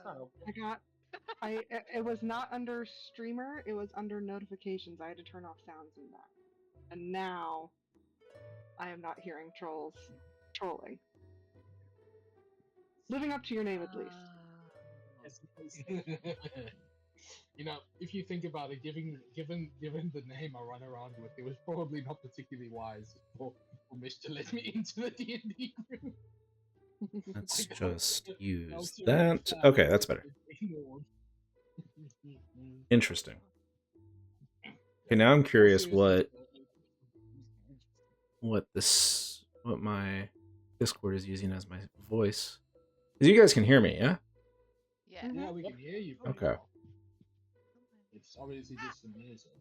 I got. It was not under streamer. It was under notifications. I had to turn off sounds in that, and now I am not hearing trolling. Living up to your name, at least. If you think about it, given the name I run around with, it was probably not particularly wise for Mish to let me into the D&D group. Let's just use that. Okay, that's better. Interesting. Okay, now I'm curious what my Discord is using as my voice. Because you guys can hear me, yeah? Yeah. Yeah, we can hear you. Okay. Well. It's obviously just the music.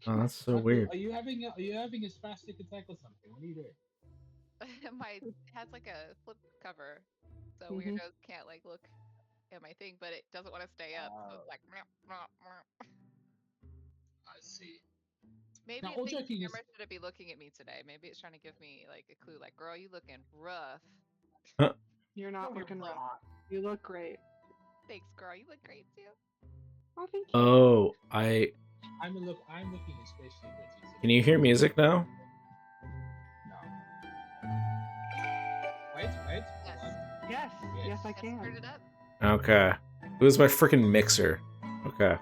Oh, that's so weird. Are you having a spastic attack or something? What are you doing? My has like a flip cover, so weirdos can't like look at my thing, but it doesn't want to stay up. So it's like. I see. Maybe Now, it all thinks the joking camera shouldn't be looking at me today. Maybe it's trying to give me like a clue, like, "Girl, you looking rough." You're not looking rough. You look great. Thanks, girl. You look great too. Oh, thank you. Oh, I'm looking especially pretty. Can you hear music now? No. Wait. Yes. Yes, I Yes, can. turn it up. Okay. It was my freaking mixer. Okay.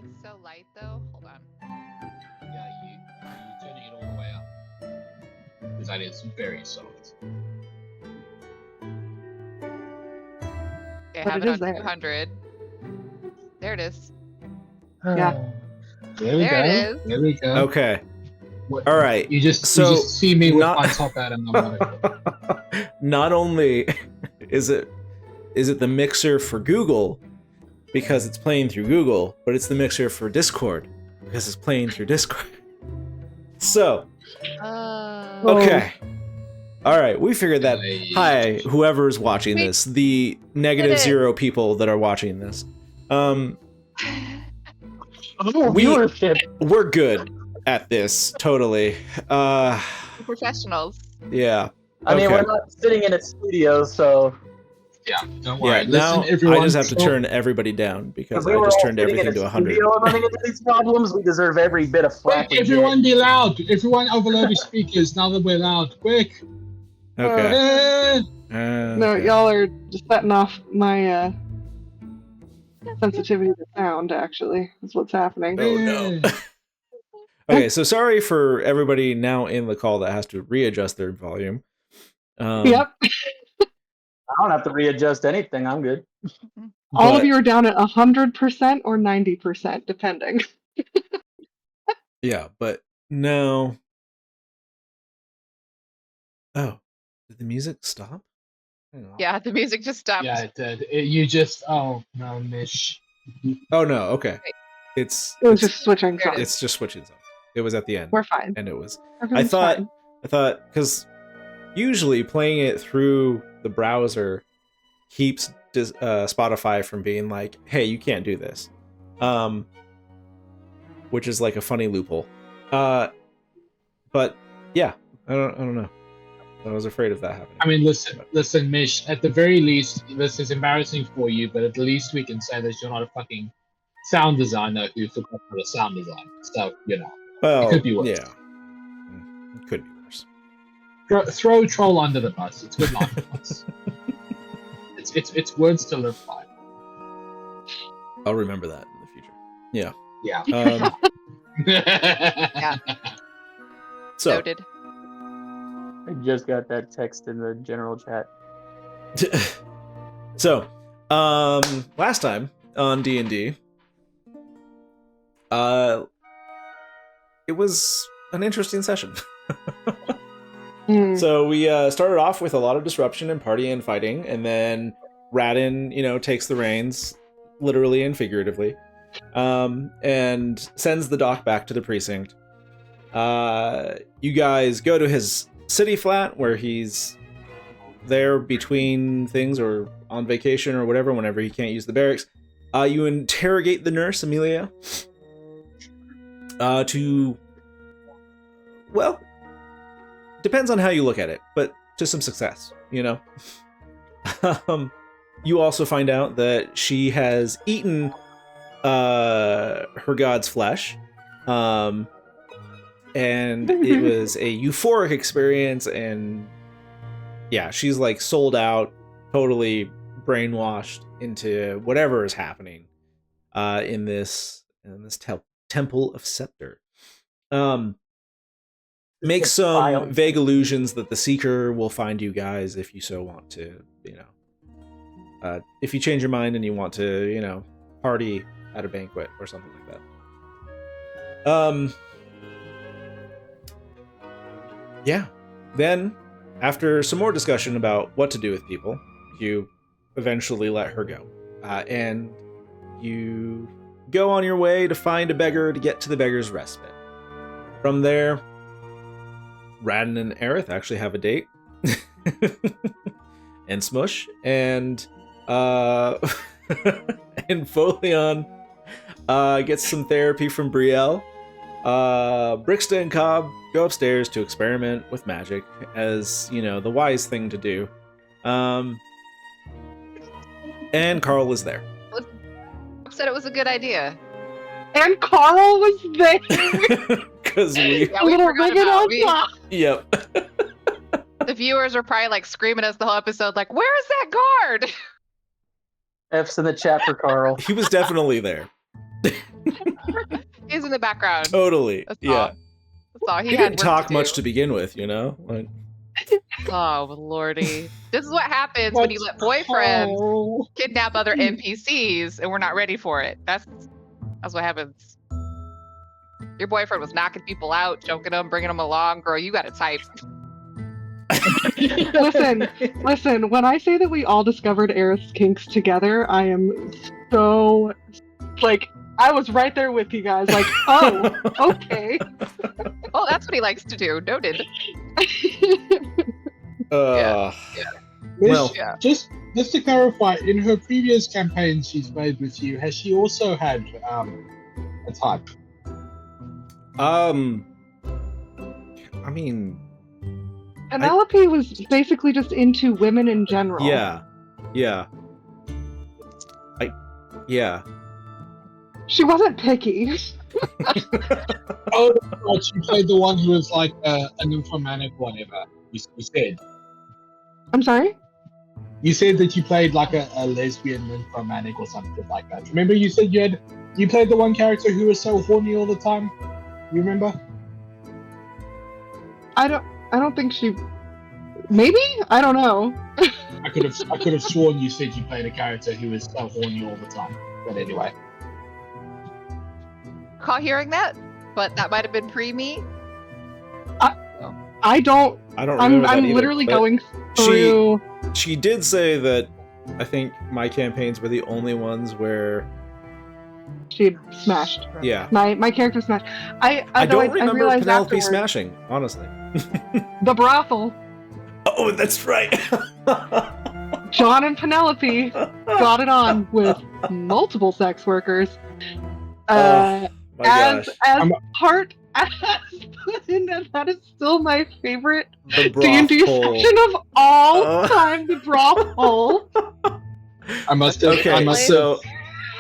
It's so light though. Hold on. Yeah, you turning it all the way up. Because that is very soft. Okay, I But have it it is on there. 200. There it is. Yeah. There we go. There we go. Okay. What, All right. You just see me with my top hat and I'm Not only is it the mixer for Google because it's playing through Google, but it's the mixer for Discord because it's playing through Discord. So, okay. All right, we figured that. Hi, whoever's watching this, the -0 people that are watching this. We're good at this, totally. Professionals. Yeah. I mean, we're not sitting in a studio, so. Yeah, don't worry. Yeah, now I just have to turn everybody down because I just turned everything to 100. Running into these problems, we deserve every bit of flack. Quick, everyone be loud! Everyone overload your speakers now that we're loud. Quick! Okay. No, y'all are just setting off my sensitivity to sound, actually. That's what's happening. Oh, no. Okay, so sorry for everybody now in the call that has to readjust their volume. Yep. I don't have to readjust anything. I'm good. All of you are down at 100% or 90%, depending. Yeah, but no. Oh, did the music stop? Yeah, the music just stopped. Yeah, it did. You just. Oh, no, Mish. Oh, no, okay. It was just switching songs. It's just switching songs. It was at the end. We're fine. And it was. Everything's fine. I thought, because usually playing it through the browser keeps Spotify from being like, hey, you can't do this. Which is like a funny loophole. But yeah, I don't know. I was afraid of that happening. I mean, listen, Mish. At the very least, this is embarrassing for you, but at the least we can say that you're not a fucking sound designer who forgot how to sound design. So well, it could be worse. Yeah, it could be worse. Throw troll under the bus. It's good under the bus. It's words to live by. I'll remember that in the future. Yeah. Yeah. Yeah. So. Noted. I just got that text in the general chat. So, last time on D&D, it was an interesting session. So we started off with a lot of disruption and party and fighting, and then Radin, takes the reins, literally and figuratively, and sends the doc back to the precinct. You guys go to his city flat where he's there between things or on vacation or whatever whenever he can't use the barracks. You interrogate the nurse, Amelia, depends on how you look at it, but to some success, You also find out that she has eaten her god's flesh, and it was a euphoric experience, and yeah, she's like sold out, totally brainwashed into whatever is happening in this Temple of Scepter. Make some vague illusions that the Seeker will find you guys if you so want to, if you change your mind and you want to, party at a banquet or something like that. Yeah. Then, after some more discussion about what to do with people, you eventually let her go. And you go on your way to find a beggar to get to the Beggar's Respite. From there, Radin and Aerith actually have a date. And Smush. And and Folion gets some therapy from Brielle. Brixta and Cobb go upstairs to experiment with magic, as, the wise thing to do. And Carl is there. Said it was a good idea. And Carl was there. Because we forgot about me. Yep. The viewers are probably like screaming us the whole episode, like, "Where is that guard?" F's in the chat for Carl. He was definitely there. He's in the background. Totally. That's Yeah. all. That's all. He had didn't work talk to much do. to begin with, Like, Oh lordy! This is what happens when you let boyfriends Oh. kidnap other NPCs and we're not ready for it. That's what happens. Your boyfriend was knocking people out, choking them, bringing them along. Girl, you got to type. Listen, when I say that we all discovered Aerith's kinks together, I am so, I was right there with you guys, oh, okay. Oh, that's what he likes to do. Noted. Yeah. Miss, Well- Yeah. just to clarify, in her previous campaigns she's made with you, has she also had a type? I mean, Penelope was basically just into women in general. yeah. Yeah. She wasn't picky. Oh, right, she played the one who was like an nymphomanic, whatever. You said. I'm sorry? You said that you played like a lesbian nymphomanic or something like that. Remember, you said you played the one character who was so horny all the time. You remember? I don't think she. Maybe? I don't know. I could have sworn you said you played a character who was so horny all the time. But anyway. Caught hearing that, but that might have been pre-me. I don't. remember I'm that either, literally but going through. She did say that I think my campaigns were the only ones where, She had smashed. yeah. My character smashed. I don't remember realized Penelope afterwards, smashing, honestly. the brothel. Oh, that's right. John and Penelope got it on with multiple sex workers. Oh, my as gosh. part as and that is still my favorite The D&D brothel. section of all Oh. time. The brothel. I must have. Okay, I must so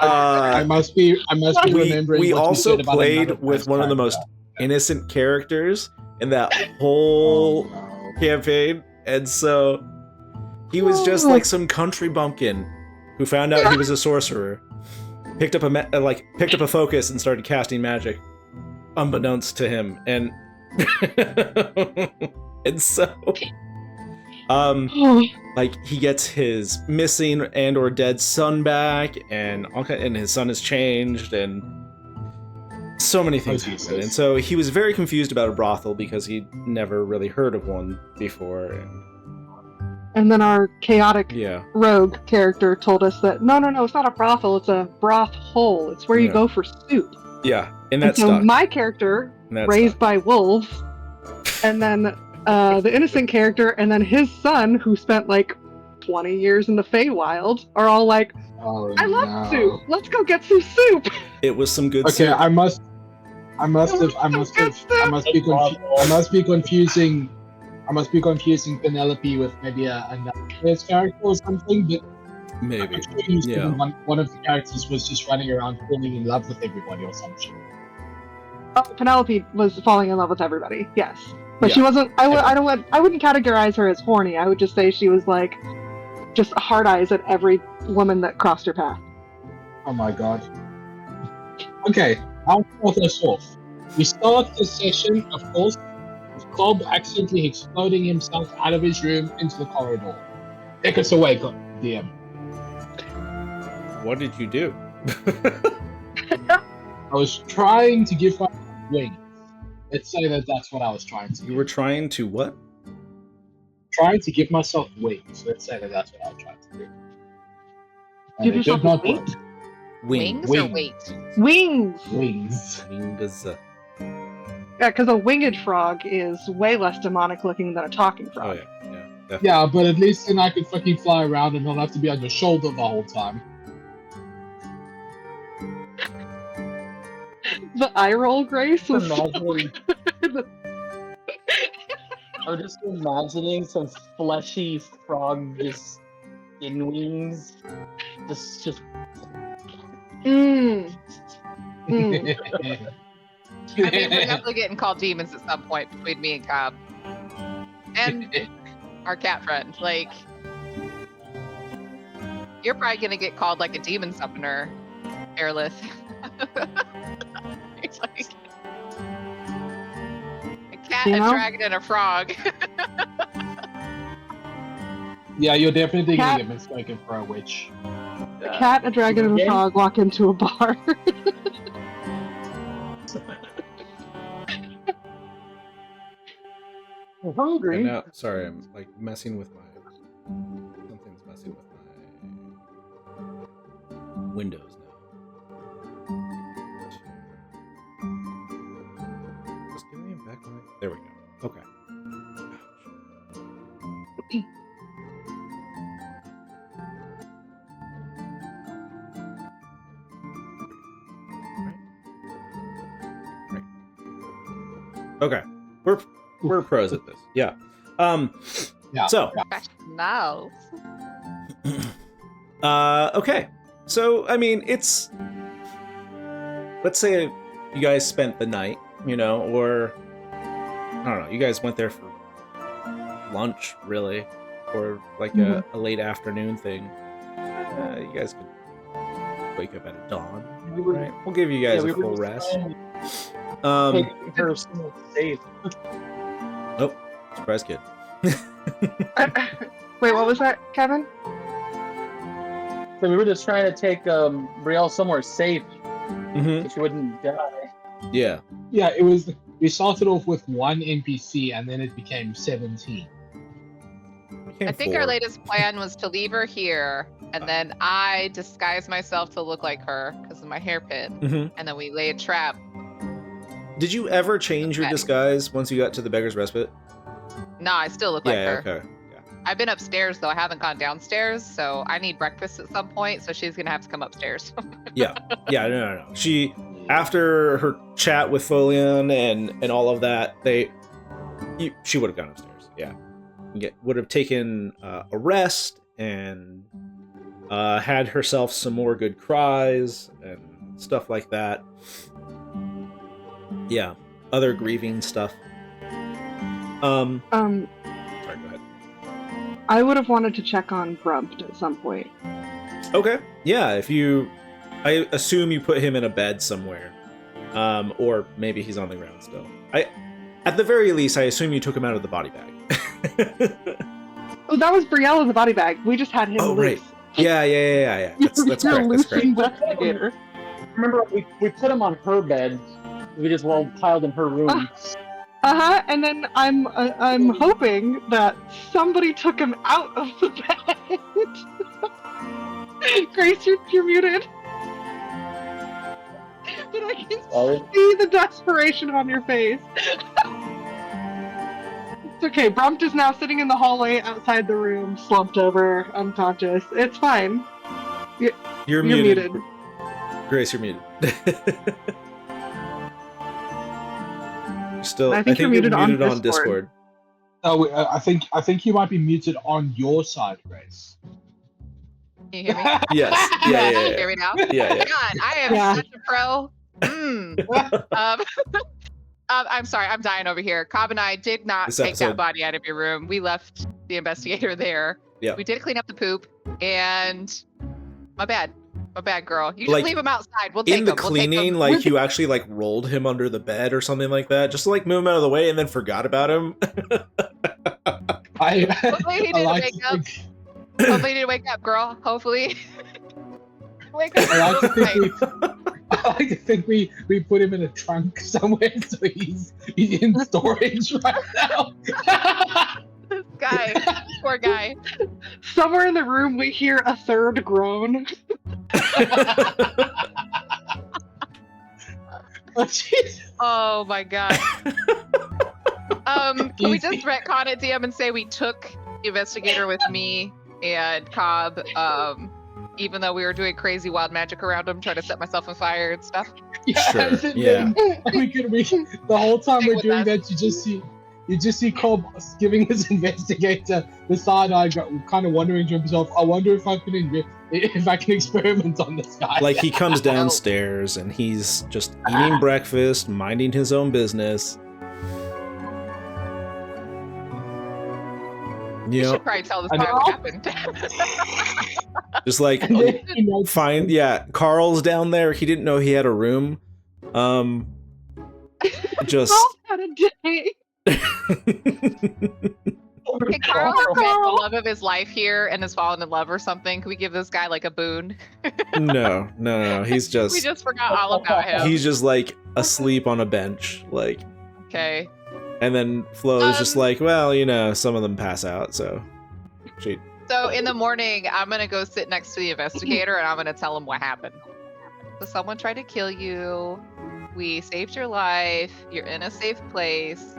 I must be we remembering. we what you also said about played another with one of the most character. innocent characters in that whole Oh, no. campaign, and so he was just like some country bumpkin who found out he was a sorcerer, picked up a focus and started casting magic, unbeknownst to him, and and so like he gets his missing and or dead son back, and his son has changed, and so many things Jesus. happen. And so he was very confused about a brothel because he'd never really heard of one before. And then our chaotic Yeah. rogue character told us that no, it's not a brothel, it's a broth hole. It's where you Yeah. go for soup. Yeah. And And that's so stuck. my character, And that raised stuck. by wolves, and then the innocent character, and then his son, who spent like 20 years in the Feywild, are all like, Oh, I love no. soup. Let's go get some soup. It was some good Okay, soup. I must be confusing I must be confusing Penelope with maybe another player's character or something, but Maybe. I'm sure you said Yeah. one of the characters was just running around falling in love with everybody or some shit. Oh, Penelope was falling in love with everybody. Yes, but Yeah. she wasn't. I wouldn't categorize her as horny. I would just say she was like just hard eyes at every woman that crossed her path. Oh my god. Okay, I'll start us off. We start the session, of course, with Cobb accidentally exploding himself out of his room into the corridor. Take us away, DM. What did you do? I was trying to give my wings. Let's say that's what I was trying to You do. were trying to what? Trying to give myself wings. Let's say that's what I was trying to do. And Give it yourself did not wings? work. Wings Wing. or weight? Wings. Wings. Wings. Yeah, because a winged frog is way less demonic looking than a talking Oh frog. yeah, yeah, definitely. Yeah, but at least then I could fucking fly around and not have to be on your shoulder the whole time. The eye roll, Grace, was so Imagining, I'm just imagining some fleshy frog just in wings. Just Mm. I think we're definitely getting called demons at some point between me and Cobb. And our cat friend. Like, you're probably gonna get called like a demon summoner, Airless. It's like a cat, You a know? dragon, and a frog. Yeah, you're definitely Cat- gonna get mistaken for a witch. A cat, a dragon, and a Again? frog walk into a bar. I'm And hungry. now, sorry, I'm like messing with my. Something's messing with my Windows now. Just give me back my. There we go. Okay. Right. Okay. We're pros at this. Yeah. Yeah. So, No. okay. So, I mean, it's. Let's say you guys spent the night, or. I don't know, you guys went there for lunch, really, or like a late afternoon thing. You guys could wake up at dawn, right? We'll give you guys a full rest. Take her somewhere safe. Nope. Surprise kid. Wait, what was that, Kevin? So we were just trying to take Brielle somewhere safe Mm-hmm. so she wouldn't die. Yeah. Yeah, it was. We started off with one NPC and then it became 17. I think our latest plan was to leave her here, and then I disguise myself to look like her because of my hairpin, Mm-hmm. and then we lay a trap. Did you ever change your Okay. disguise once you got to the Beggar's Respite? No, I still look like Yeah, her. okay. Yeah. I've been upstairs though. I haven't gone downstairs, so I need breakfast at some point. So she's gonna have to come upstairs. Yeah, no. She, after her chat with Folion and all of that, she would have gone upstairs. Yeah, would have taken a rest and had herself some more good cries and stuff like that. Yeah, other grieving stuff. Sorry, go ahead. I would have wanted to check on Brumpt at some point. Okay. Yeah, I assume you put him in a bed somewhere. Or maybe he's on the ground still. At the very least, I assume you took him out of the body bag. Oh, that was Brielle in the body bag. We just had him Oh, loose. right. Yeah. That's You're correct. That's loose correct. investigator. Remember, we put him on her bed. We just all piled in her room. And then I'm hoping that somebody took him out of the bed. Grace, you're muted. But I can Sorry. see the desperation on your face. It's okay. Brumpt is now sitting in the hallway outside the room, slumped over, unconscious. It's fine. You're muted. Grace, you're muted. I think you're muted on Discord. Oh, I think you might be muted on your side, Grace. Can you hear me? Yes. Can you Yeah. hear me now? Yeah. God, I am Yeah. such a pro. I'm sorry, I'm dying over here. Cobb and I did not This take episode- that body out of your room. We left the investigator there. Yeah. We did clean up the poop, and my bad, girl. You just Like, leave him outside. We'll take In the him. We'll take cleaning, him. like you actually like rolled him under the bed or something like that, just to like move him out of the way, and then forgot about him. I Hopefully he didn't like wake to up. think, Hopefully he didn't wake up, girl. Hopefully. Wake up. I like to Right. think we put him in a trunk somewhere, so he's in storage right now. This guy, poor guy. Somewhere in the room, we hear a third groan. Oh, jeez. Oh my god. Can we just retcon it, DM, and say we took the investigator with me and Cobb, even though we were doing crazy wild magic around him, trying to set myself on fire and stuff. Sure, Yes, and yeah. then the whole time Stay we're with doing us. that, you just see Cobb giving his investigator the side eye, kind of wondering to himself, I wonder if I can experiment on this guy. Like he comes downstairs and he's just eating breakfast, minding his own business. You You know, should probably tell this I guy know. what happened. just like And then, find Carl's down there. He didn't know he had a room. Just Carl had a day. Can Carl have met the love of his life here and has fallen in love or something? Can we give this guy like a boon? no. He's We just just forgot all about him. he's just like asleep on a bench, like. Okay. And then Flo is just like, well, you know, some of them pass out, so she. So in the morning, I'm gonna go sit next to the investigator and I'm gonna tell him what happened. So someone tried to kill you. We saved your life. You're in a safe place.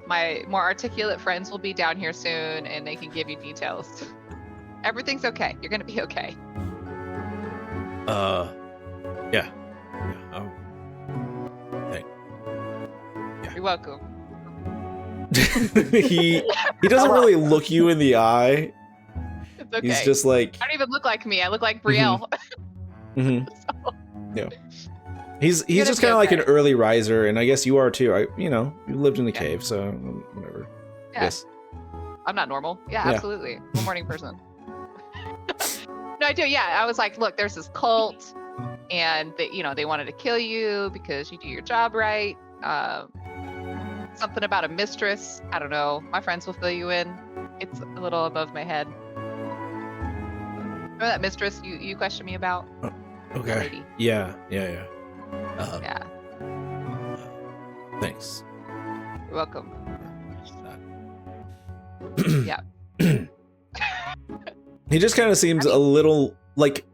My more articulate friends will be down here soon and they can give you details. Everything's okay. You're gonna be okay. Yeah. Oh. You're welcome. he doesn't really look you in the eye. It's okay. He's just like, I don't even look like me. I look like Brielle. mhm. Yeah. He's gonna just be kind of like an okay. early riser, and I guess you are too. You lived in the Yeah. cave, so whatever. Yeah. Yes. I'm not normal. Yeah, Yeah. absolutely. I'm a morning person. No, I do. Yeah, I was like, look, there's this cult, and they wanted to kill you because you do your job right. Something about a mistress. I don't know. My friends will fill you in. It's a little above my head. Remember that mistress you questioned me about? The Okay. lady. Yeah. Yeah. Thanks. You're welcome. Yeah. He just kind of seems a little like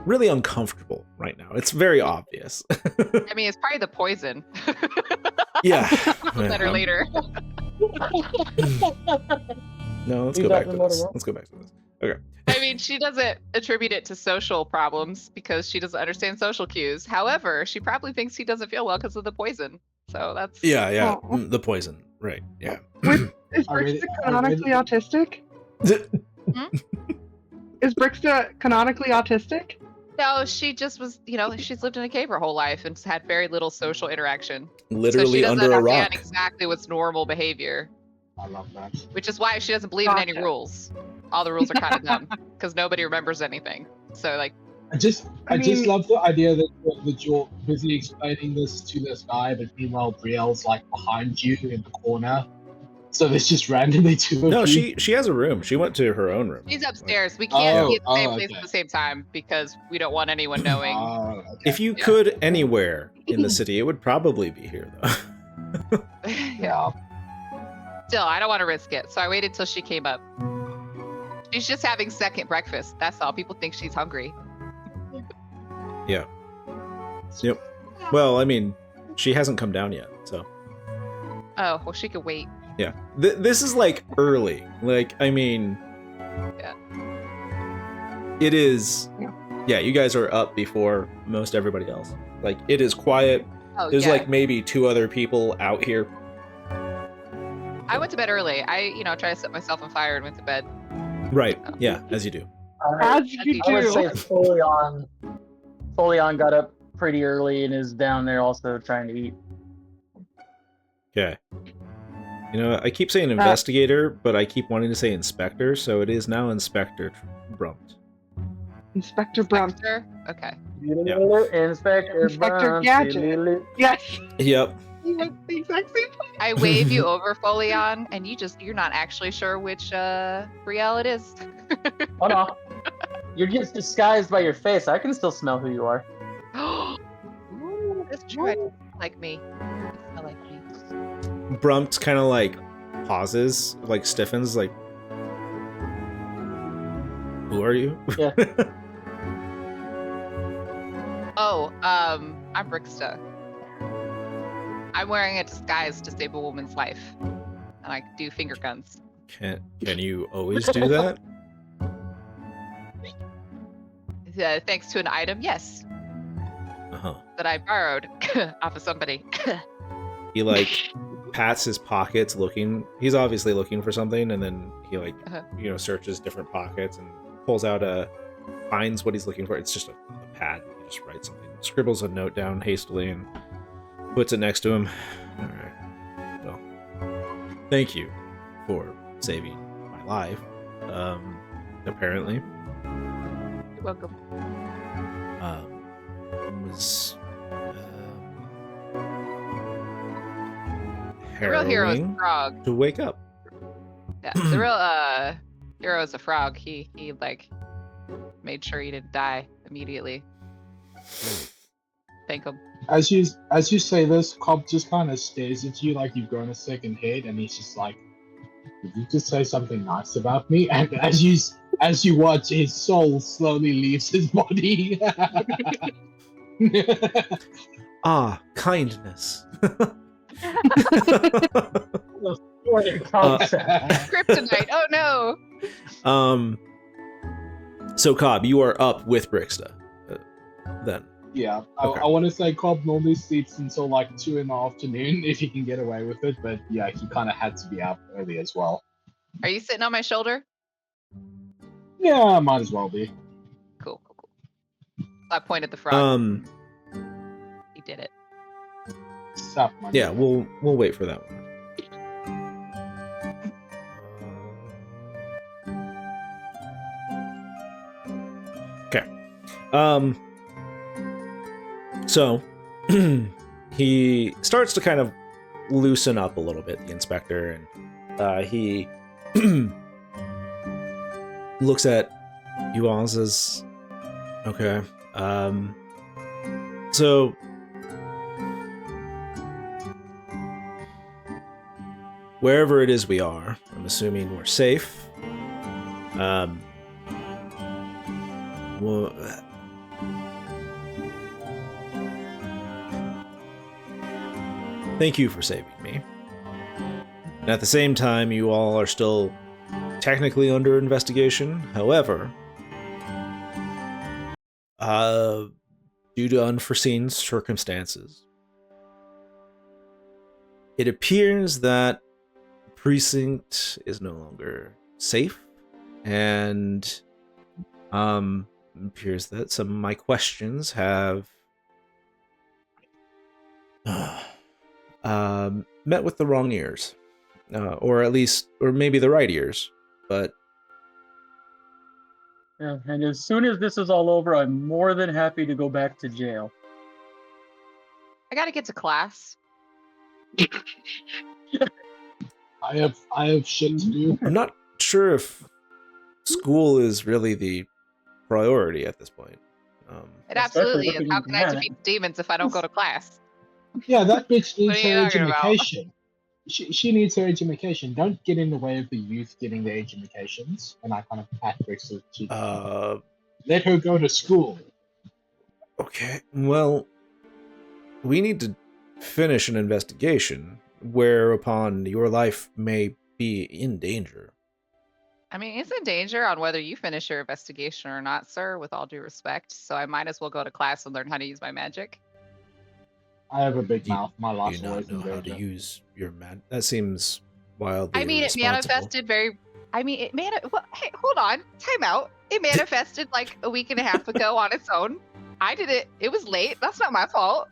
really uncomfortable right now. It's very obvious. I mean, it's probably the poison. Yeah. Better later. No, let's Leave go that back to remote this. alone. Let's go back to this. I mean, she doesn't attribute it to social problems because she doesn't understand social cues. However, she probably thinks he doesn't feel well because of the poison. So that's Yeah. Oh. The poison. Right. Yeah. Is I really- Brixta I really- canonically autistic? Is Brixta canonically autistic? No, she just was. She's lived in a cave her whole life and had very little social interaction. So she Literally doesn't under a understand rock. exactly what's normal behavior, I love that. which is why she doesn't believe in any Gotcha. rules. All the rules are kind of dumb because nobody remembers anything. So like, I just I mean- love the idea that you're busy explaining this to this guy, but meanwhile Brielle's like behind you in the corner. So there's just randomly two of No, you. she has a room. She went to her own room. she's upstairs. We can't Oh, be at the same oh, place okay. at the same time because we don't want anyone knowing. Oh, okay. If you Yeah. could anywhere in the city, it would probably be here though. Yeah. Still, I don't want to risk it. So I waited till she came up. She's just having second breakfast. That's all. People think she's hungry. Well, I mean, she hasn't come down yet, so Oh, well, she could wait. yeah. This is like early. Like, I mean, Yeah. It is. Yeah. Yeah, you guys are up before most everybody else. Like, it is quiet. Oh, There's yeah. like maybe two other people out here. I went to bed early. I, tried to set myself on fire and went to bed. Right. Yeah, as you do. As you I would do. say Folion got up pretty early and is down there also trying to eat. Okay. I keep saying investigator, but I keep wanting to say inspector, so it is now Inspector Brumt. Inspector Brunt. Inspector? Okay. Inspector Brunt. Gadget. Yes. Yep. He went the exact same place. I wave you over, Folion, and you're not actually sure which Brielle it is. Oh no. You're just disguised by your face. I can still smell who you are. Ooh, that's true. I don't like me. You smell like me. Brumt kind of like pauses, like stiffens, like, who are you? Yeah. Oh, I'm Brixta. I'm wearing a disguise to save a woman's life, and I do finger guns. Can you always do that? Thanks to an item, yes, Uh-huh. that I borrowed off of somebody. He like pats his pockets looking, he's obviously looking for something, and then he like searches different pockets and pulls out finds what he's looking for. It's just a pad. He just writes something, scribbles a note down hastily and puts it next to him. All right, well, thank you for saving my life, apparently. You're welcome. Was The real hero is a harrowing frog. to wake up. Yeah, the real hero is a frog. He like made sure he didn't die immediately. Thank him. As you say this, Cobb just kind of stares at you like you've grown a second head, and he's just like, "Did you just say something nice about me?" And as you watch, his soul slowly leaves his body. Kindness. Kryptonite. Oh no. So Cobb, you are up with Brixta. Then. Yeah, Okay. I want to say Cobb normally sleeps until like 2 in the afternoon if he can get away with it, but yeah, he kind of had to be out early as well. Are you sitting on my shoulder? Yeah, might as well be. Cool. I pointed the frog. He did it. Sup, my Yeah, man. we'll wait for that one. Okay. So he starts to kind of loosen up a little bit, the inspector, and he looks at you all and says, okay, so wherever it is we are, I'm assuming we're safe. Well, thank you for saving me. And at the same time, you all are still technically under investigation. However, due to unforeseen circumstances, it appears that the precinct is no longer safe, and it appears that some of my questions have met with the wrong ears, or maybe the right ears, but Yeah, and as soon as this is all over, I'm more than happy to go back to jail. I gotta get to class. I have shit to do. I'm not sure if school is really the priority at this point. It absolutely is. looking How can I at it. defeat demons if I don't go to class? Yeah, that bitch What needs are you her talking about? education. She needs her education. Don't get in the way of the youth getting their educations. And I kind of pat Brix's cheek. Let her go to school. Okay, well, we need to finish an investigation whereupon your life may be in danger. I mean, it's in danger on whether you finish your investigation or not, sir, with all due respect. So I might as well go to class and learn how to use my magic. I have a big Do you- mouth. My Do life's you always not know in how to danger. use your That seems wildly I mean, it irresponsible. manifested very. I mean, well, hey, hold on, time out. It manifested like a week and a half ago on its own. I did it. It was late. That's not my fault.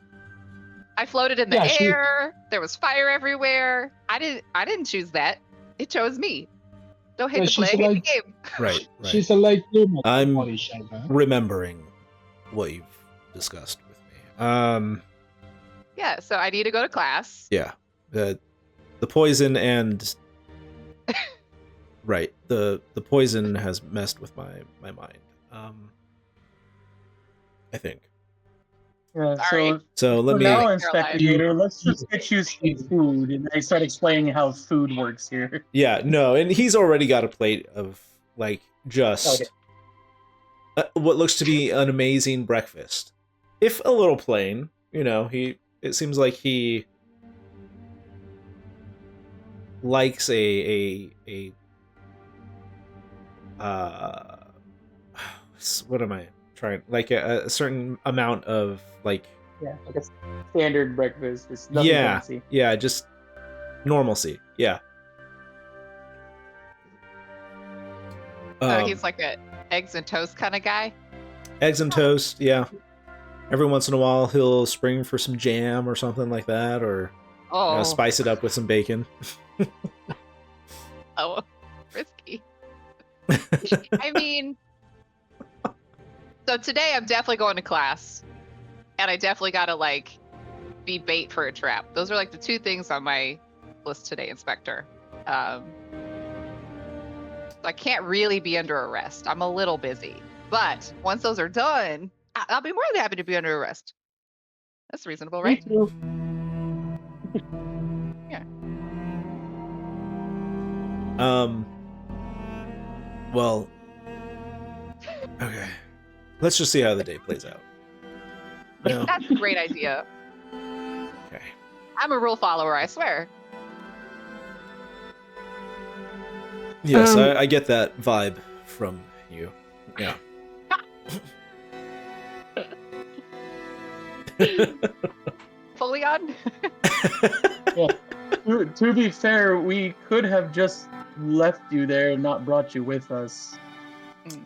I floated in the Yeah, she- air. There was fire everywhere. I didn't choose that. It chose me. Don't hate Yeah, the she's play, hate like- the game. Right. She's a late bloomer. I'm Body shamer. remembering what you've discussed with me. Yeah, so I need to go to class. Yeah. The poison and right. The poison has messed with my mind. I think. Yeah, Sorry. So let so me now, Caroline. Inspector Gator, let's just get you some food, and I start explaining how food works here. Yeah, no, and he's already got a plate of like just Okay. what looks to be an amazing breakfast. If a little plain, it seems like he likes a what am I trying, like a certain amount of like Yeah, like a standard breakfast. It's nothing fancy. yeah, just normalcy. Yeah. So he's like a eggs and toast kind of guy. Eggs and toast, yeah. Every once in a while, he'll spring for some jam or something like that, or Oh, spice it up with some bacon. oh, risky. I mean, so today I'm definitely going to class, and I definitely got to like be bait for a trap. Those are like the two things on my list today, Inspector. I can't really be under arrest. I'm a little busy, but once those are done, I'll be more than happy to be under arrest. That's reasonable, right? Me too. Well, okay. Let's just see how the day plays out. No. That's a great idea. Okay. I'm a rule follower, I swear. Yes, Um, I get that vibe from you. Yeah. Fully on. To be fair, we could have just left you there and not brought you with us.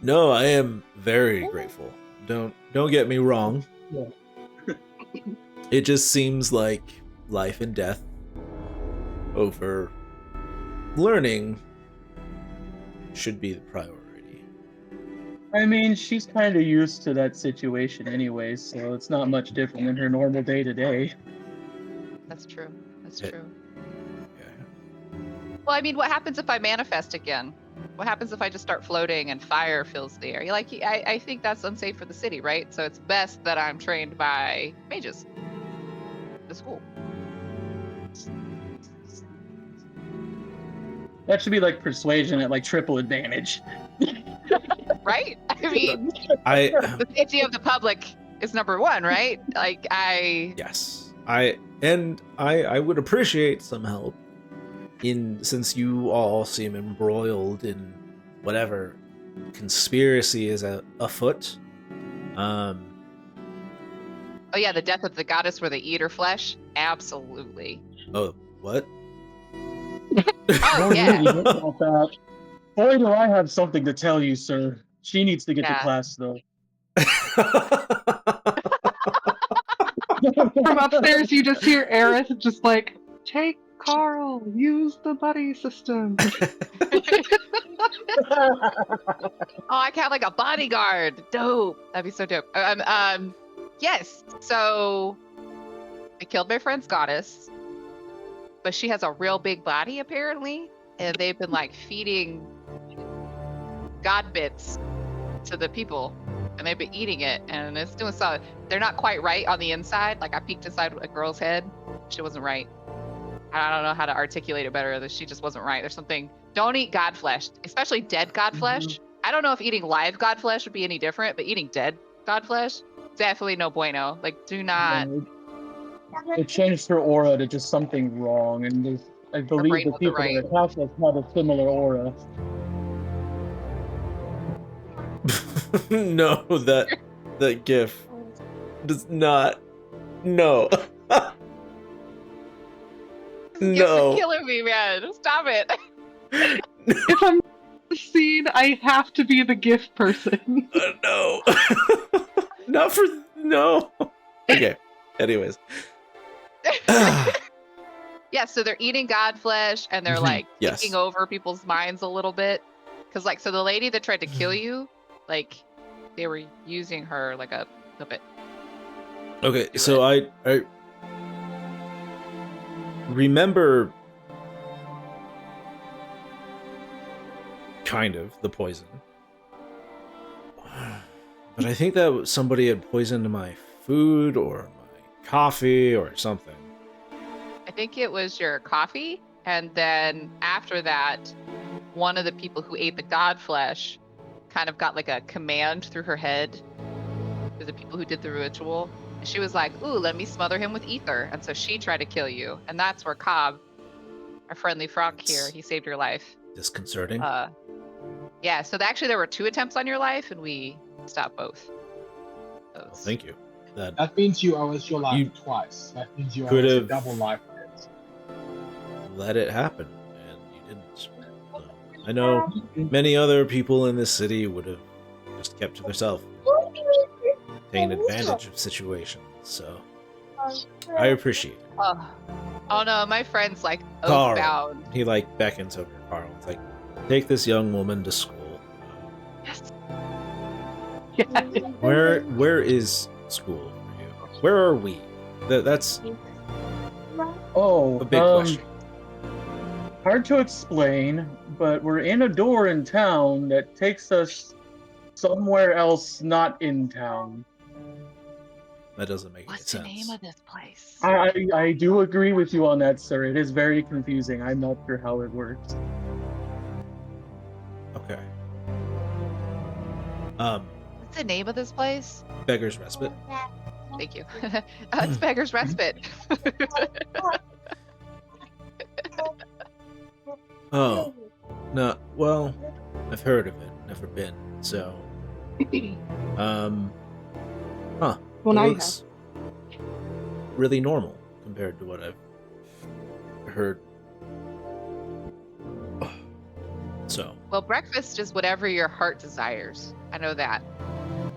No, I am very grateful. Don't get me wrong. Yeah. It just seems like life and death over learning should be the priority. I mean, she's kind of used to that situation anyway, so it's not much different than her normal day to day. That's true. That's Yeah. true. Yeah. Well, I mean, what happens if I manifest again? What happens if I just start floating and fire fills the air? I think that's unsafe for the city, right? So it's best that I'm trained by mages. The school. That should be like persuasion at like triple advantage. Right? I mean, I the safety of the public is number one, right? yes. I would appreciate some help since you all seem embroiled in whatever conspiracy is afoot. Oh yeah, the death of the goddess where they eat her flesh? Absolutely. Oh, what? Oh Don't yeah. really get about that. Boy, do I have something to tell you, sir. She needs to get to Yeah. class, though. From upstairs, you just hear Aerith just like, take Carl, use the buddy system. Oh, I can have like a bodyguard. Dope. That'd be so dope. Yes. So I killed my friend's goddess, but she has a real big body apparently, and they've been like feeding god bits to the people, and they've been eating it, and it's doing so. They're not quite right on the inside. Like I peeked inside a girl's head, she wasn't right. I don't know how to articulate it better. That she just wasn't right. There's something. Don't eat god flesh, especially dead god flesh. I don't know if eating live god flesh would be any different, but eating dead god flesh, definitely no bueno. Like, do not. It changed her aura to just something wrong, and I brain believe the wasn't people right. that attacked us had a similar aura. No, that gif does not. No. Gifts No. are killing me, man. Stop it. If I'm seen, I have to be the gift person. No. Not for no. Okay. Anyways. Yeah, so they're eating god flesh and they're Mhm, like yes. taking over people's minds a little bit. Cause like so the lady that tried to kill you, like they were using her like a puppet. Okay, so I remember kind of the poison. But I think that somebody had poisoned my food or my coffee or something. I think it was your coffee, and then after that, one of the people who ate the god flesh kind of got like a command through her head to the people who did the ritual. And she was like, ooh, let me smother him with ether. And so she tried to kill you. And that's where Cobb, our friendly frog here, he saved your life. Disconcerting. Yeah, so actually there were 2 attempts on your life, and we stopped both. Well, thank you. That means you owe us your life You twice. That means you owe could us a have- double life. Let it happen, and you didn't. So, I know many other people in this city would have just kept to themselves, taken advantage of situations. So I appreciate it. Oh no, my friend's like Carl. oath-bound. He like beckons over to Carl. It's like, take this young woman to school. Yes. Yeah. Where is school for you? Where are we? That's Oh, a big question. hard to explain, but we're in a door in town that takes us somewhere else not in town. That doesn't make What's the any sense. name of this place? I do agree with you on that, sir. It is very confusing. I'm not sure how it works. Okay. What's the name of this place? Beggar's Respite. Thank you. It's Beggar's Respite. Oh, no. Well, I've heard of it. Never been. So, huh? Well, It now you looks really normal compared to what I've heard. So, Well, breakfast is whatever your heart desires. I know that.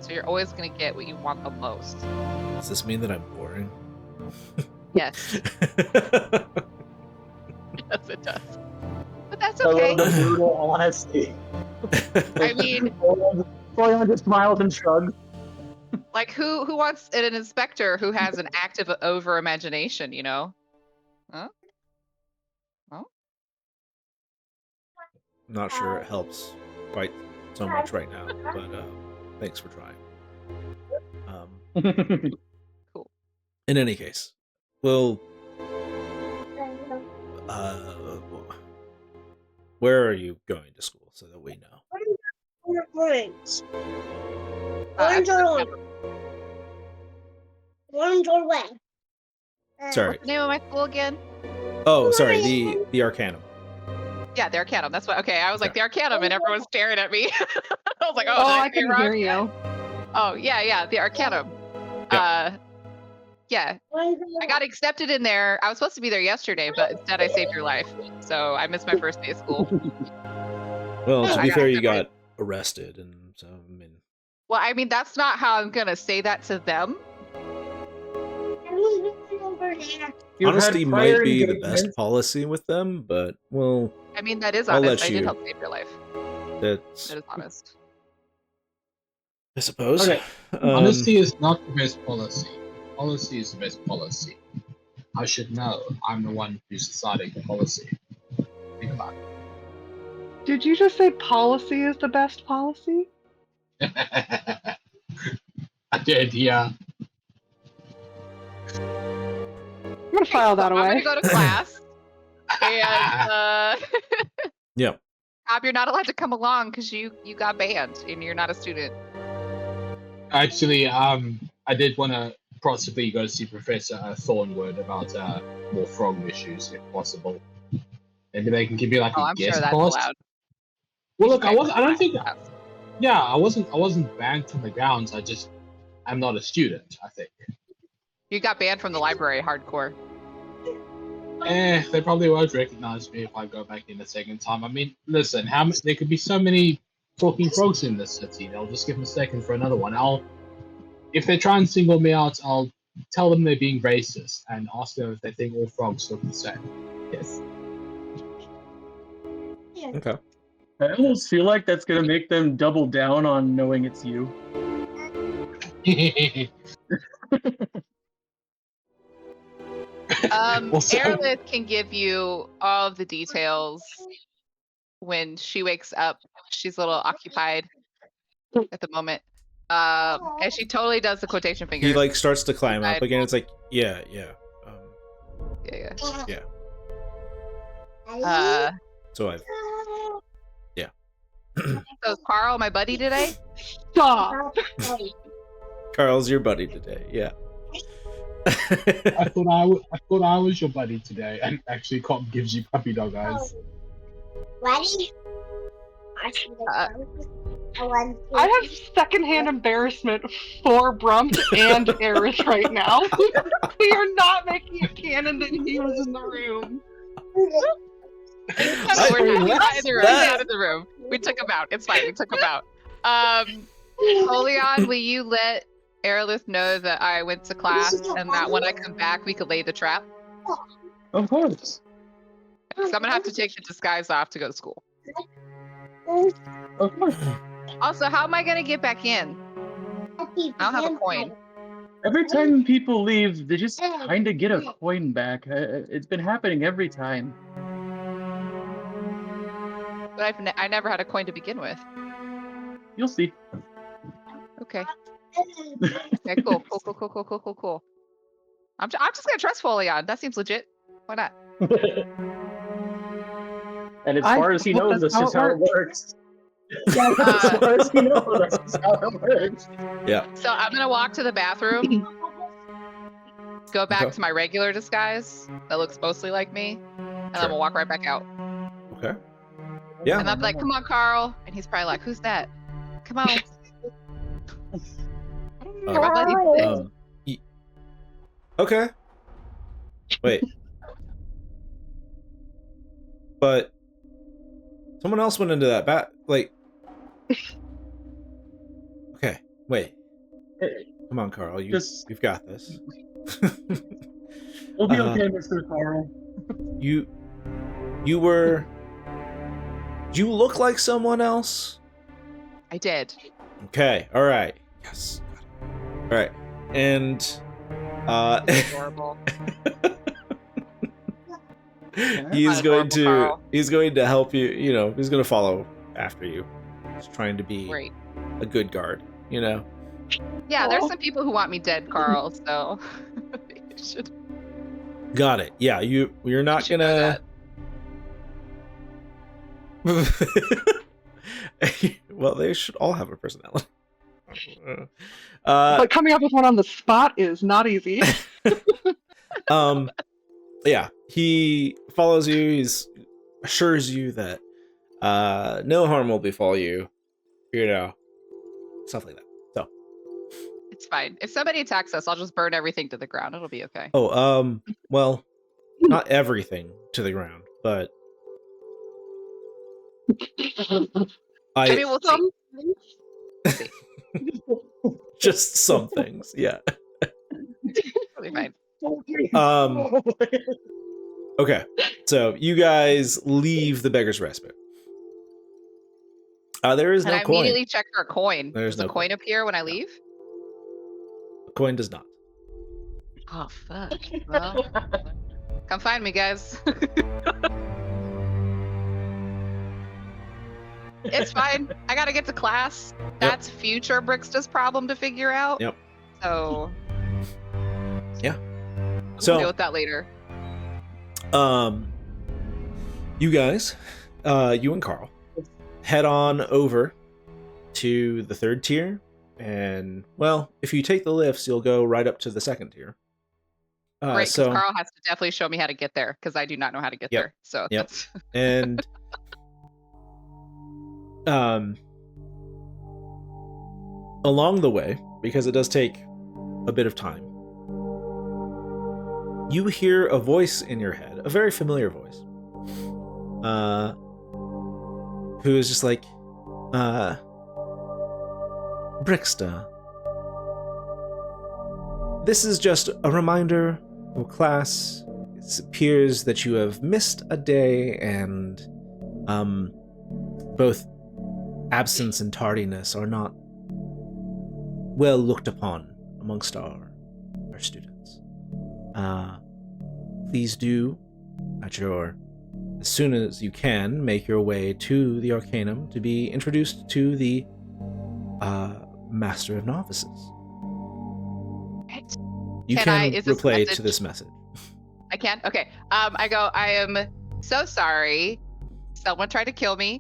So you're always going to get what you want the most. does this mean that I'm boring? Yes. Yes, it does. But that's I okay. love the brutal honesty. I mean, Florian just smiles and shrugs. like who wants an inspector who has an active over imagination, you know? Huh? Not sure it helps quite so much right now, but thanks for trying. In any case, well, where are you going to school so that we know? Orange. Uh, Orange or orange? Orange or red? Sorry. What's the name of my school again? Oh, sorry, the Arcanum. Yeah, the Arcanum. That's what. Okay, I was like the Arcanum, and everyone's staring at me. I was like, Oh, did I say it couldn't wrong? hear you. Oh, yeah, the Arcanum. Yeah, I got accepted in there. I was supposed to be there yesterday, but instead I saved your life. So I missed my first day of school. Well, to I be got fair, you accepted. got arrested, and so I mean, Well, I mean, that's not how I'm gonna say that to them. Over there. You've had honesty prior might be the engagements. best policy with them, but well, I mean, that is I'll honest. let I did you- help save your life. that's That is honest. I suppose. Okay. Honesty is not the best policy. Policy is the best policy. I should know. I'm the one who's deciding the policy. Think about Did you just say policy is the best policy? it. I did, yeah. I'm gonna file that I'm away. gonna go to class, and Yep. Cobb, you're not allowed to come along because you got banned and you're not a student. Actually, I did want to possibly go to see Professor Thornwood about more frog issues, if possible. Maybe they can give me like Oh, a I'm sure guest that's post. allowed. Well, look, I don't think. Yes. Yeah, I wasn't banned from the grounds. I'm not a student. I think. You got banned from the library, hardcore. They probably won't recognize me if I go back in the second time. I mean, listen, there could be so many talking frogs in this city. They'll just get mistaken for another one. If they try and single me out, I'll tell them they're being racist and ask them if they think all frogs look the same. Yes. Okay. I almost feel like that's gonna make them double down on knowing it's you. Also- Aerolith can give you all of the details when she wakes up. She's a little occupied at the moment. And she totally does the quotation fingers. He like starts to climb up I- again. It's like, yeah. Yeah. Uh, So I've So is Carl my buddy today? Stop. Carl's your buddy today. Yeah. I thought I was your buddy today, and actually, Cop gives you puppy dog eyes. Ready? I have secondhand embarrassment for Brump and Aerith right now. We are not making it canon that he was in the room. We're not in the room. He's out of the room. We took him out. It's fine. We took him out. Oleon, will you let Aerolith know that I went to class and that when I come back we could lay the trap? Of course. Because I'm gonna have to take the disguise off to go to school. Of course. Also, how am I gonna get back in? I don't have a coin. Every time people leave, they just kind of get a coin back. It's been happening every time. But I never had a coin to begin with. You'll see. Okay. Okay, cool. I'm just gonna trust Folion. That seems legit. Why not? And as I far as he hope knows, that's that's just how it works. As far as he knows, that's just how it works. So I'm gonna walk to the bathroom, go back Okay. to my regular disguise that looks mostly like me, and I'm gonna walk right back out. Okay. Yeah. And I'm like, "Come on, Carl," and he's probably like, "Who's that? Come on." My buddy today. Okay. Wait. But someone else went into that bat. Like. Okay. Wait. Come on, Carl. You've got this. We'll be okay, Mr. Carl. You were. Do you look like someone else? I did. Okay. All right. Yes. All right. And Adorable. he's Not going adorable, to Carl. he's going to help you. You know, he's going to follow after you. He's trying to be Great. a good guard. You know. Yeah, there's some people who want me dead, Carl. So you should. Got it. Yeah. You're not should know gonna. Well, they should all have a personality. But coming up with one on the spot is not easy. Yeah, he follows you. He's assures you that no harm will befall you. You know, stuff like that. So, It's fine. If somebody attacks us, I'll just burn everything to the ground. It'll be okay. well, not everything to the ground, but I mean, we'll see. We'll see. just some things. Yeah. It'll be fine. Okay, so you guys leave the Beggar's Respite. There is And no I coin. immediately check for a coin. There's Does a no coin appear when I leave? Coin does not. Oh, fuck. Well, come find me, guys. It's fine. I gotta get to class. That's future Bricksta's problem to figure out. Yep. So So we'll deal with that later. You guys, you and Carl, head on over to the third tier, and well, if you take the lifts, you'll go right up to the second tier. Great, because So Carl has to definitely show me how to get there, because I do not know how to get Yep. there. So Yep. that's and along the way, because it does take a bit of time, you hear a voice in your head a very familiar voice, who is just like, Brixta, this is just a reminder of class. It appears that you have missed a day, and both absence and tardiness are not well looked upon amongst our students. Please do, as soon as you can, make your way to the Arcanum to be introduced to the Master of Novices. You can is this replay message- to this message. I can? Okay. I go, I am so sorry. Someone tried to kill me.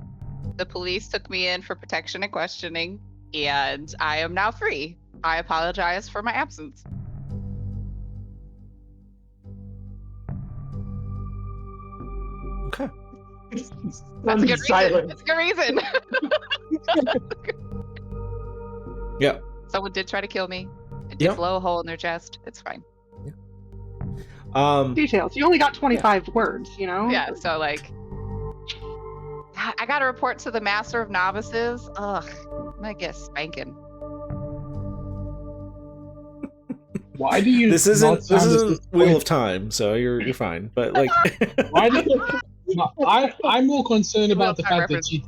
The police took me in for protection and questioning, and I am now free. I apologize for my absence. Okay. That's a good Silent. reason. That's a good reason. Yeah. Someone did try to kill me. It did Yep. blow a hole in their chest. It's fine. Details. You only got 25 words, you know? Yeah, so like I gotta report to the Master of Novices. Ugh. I'm gonna get spanking. Why do you? This not isn't sound as Wheel disappointed? of Time, so you're fine. But like, Why do you? I'm more concerned about the Wheel of Time fact that she.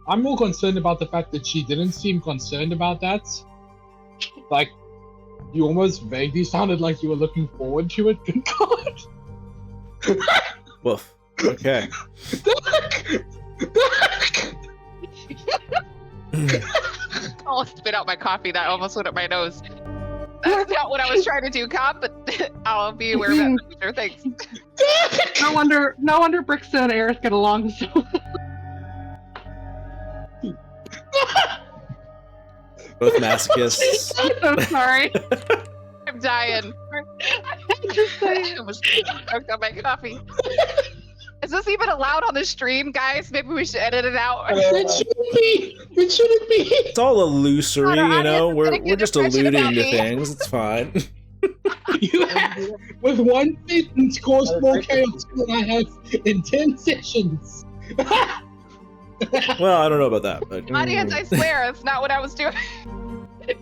I'm more concerned about the fact that she didn't seem concerned about that. Like, you almost vaguely sounded like you were looking forward to it. Good God. woof. Okay. I'll spit out my coffee. That almost went up my nose. That's not what I was trying to do, Cop, but I'll be aware of that in the future. Thanks. No wonder Brixta and Aerith get along so well. Both masochists. I'm so sorry. I'm dying. Just saying. I almost choked on my coffee. Is this even allowed on the stream, guys? Maybe we should edit it out. It shouldn't be. It shouldn't be. It's all illusory, Our you know. audience is We're getting a just depression alluding about to me. things. It's fine. You have, with one sentence, caused more chaos than I have in 10 sessions. Well, I don't know about that, but Audience, I swear, that's not what I was doing. You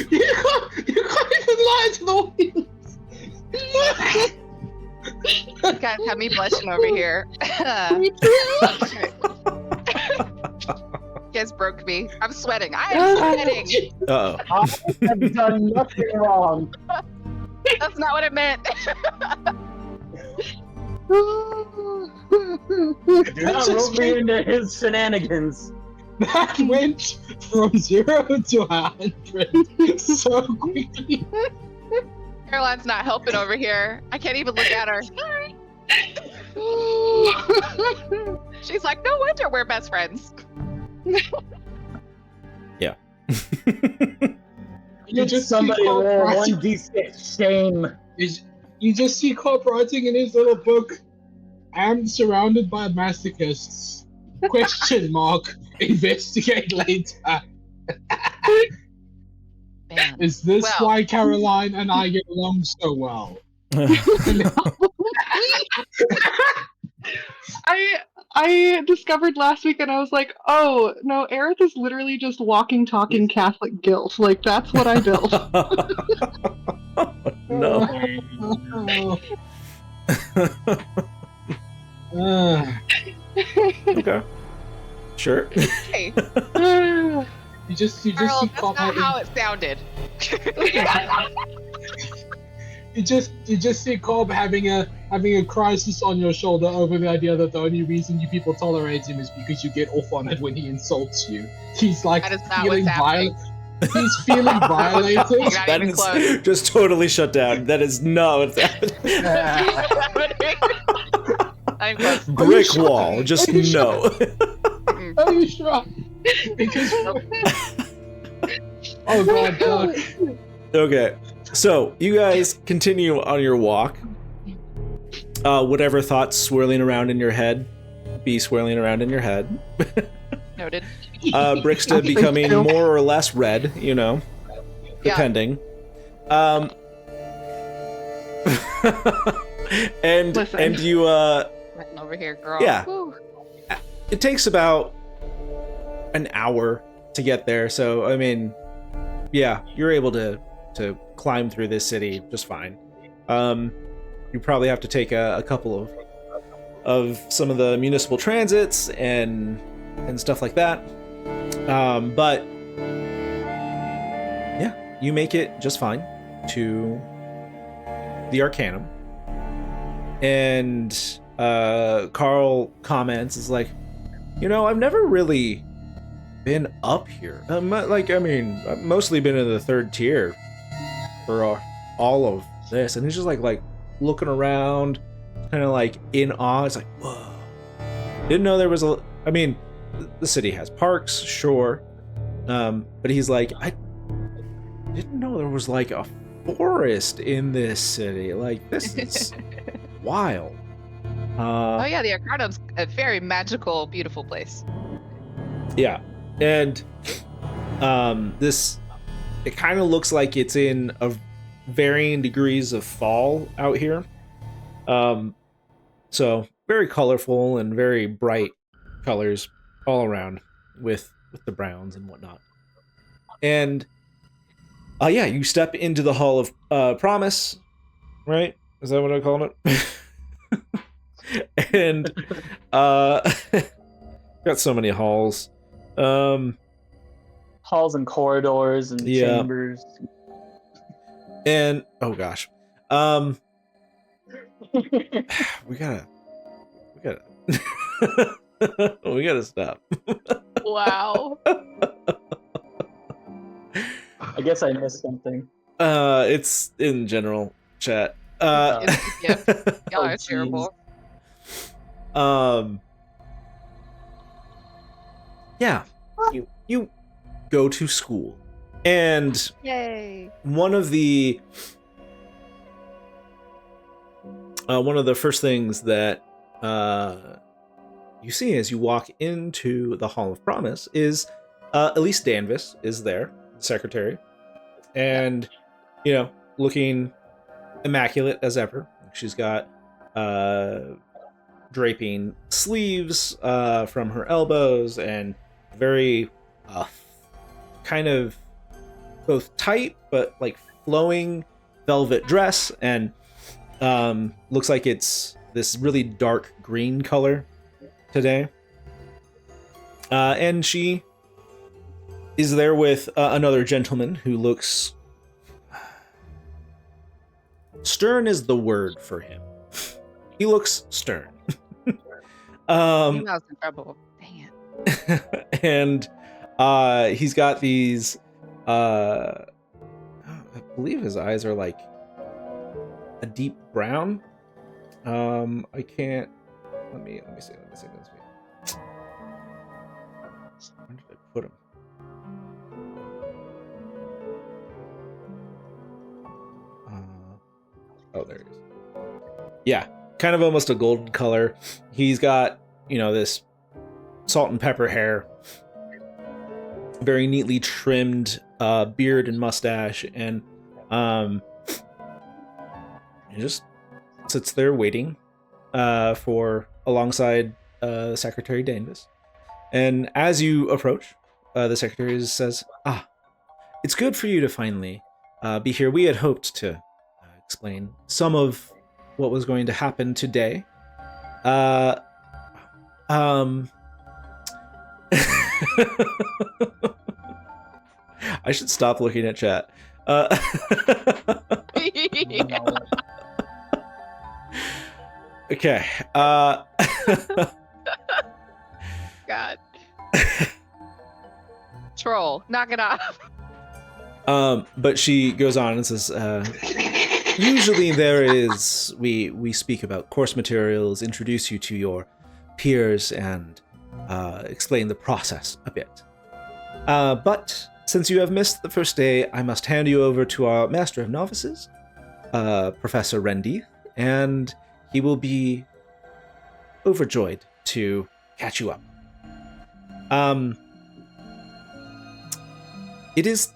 can't even lie to the audience. You guys have me blushing over here. You guys broke me. I'm sweating. I am sweating. uh-oh. I have done nothing wrong. That's not what I meant. Do not rope me into his shenanigans. That went from 0 to 100 so quickly. Caroline's not helping over here. I can't even look at her. She's like, no wonder we're best friends. You just see somebody Cobb roll writing- 1d6 shame. You just see Cobb writing in his little book, "I'm surrounded by masochists. Question mark. Investigate later." Man. Is this Well- why Caroline and I get along so well? I discovered last week and I was like, oh no, Aerith is literally just walking, talking Catholic guilt. Like that's what I built. No. Okay. Sure. Hey, You just see Carl, that's Cobb not having- how it sounded. you just see Cobb having a crisis on your shoulder over the idea that the only reason you people tolerate him is because you get off on it when he insults you. He's like That is not feeling what's happening. He's feeling violated. Not That even is close. just totally shut down. That is not what's happening. I'm close. Brick wall. Just no. Are you sure? Because oh god, God. Okay. So you guys continue on your walk. Whatever thoughts swirling around in your head, be swirling around in your head. Noted. Brixta becoming more or less red, you know, Yeah. depending. and Listen. you Sitting over here, girl. Yeah. Woo. it takes about an hour to get there, so I mean, yeah, you're able to climb through this city just fine. You probably have to take a couple of some of the municipal transits and stuff like that, but yeah, you make it just fine to the Arcanum. And Carl comments, is like, I've never really been up here. I've mostly been in the 3rd tier for all of this. And he's just like looking around, kind of like in awe. It's like, whoa. Didn't know there was the city has parks, sure. But he's like, I didn't know there was like a forest in this city. Like, this is wild. Oh yeah, the Arcanum's a very magical, beautiful place. Yeah, and it kind of looks like it's in a varying degrees of fall out here. So very colorful and very bright colors all around with the browns and whatnot. And yeah, you step into the Hall of Promise, right? Is that what I call it? And got so many halls. Halls and corridors and Yeah. chambers. And oh gosh. We gotta we gotta stop. Wow. I guess I missed something. It's in general chat. Y'all Oh, are geez. terrible. Yeah, you go to school, and Yay. one of the first things that you see as you walk into the Hall of Promise is Elise Danvis is there, the secretary, and looking immaculate as ever. She's got draping sleeves from her elbows and very kind of both tight but like flowing velvet dress, and looks like it's this really dark green color today. And she is there with another gentleman who looks stern is the word for him. He looks stern. I was in trouble. Dang it. And he's got these I believe his eyes are like a deep brown. I can't let me see. Where did I put him? Oh, there he is. Yeah, kind of almost a golden color. He's got, this salt and pepper hair, very neatly trimmed beard and mustache, and he just sits there waiting for alongside Secretary Danvis. And as you approach, the secretary says, it's good for you to finally be here. We had hoped to explain some of what was going to happen today. I should stop looking at chat. Okay. God. Troll, knock it off. But she goes on and says, usually there is, we speak about course materials, introduce you to your peers, and explain the process a bit. But since you have missed the first day, I must hand you over to our Master of Novices, Professor Rendy, and he will be overjoyed to catch you up. It is,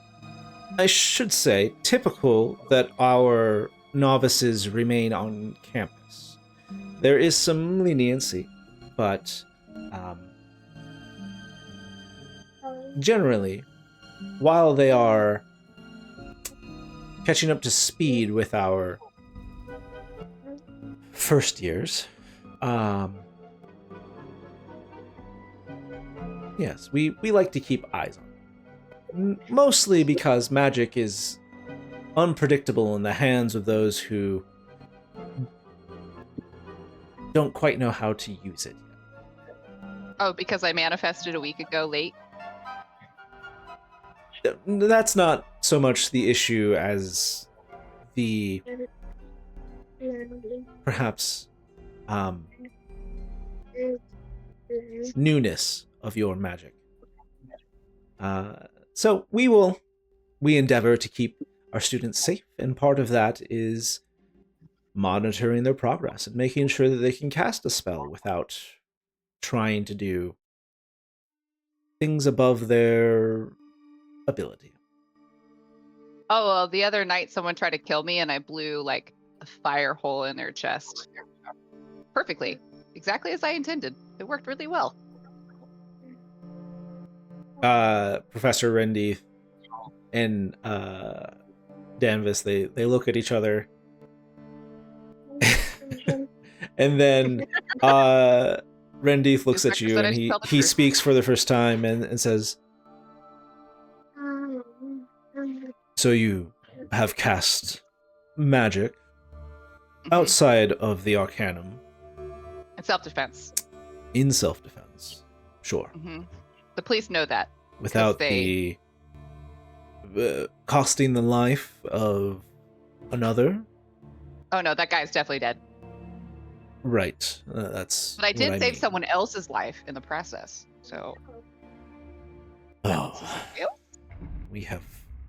I should say, typical that our novices remain on campus. there is some leniency, but generally, while they are catching up to speed with our first years, yes, we like to keep eyes on. Mostly because magic is unpredictable in the hands of those who don't quite know how to use it. Oh, because I manifested a week ago late. That's not so much the issue as the perhaps newness of your magic. So we endeavor to keep our students safe, and part of that is monitoring their progress and making sure that they can cast a spell without trying to do things above their ability. Oh, well, the other night someone tried to kill me and I blew like a fire hole in their chest. Perfectly. Exactly as I intended. It worked really well. Professor Rendeith and Danvis, they look at each other. And then Rendeith looks at you and he speaks for the first time and says, "So you have cast magic outside of the Arcanum And self-defense. in self-defense. Sure. Mm-hmm. The police know that. Without they- the costing the life of another? Oh no, that guy's definitely dead. Right. That's But I did what save mean. someone else's life in the process. So Oh, Yep. we have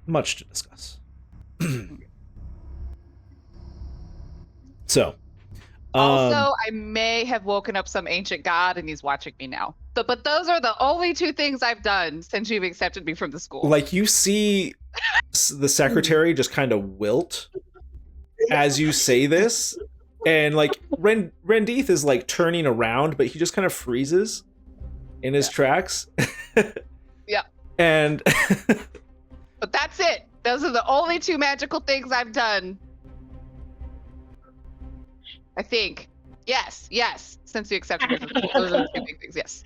much to discuss. So, also, I may have woken up some ancient god and he's watching me now. But those are the only two things I've done since you've accepted me from the school. like, you see the secretary just kind of wilt as you say this, and like Rendeith is like turning around, but he just kind of freezes in his tracks. Yeah. And But that's it. Those are the only two magical things I've done. I think. Yes. Since you accepted me from the school. Those are the two big things. Yes.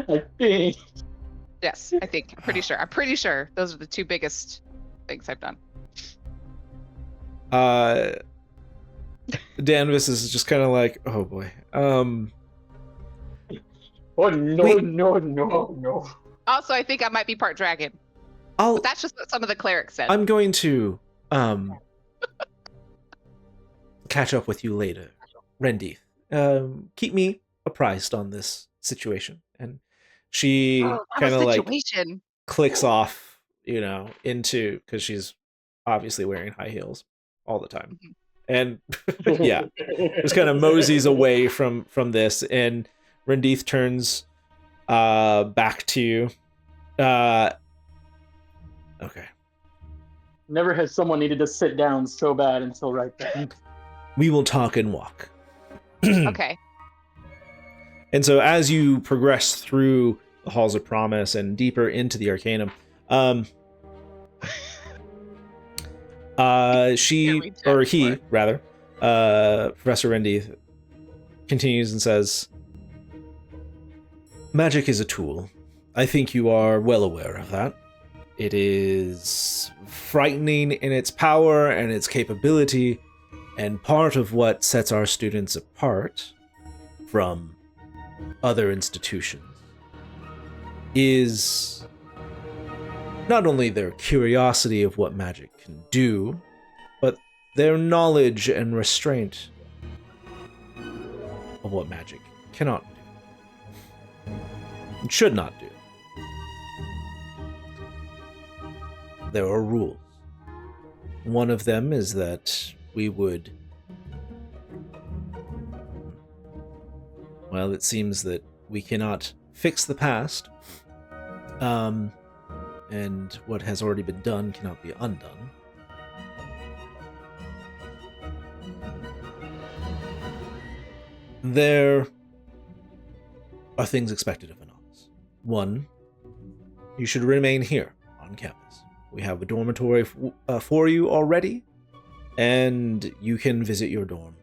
I think. Yes, I think. I'm pretty sure those are the two biggest things I've done. Danvis is just kind of like, oh boy. Oh no, Wait. no. Also, I think I might be part dragon. I'll But that's just what some of the clerics said. I'm going to catch up with you later, Rendeith. Keep me apprised on this situation. And she Oh, kind of like situation. clicks off, into, because she's obviously wearing high heels all the time. And yeah, just kind of moseys away from this, and Rendeith turns back to you. Okay. Never has someone needed to sit down so bad until right then. We will talk and walk. Okay. And so as you progress through the Halls of Promise and deeper into the Arcanum, she, or he, rather, Professor Rendeith continues and says, "Magic is a tool. I think you are well aware of that. It is frightening in its power and its capability, and part of what sets our students apart from other institutions is not only their curiosity of what magic can do, but their knowledge and restraint of what magic cannot do and should not do. There are rules. One of them is that we would... Well, it seems that we cannot fix the past, and what has already been done cannot be undone. There are things expected of a novice. One, you should remain here on campus. We have a dormitory for you already, and you can visit your dorm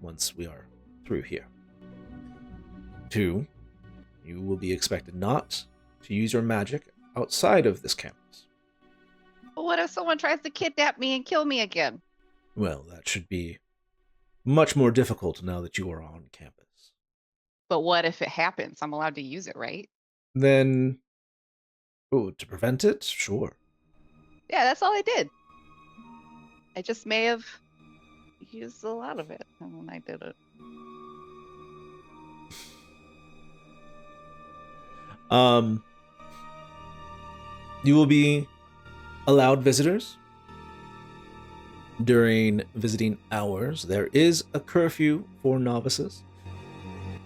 once we are through here. Two, you will be expected not to use your magic outside of this campus. But what if someone tries to kidnap me and kill me again? Well, that should be much more difficult now that you are on campus. But what if it happens? I'm allowed to use it, right? Then, to prevent it, sure. Yeah, that's all I did. I just may have used a lot of it when I did it. You will be allowed visitors during visiting hours. There is a curfew for novices.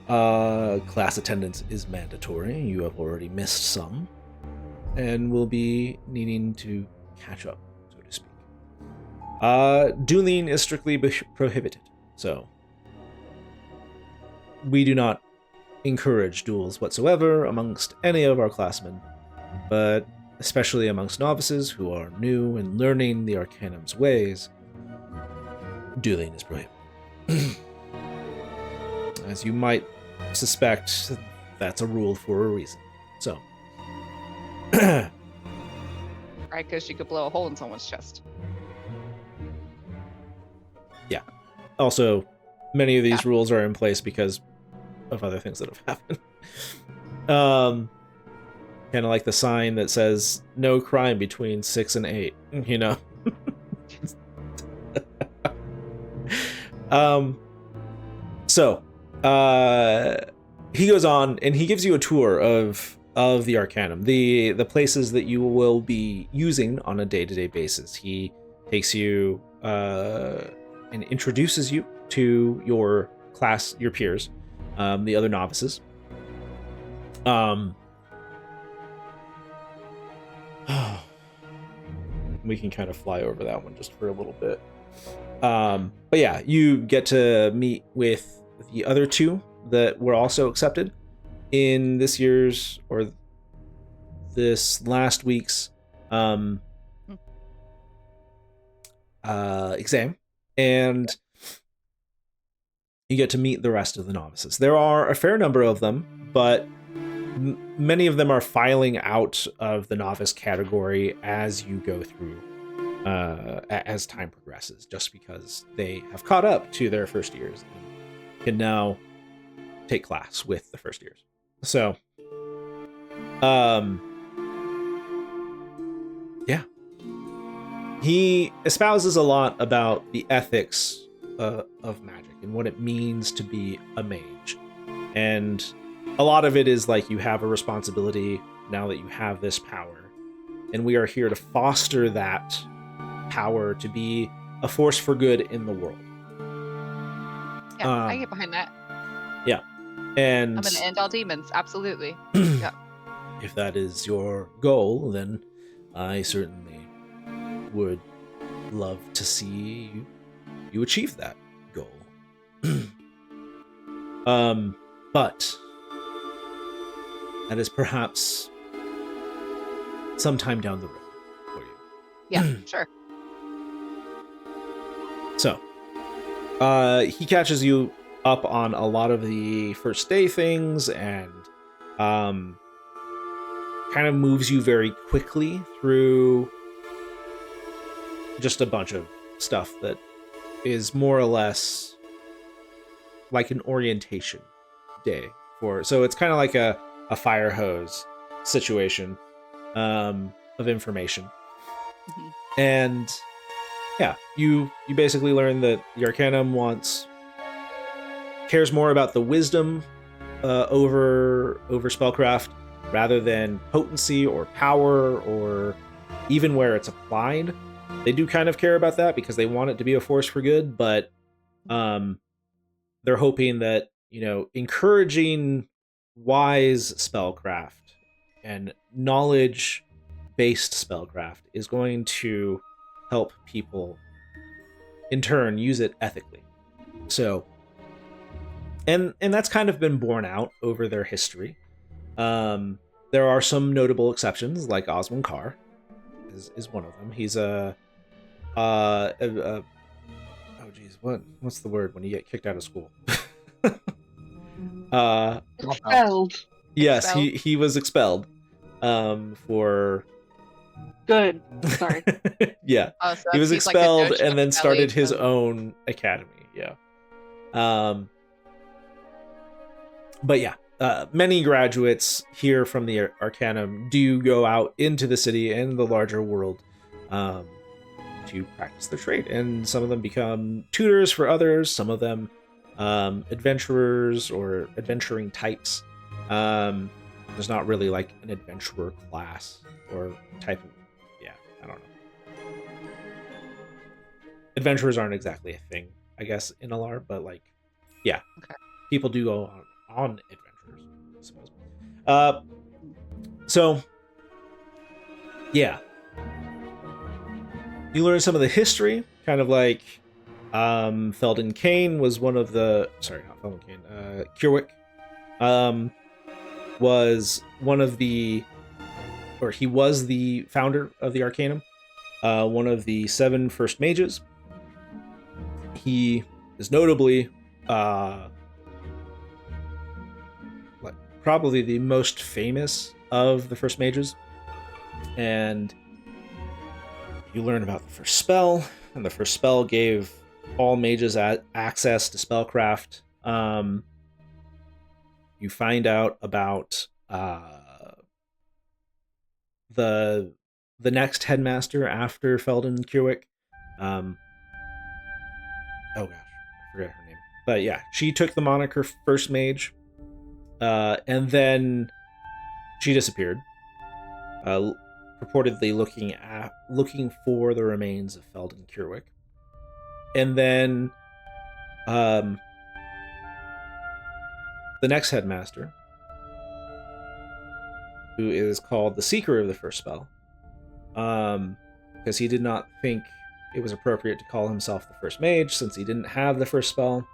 Class attendance is mandatory. You have already missed some, and will be needing to catch up, so to speak. Dueling is strictly prohibited, so we do not encourage duels whatsoever amongst any of our classmen, but especially amongst novices who are new and learning the Arcanum's ways, dueling is prohibited. As you might suspect, that's a rule for a reason. So, Right, because you could blow a hole in someone's chest. also, many of these rules are in place because of other things that have happened. Kind of like the sign that says "No crime between 6 and 8." You know. He goes on and he gives you a tour of the Arcanum, the places that you will be using on a day-to-day basis. He takes you and introduces you to your class, your peers, the other novices. We can kind of fly over that one just for a little bit. But yeah, you get to meet with the other two that were also accepted in this year's or this last week's exam, and you get to meet the rest of the novices. There are a fair number of them, but many of them are filing out of the novice category as you go through, as time progresses, just because they have caught up to their first years and can now take class with the first years. So, yeah. He espouses a lot about the ethics of magic and what it means to be a mage. And a lot of it is like you have a responsibility now that you have this power. And we are here to foster that power to be a force for good in the world. Yeah, I get behind that. Yeah. And I'm going to end all demons. Absolutely. Yeah. If that is your goal, then I certainly would love to see you achieve that goal. But that is perhaps sometime down the road for you. Yeah, sure. So, he catches you up on a lot of the first day things and kind of moves you very quickly through just a bunch of stuff that is more or less like an orientation day so it's kind of like a fire hose situation of information. Mm-hmm. And yeah, you basically learn that the Arcanum cares more about the wisdom over spellcraft rather than potency or power or even where it's applied. They do kind of care about that because they want it to be a force for good, but they're hoping that, encouraging wise spellcraft and knowledge-based spellcraft is going to help people in turn use it ethically. So and that's kind of been borne out over their history. There are some notable exceptions, like Osmond Carr is one of them. He's oh geez, what's the word when you get kicked out of school? Expelled. Yes, Expelled? he was expelled for Good. Sorry. yeah. Oh, so He was he's like a expelled Judge and then started his McNally. own academy. Yeah. But yeah, many graduates here from the Arcanum do go out into the city and the larger world to practice their trade, and some of them become tutors for others. Some of them adventurers or adventuring types. There's not really like an adventurer class or type of. Yeah, I don't know. Adventurers aren't exactly a thing, I guess, in Alar, but like, yeah, Okay. people do go on adventures, I suppose. So, yeah, you learn some of the history, kind of like Felden Kane was one of the. Sorry, not Felden Kane. Kierwick was one of the, or he was the founder of the Arcanum, one of the 7 first mages. He is notably like probably the most famous of the first mages, and you learn about the first spell, and the first spell gave all mages access to spellcraft. You find out about the next headmaster after Felden Kierwick. Oh gosh, I forget her name. But yeah, she took the moniker First Mage, and then she disappeared, purportedly looking for the remains of Felden Kierwick. And then the next headmaster, who is called the Seeker of the First Spell, because he did not think it was appropriate to call himself the First Mage since he didn't have the first spell.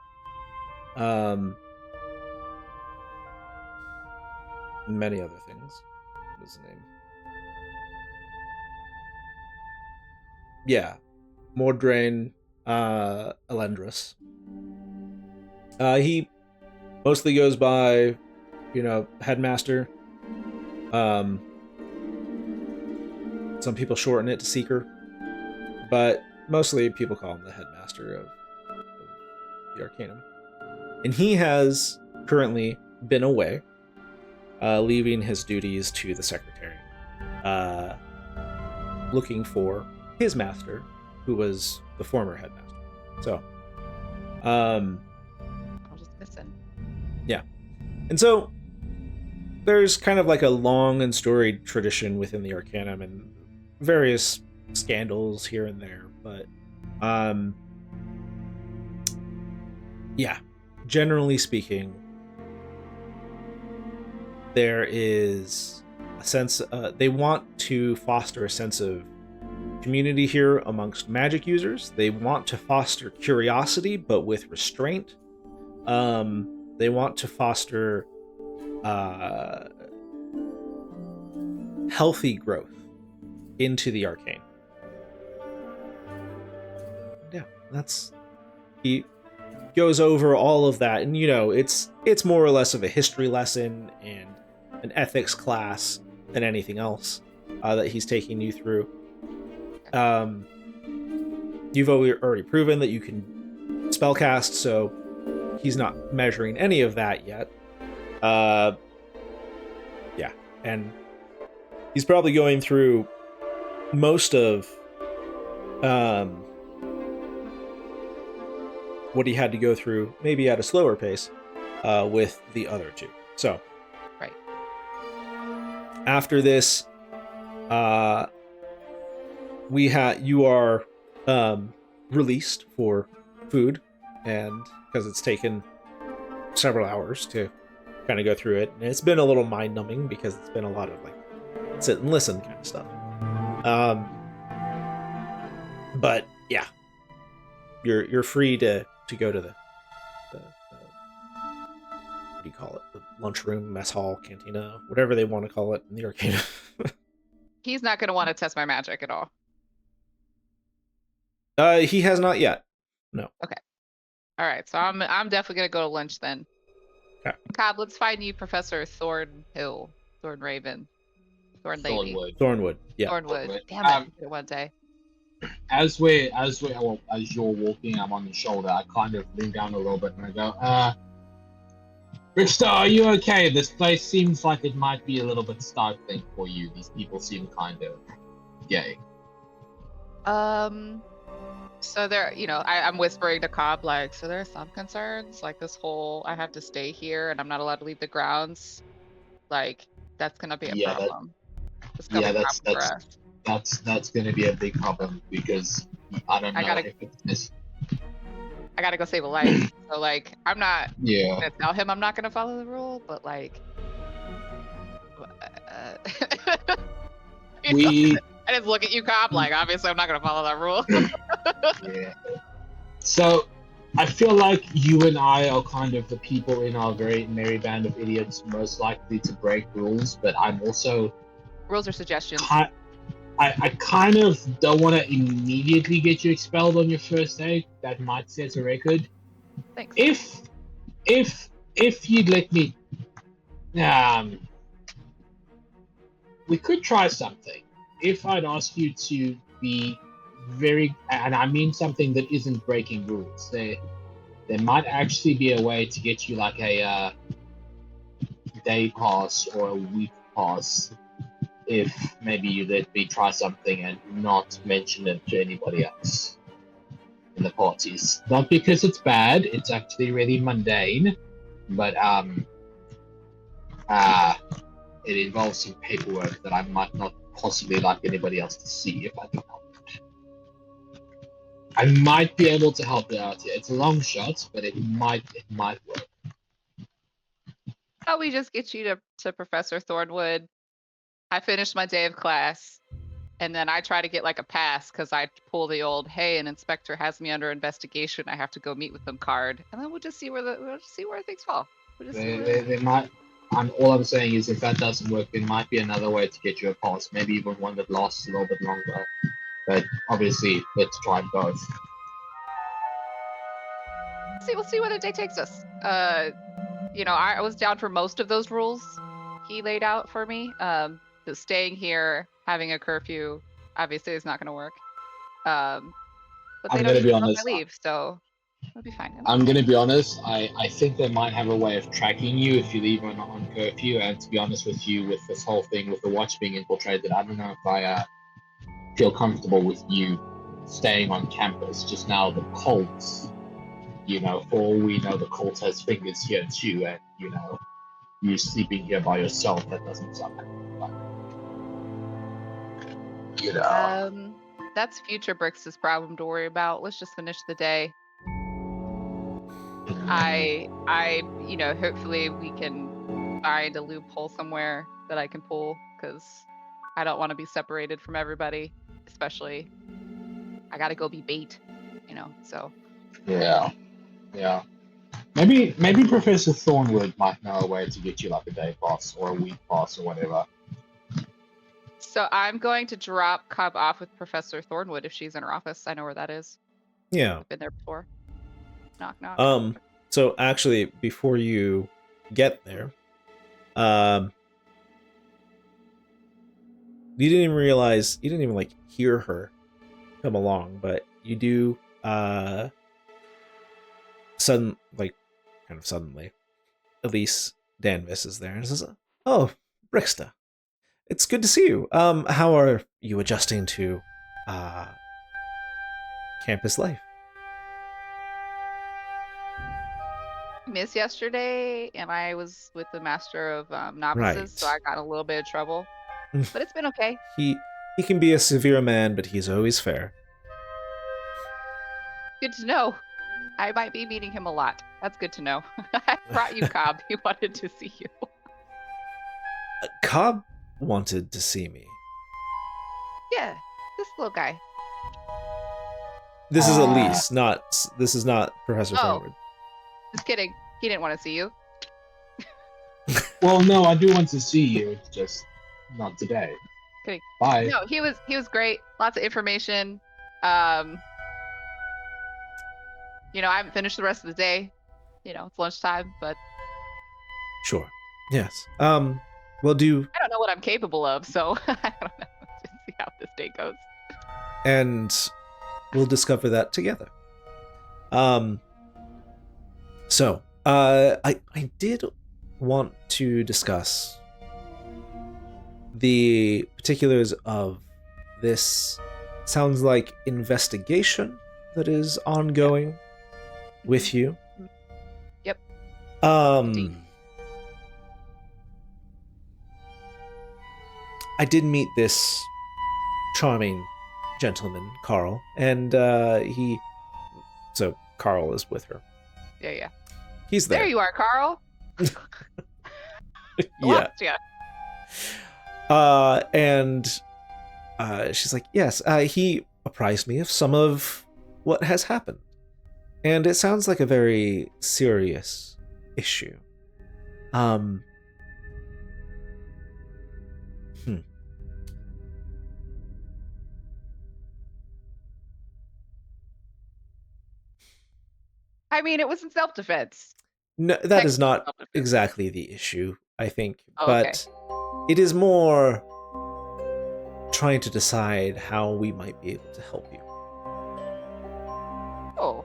Many other things. What is the name? Yeah, Mordrain Elendris. He mostly goes by, Headmaster. Some people shorten it to Seeker, but mostly people call him the Headmaster of the Arcanum. And he has currently been away, leaving his duties to the Secretary, looking for his master, who was the former Headmaster. So, I'm just missing. yeah. And so, there's kind of like a long and storied tradition within the Arcanum and various scandals here and there, but yeah, generally speaking, there is a sense they want to foster a sense of community here amongst magic users. They want to foster curiosity, but with restraint. They want to foster healthy growth into the arcane. Yeah, he goes over all of that, and it's more or less of a history lesson and an ethics class than anything else that he's taking you through. You've already proven that you can spellcast, so he's not measuring any of that yet. Yeah, and he's probably going through most of what he had to go through, maybe at a slower pace, with the other two. So, Right. After this, you are released for food, and because it's taken several hours to kind of go through it, and it's been a little mind-numbing because it's been a lot of like sit and listen kind of stuff. But yeah, you're free to go to what do you call it? The lunchroom, mess hall, cantina, whatever they want to call it in the arcade. He's not gonna want to test my magic at all. He has not yet. All right, so I'm definitely gonna go to lunch then. Okay. Cobb, let's find you Professor Thornhill, Thornraven, Thornlady, Thornwood. Thornwood. Yeah. Thornwood. Damn it, I did it one day. As you're walking, I'm on your shoulder. I kind of lean down a little bit and I go, Richter, are you okay? This place seems like it might be a little bit stifling for you. These people seem kind of gay. So there, I'm whispering to Cobb, like, so there are some concerns, like this whole, I have to stay here and I'm not allowed to leave the grounds. Like, that's gonna be a Yeah, problem. It's gonna be a problem for us. That's going to be a big problem because I don't know if it's I gotta go save a life. So like, I'm not yeah. gonna tell him I'm not gonna follow the rule, but like, We I just look at you, Cobb, like, obviously I'm not gonna follow that rule. yeah. So I feel like you and I are kind of the people in our very merry band of idiots most likely to break rules, but I'm also Rules are suggestions. I kind of don't want to immediately get you expelled on your first day. That might set a record. Thanks. If you'd let me, we could try something. If I'd ask you to be very, and I mean something that isn't breaking rules, there might actually be a way to get you like a day pass or a week pass. If maybe you let me try something and not mention it to anybody else in the parties. Not because it's bad, it's actually really mundane, but it involves some paperwork that I might not possibly like anybody else to see if I can help it. I might be able to help you out here. It's a long shot, but it might work. How we just get you to Professor Thornwood. I finished my day of class, and then I try to get like a pass because I pull the old, hey, an inspector has me under investigation. I have to go meet with them card, and then we'll just see where things fall. They might. All I'm saying is, if that doesn't work, there might be another way to get you a pass. Maybe even one that lasts a little bit longer. But obviously, let's try both. We'll see where the day takes us. I was down for most of those rules he laid out for me. The staying here, having a curfew, obviously is not going to work. But they I'm don't gonna be even know if honest. I leave, so it'll be fine. I'm gonna be honest. I think they might have a way of tracking you if you leave on curfew. And to be honest with you, with this whole thing with the watch being infiltrated, I don't know if I feel comfortable with you staying on campus. Just now, the Colts, for all we know, the Colt has fingers here too, and you sleeping here by yourself, that doesn't sound like fun. That's Future Bricks' problem to worry about. Let's just finish the day. Hopefully we can find a loophole somewhere that I can pull, because I don't want to be separated from everybody, especially I gotta go be bait, so. Yeah. Maybe Professor Thornwood might know a way to get you like a day pass or a week pass or whatever. So I'm going to drop Cobb off with Professor Thornwood if she's in her office. I know where that is. Yeah. I've been there before. Knock, knock. So actually, before you get there, you didn't even realize, you didn't even hear her come along, but you do, kind of suddenly, Elise Danvis is there and says, "Oh, Brixta, it's good to see you. How are you adjusting to campus life?" Missed yesterday, and I was with the master of novices, Right. so I got a little bit of trouble. But it's been okay. He can be a severe man, but he's always fair. Good to know. I might be meeting him a lot. That's good to know. I brought you Cobb. He wanted to see you. Cobb wanted to see me. Yeah, this little guy. This is Elise, this is not Professor Oh. Thornwood. Just kidding. He didn't want to see you. Well, no, I do want to see you, just not today. Okay. Bye. No, he was great. Lots of information. You know, I haven't finished the rest of the day. You know, it's lunchtime, but Sure. Yes. We'll do, I don't know what I'm capable of, so I don't know. Just see how this day goes. and we'll discover that together. So, I did want to discuss the particulars of this. Sounds like investigation that is ongoing with you. Yep. I did meet this charming gentleman, Carl, and so Carl is with her. Yeah. He's there. There you are, Carl. Yeah. Yeah. And she's like, yes, he apprised me of some of what has happened. And it sounds like a very serious issue. I mean, it was in self-defense. No, that is not Self-defense. exactly the issue, I think. Oh, okay. But it is more trying to decide how we might be able to help you. Oh,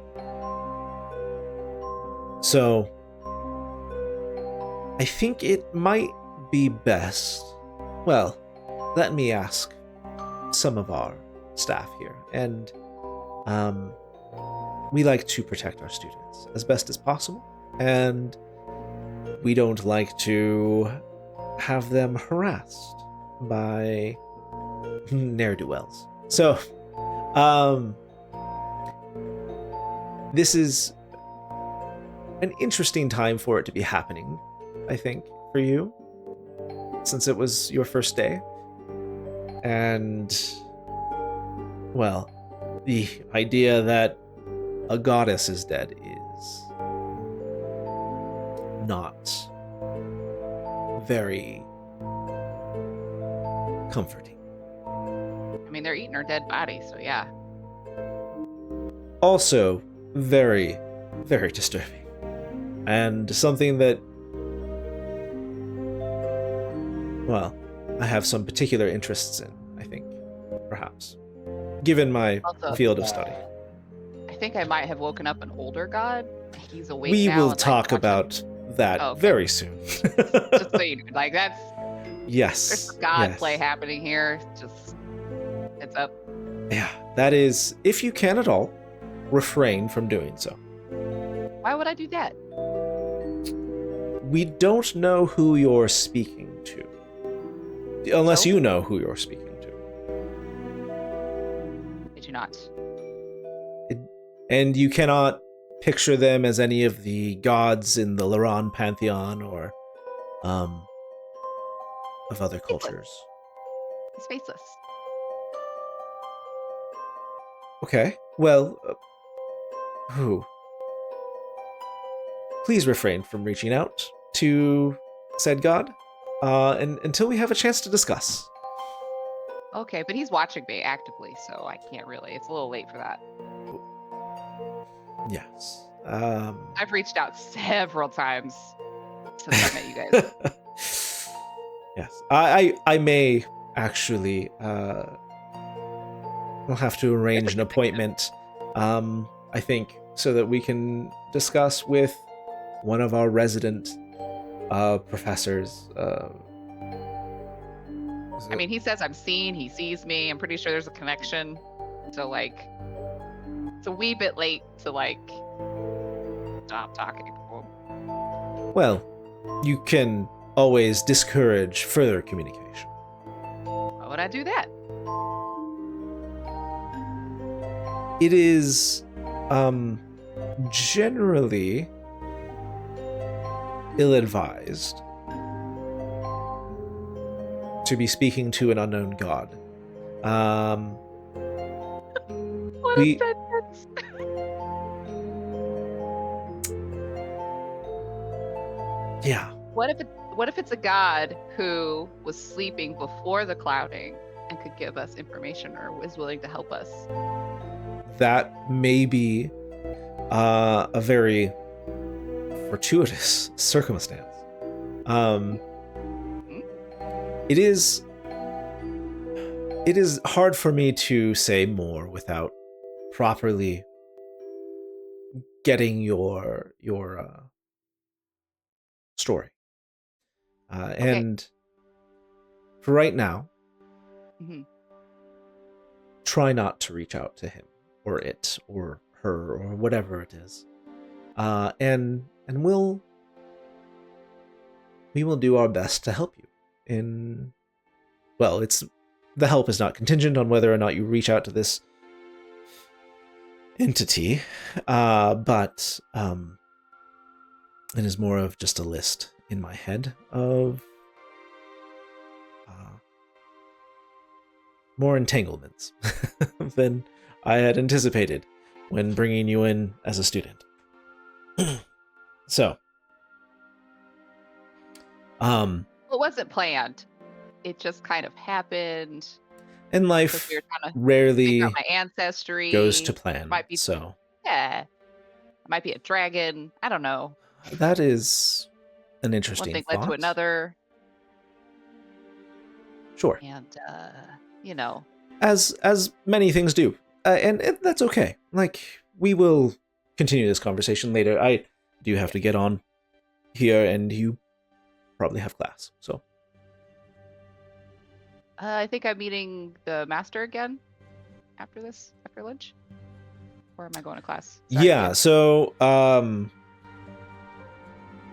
So, I think it might be best. Well, let me ask some of our staff here, and we like to protect our students as best as possible, and we don't like to have them harassed by ne'er-do-wells. So, this is an interesting time for it to be happening, I think, for you, since it was your first day. And, well, the idea that a goddess is dead is not very comforting. I mean, they're eating her dead body, so yeah. Also, very, very disturbing. And something that, well, I have some particular interests in, I think, perhaps, given my Also- field of study. I think I might have woken up an older god. He's awake We now will and, like, talk watching- about that Oh, okay. very soon. Just so you know, like that's Yes. there's some god yes. play happening here. Just it's up. Yeah, that is, if you can at all, refrain from doing so. Why would I do that? We don't know who you're speaking to. Unless So? you know who you're speaking to. Did you not? And you cannot picture them as any of the gods in the Laran pantheon or of other cultures. He's faceless. Okay, well, who? Please refrain from reaching out to said god and until we have a chance to discuss. Okay, but he's watching me actively, so I can't really. It's a little late for that. Yes. I've reached out several times since I met you guys. Yes. I may actually we'll have to arrange an appointment, I think, so that we can discuss with one of our resident professors. I mean, he says I'm seen. He sees me. I'm pretty sure there's a connection. So like, it's a wee bit late to like stop talking to him. well, you can always discourage further communication. Why would I do that? It is generally ill-advised to be speaking to an unknown god. What We- a sentence. Yeah. What if what if it's a god who was sleeping before the clouding and could give us information or was willing to help us? That may be a very fortuitous circumstance. It is hard for me to say more without properly getting your story. And for right now, Mhm. try not to reach out to him or it or her or whatever it is. And we will do our best to help you in, well, the help is not contingent on whether or not you reach out to this entity, but it is more of just a list in my head of more entanglements than I had anticipated when bringing you in as a student. So, It wasn't planned. It just kind of happened. and Because life we were trying to rarely figure out my ancestry. goes to plan. Might be, So yeah. It might be a dragon. I don't know. that is an One interesting thing thought. led to another, Sure, and you know, as many things do, and that's okay. Like, we will continue this conversation later. I do have to get on here, and you probably have class. So I think I'm meeting the master again after this, after lunch. Or am I going to class? Sorry, yeah, so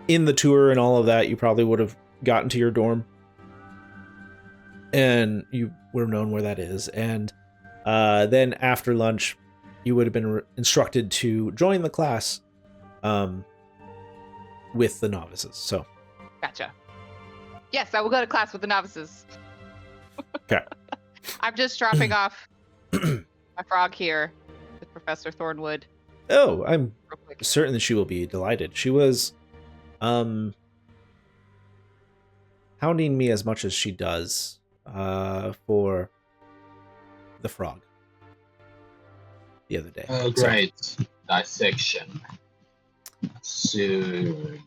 in the tour and all of that, you probably would have gotten to your dorm, and you would have known where that is. And then after lunch, you would have been instructed to join the class with the novices. So Gotcha. Yes, I will go to class with the novices. Okay. I'm just dropping off my frog here with Professor Thornwood oh, I'm real quick. certain that she will be delighted. She was hounding me as much as she does for the frog the other day. Oh, So, great. Dissection. Soon.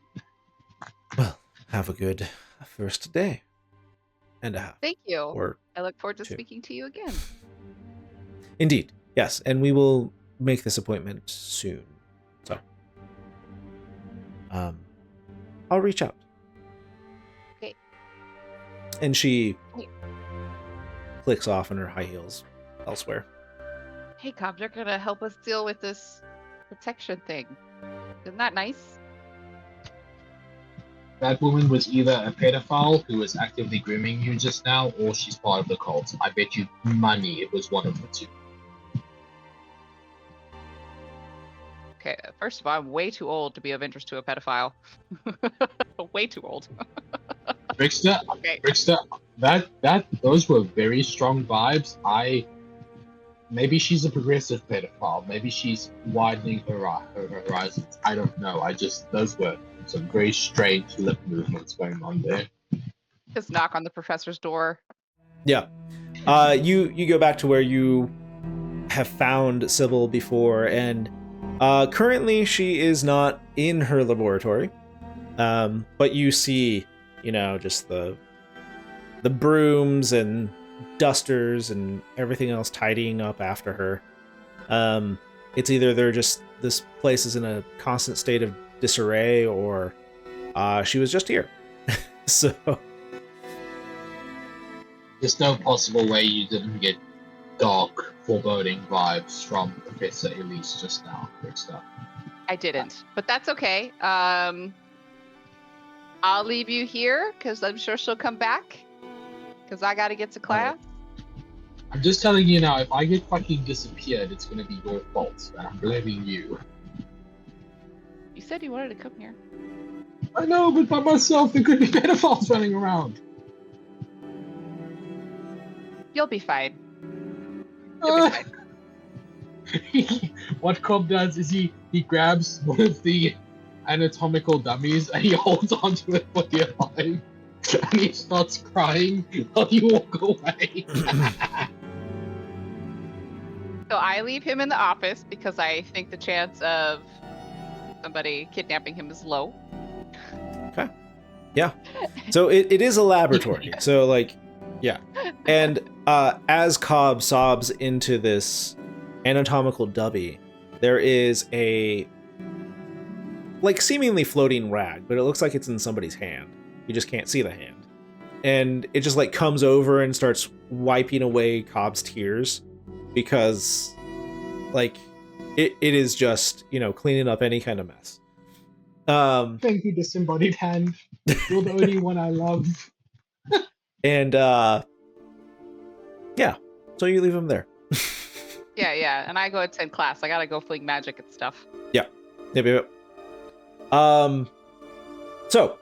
well, have a good first day and a half. Thank you. Or I look forward to two. speaking to you again. indeed, yes, and we will make this appointment soon. So, I'll reach out. Okay. And she Wait. clicks off in her high heels elsewhere. Hey, Cobb, you're gonna help us deal with this protection thing. Isn't that nice? That woman was either a pedophile who was actively grooming you just now, or she's part of the cult. I bet you money it was one of the two. Okay, first of all, I'm way too old to be of interest to a pedophile. Way too old. Brickster, Okay. those were very strong vibes. Maybe she's a progressive pedophile. Maybe she's widening her horizons. I don't know. Those were some very strange lip movements going on there. Just knock on the professor's door. Yeah. You go back to where you have found Sybil before, and currently she is not in her laboratory. But you see, just the brooms and dusters and everything else tidying up after her. It's either this place is in a constant state of disarray, or she was just here. So There's no possible way you didn't get dark, foreboding vibes from Professor Elise just now, Brickster. I didn't, but that's okay. I'll leave you here because I'm sure she'll come back. Because I got to get to class. I'm just telling you now, if I get fucking disappeared, it's gonna be your fault, and I'm blaming you. You said you wanted to come here. I know, but by myself, there could be pedophiles running around. You'll be fine. You'll be fine. What Cobb does is he grabs one of the anatomical dummies, and he holds onto it for dear life, and he starts crying while you walk away. So I leave him in the office because I think the chance of somebody kidnapping him is low. So it is a laboratory. So like, yeah. And as Cobb sobs into this anatomical dummy, there is a like seemingly floating rag, but it looks like it's in somebody's hand. You just can't see the hand. And it just like comes over and starts wiping away Cobb's tears because like it is just, you know, cleaning up any kind of mess. Thank you, disembodied hand. You're the only one I love. And yeah, so you leave him there. Yeah. And I go attend class. I gotta go fling magic and stuff. Yep. So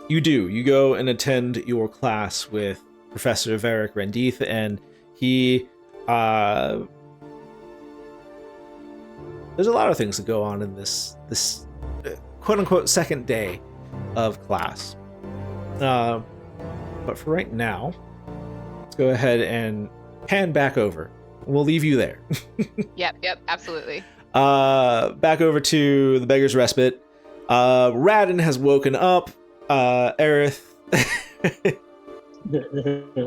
you go and attend your class with Professor Varric Rendith, and he there's a lot of things that go on in this quote unquote second day of class. But for right now, let's go ahead and pan back over. We'll leave you there. Yep, absolutely. Back over to the Beggar's Respite. Radin has woken up. Aerith.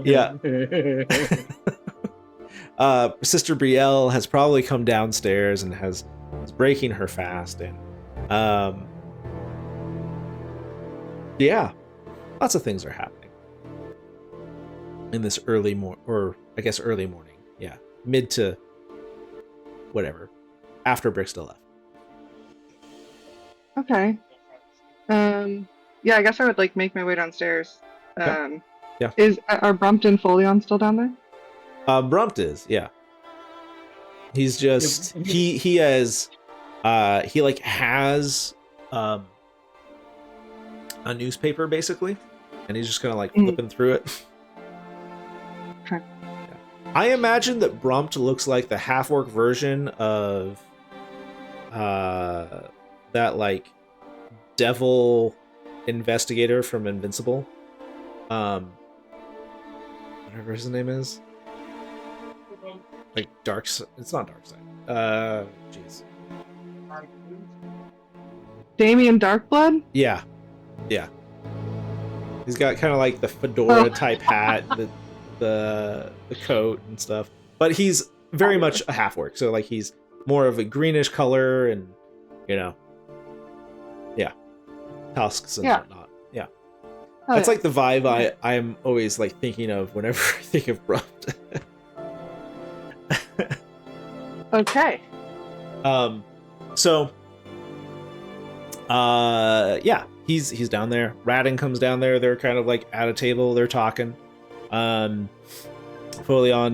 Yeah. Sister Brielle has probably come downstairs and is breaking her fast, and yeah, lots of things are happening in this early morning. Yeah, mid to whatever after Bricksta left. Okay. Yeah, I guess I would like make my way downstairs. Yeah. Are Brumpton and Folion still down there? Brumpt is, yeah. He's just he has a newspaper basically, and he's just kind of like flipping through it. Okay. Yeah. I imagine that Brumpt looks like the half-orc version of that like devil investigator from Invincible. Whatever his name is. Like it's not Darkseid. Jeez. Damien Darkblood? Yeah. He's got kind of like the fedora type hat, the coat and stuff. But he's very much a half-orc, so like he's more of a greenish color and, you know, yeah, tusks and whatnot. Yeah. That's like the vibe I'm always like thinking of whenever I think of Brumpt. Okay. So yeah, he's down there. Radin comes down there. They're kind of like at a table. They're talking. Folion,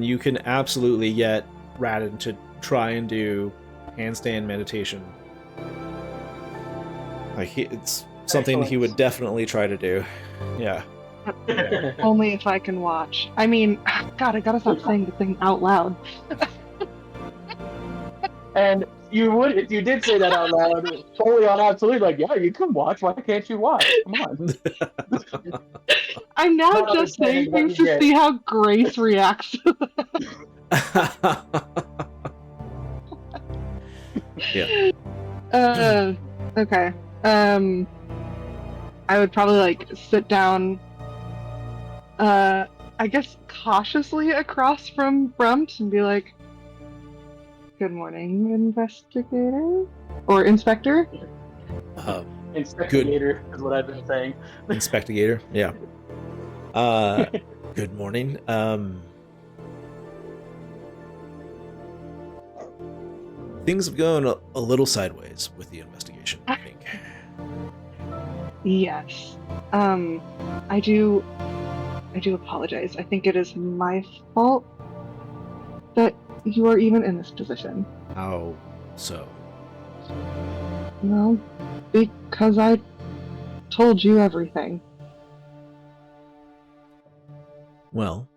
you can absolutely get Radin to try and do handstand meditation. Like it's something he would definitely try to do. Yeah. Only if I can watch. I mean, God, I gotta stop saying the thing out loud. And you did say that out loud. Totally on absolutely like, yeah, you can watch. Why can't you watch? Come on. I'm now Not just saying understanding what things you to get. see how Grace reacts to Yeah. that. Okay. I would probably like sit down, I guess cautiously across from Brumt and be like, "Good morning, investigator or inspector." Inspector is what I've been saying. Inspectigator, yeah. Good morning. Things have gone a little sideways with the investigation, I think. Yes. I do apologize. I think it is my fault that you are even in this position. How so? Well, because I told you everything. Well,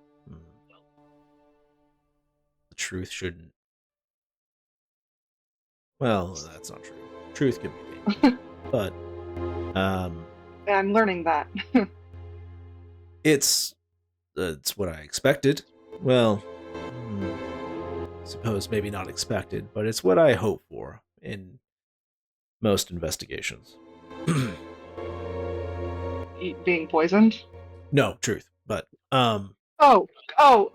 the truth shouldn't. Well, that's not true. Truth can be painful. but I'm learning that. it's what I expected. Well, suppose maybe not expected, but it's what I hope for in most investigations. Being poisoned. No, truth, but Oh,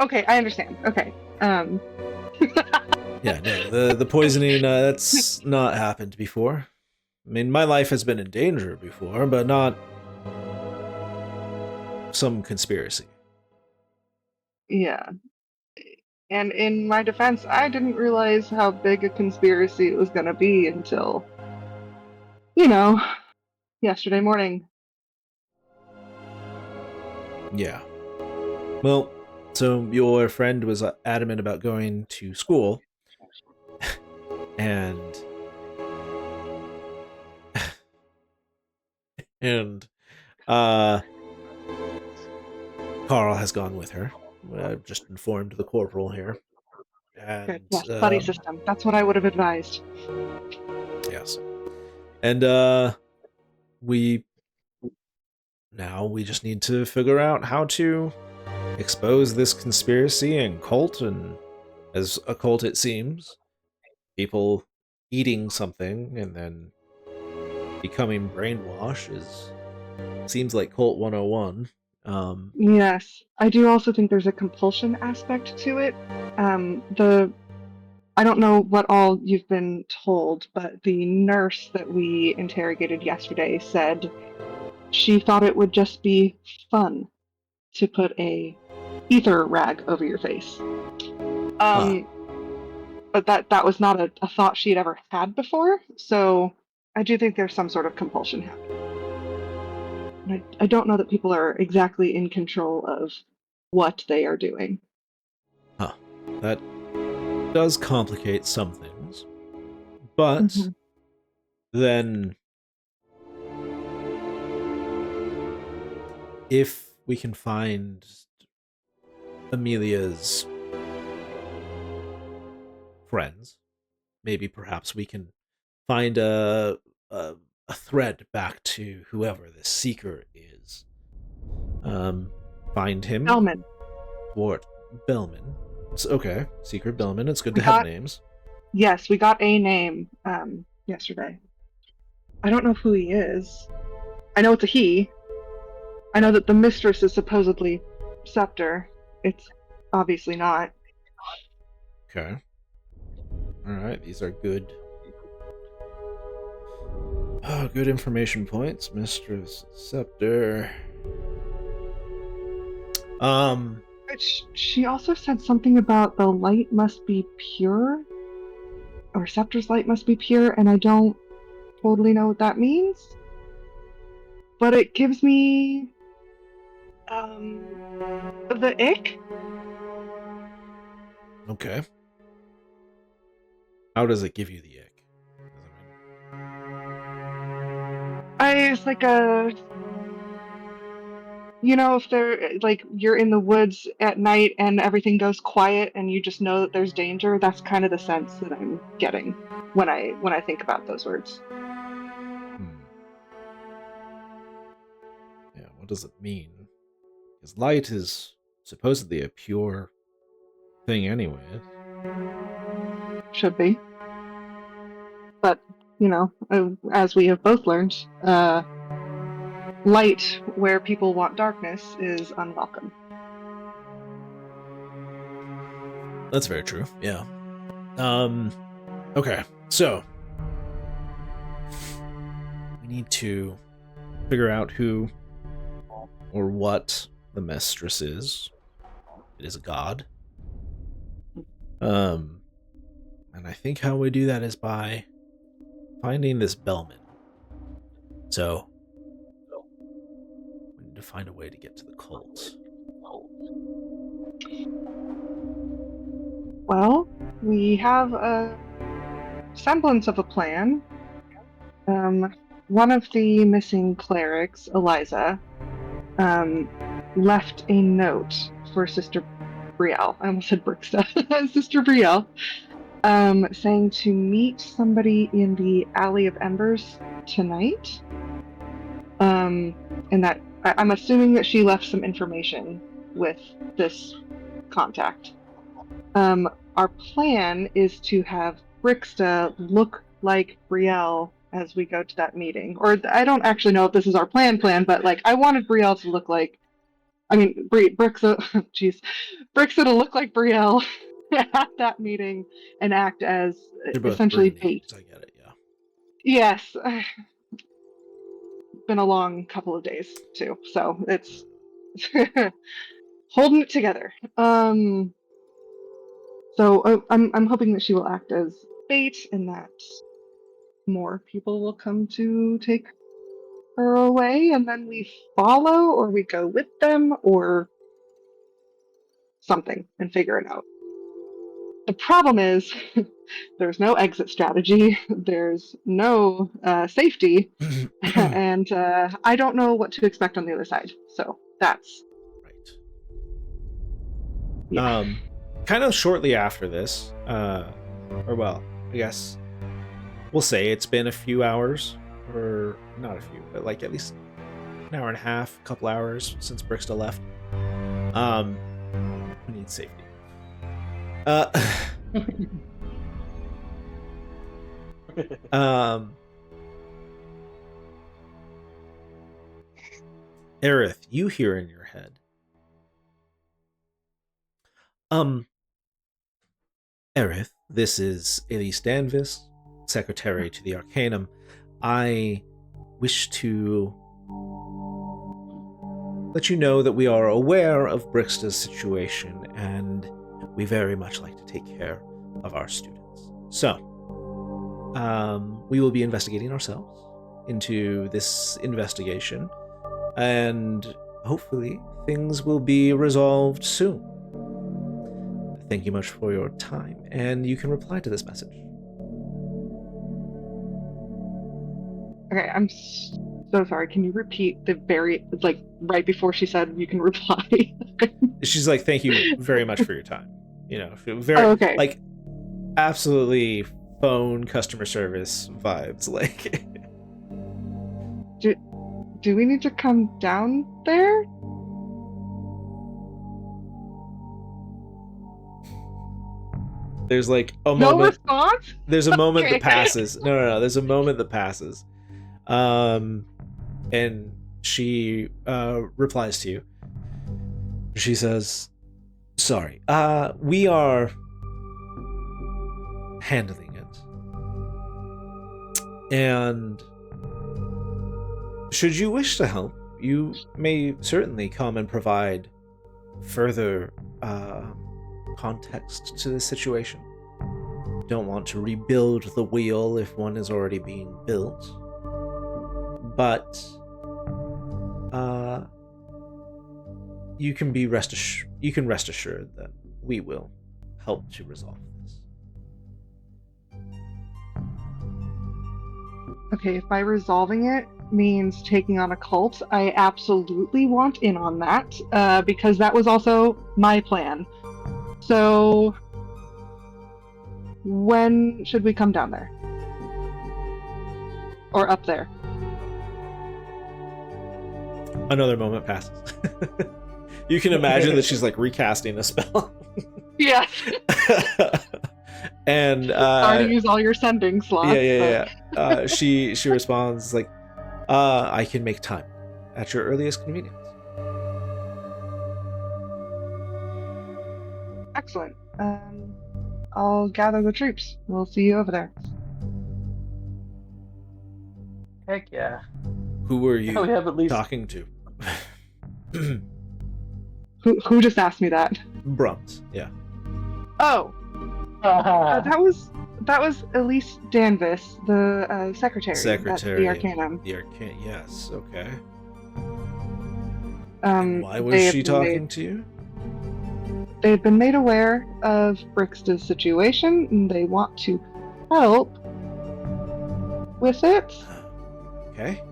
okay, I understand. Okay. yeah, no, the poisoning that's not happened before. I mean, my life has been in danger before, but not some conspiracy. Yeah. And in my defense, I didn't realize how big a conspiracy it was going to be until, yesterday morning. Yeah. Well, so your friend was adamant about going to school, and Carl has gone with her. I've just informed the corporal here. And Good. Yes, buddy system. That's what I would have advised. yes. And we just need to figure out how to expose this conspiracy and cult, and as a cult it seems, people eating something and then becoming brainwashed seems like cult 101. Yes, I do also think there's a compulsion aspect to it. I don't know what all you've been told, but the nurse that we interrogated yesterday said she thought it would just be fun to put a ether rag over your face. But that was not a thought she had ever had before, so I do think there's some sort of compulsion happening. And I don't know that people are exactly in control of what they are doing. Huh. That does complicate some things. But then if we can find Amelia's friends, maybe perhaps we can find a thread back to whoever the seeker is. Find him. Bellman. Ward Bellman. It's okay. Seeker Bellman. It's good to have names. Yes, we got a name yesterday. I don't know who he is. I know it's a he. I know that the mistress is supposedly Scepter. It's obviously not. Okay. Alright, these are good. Oh, good information points. Mistress Scepter. She also said something about the light must be pure, or Scepter's light must be pure, and I don't totally know what that means. But it gives me the ick. Okay. How does it give you the ick? It's like if they're like you're in the woods at night and everything goes quiet and you just know that there's danger. That's kind of the sense that I'm getting when I think about those words. Yeah, what does it mean? Because light is supposedly a pure thing anyway. Should be. But, as we have both learned, light where people want darkness is unwelcome. That's very true, yeah. Okay, so we need to figure out who or what the mistress is. It is a god. And I think how we do that is by finding this Bellman. So we need to find a way to get to the cult. Well, we have a semblance of a plan. One of the missing clerics, Eliza, left a note for Sister Brielle. I almost said Bricksta. Sister Brielle. saying to meet somebody in the Alley of Embers tonight. And that I'm assuming that she left some information with this contact. Our plan is to have Brixta look like Brielle as we go to that meeting. Or I don't actually know if this is our plan, but like I wanted Brielle to look like, I mean, Brixa, jeez, Brixa to look like Brielle at that meeting and act as You're both essentially brute bait. names, I get it, yeah. Yes, been a long couple of days too, so it's holding it together. So I'm hoping that she will act as bait and that more people will come to take her away, and then we follow, or we go with them, or something, and figure it out. The problem is there's no exit strategy, there's no safety, and I don't know what to expect on the other side. So that's Right. yeah. Kind of shortly after this, or well, I guess we'll say it's been a few hours, or not a few, but like at least an hour and a half, a couple hours since Brixta left. We need safety. Aerith, you hear in your head. Aerith, this is Elise Danvis, Secretary to the Arcanum. I wish to let you know that we are aware of Brixta's situation, and we very much like to take care of our students. So, we will be investigating ourselves into this investigation, and hopefully things will be resolved soon. Thank you much for your time, and you can reply to this message. Okay, I'm so sorry. Can you repeat the like right before she said you can reply? She's like, thank you very much for your time. You know, very okay. like absolutely phone customer service vibes. Like, do we need to come down there? there's like a No moment. response? There's a moment Okay. that passes. No. There's a moment that passes. And she replies to you. She says, sorry, we are handling it. And should you wish to help, you may certainly come and provide further context to the situation. Don't want to rebuild the wheel if one is already being built. But you can rest assured that we will help to resolve this. Okay, if by resolving it means taking on a cult, I absolutely want in on that, because that was also my plan. So, when should we come down there? Or up there? Another moment passes. You can imagine that she's like recasting a spell. Yeah. And Sorry to use all your sending slots. yeah. She responds like, I can make time at your earliest convenience. Excellent. I'll gather the troops. We'll see you over there. Heck yeah. Who were Yeah, we you have at least talking to? Who just asked me that? Brums, yeah. Oh, that was Elise Danvis, the secretary. Secretary. At the Arcanum. The Arcanum, yes, okay. Um, Why was they she have talking to you? They've been made aware of Brixta's situation, and they want to help with it. Okay.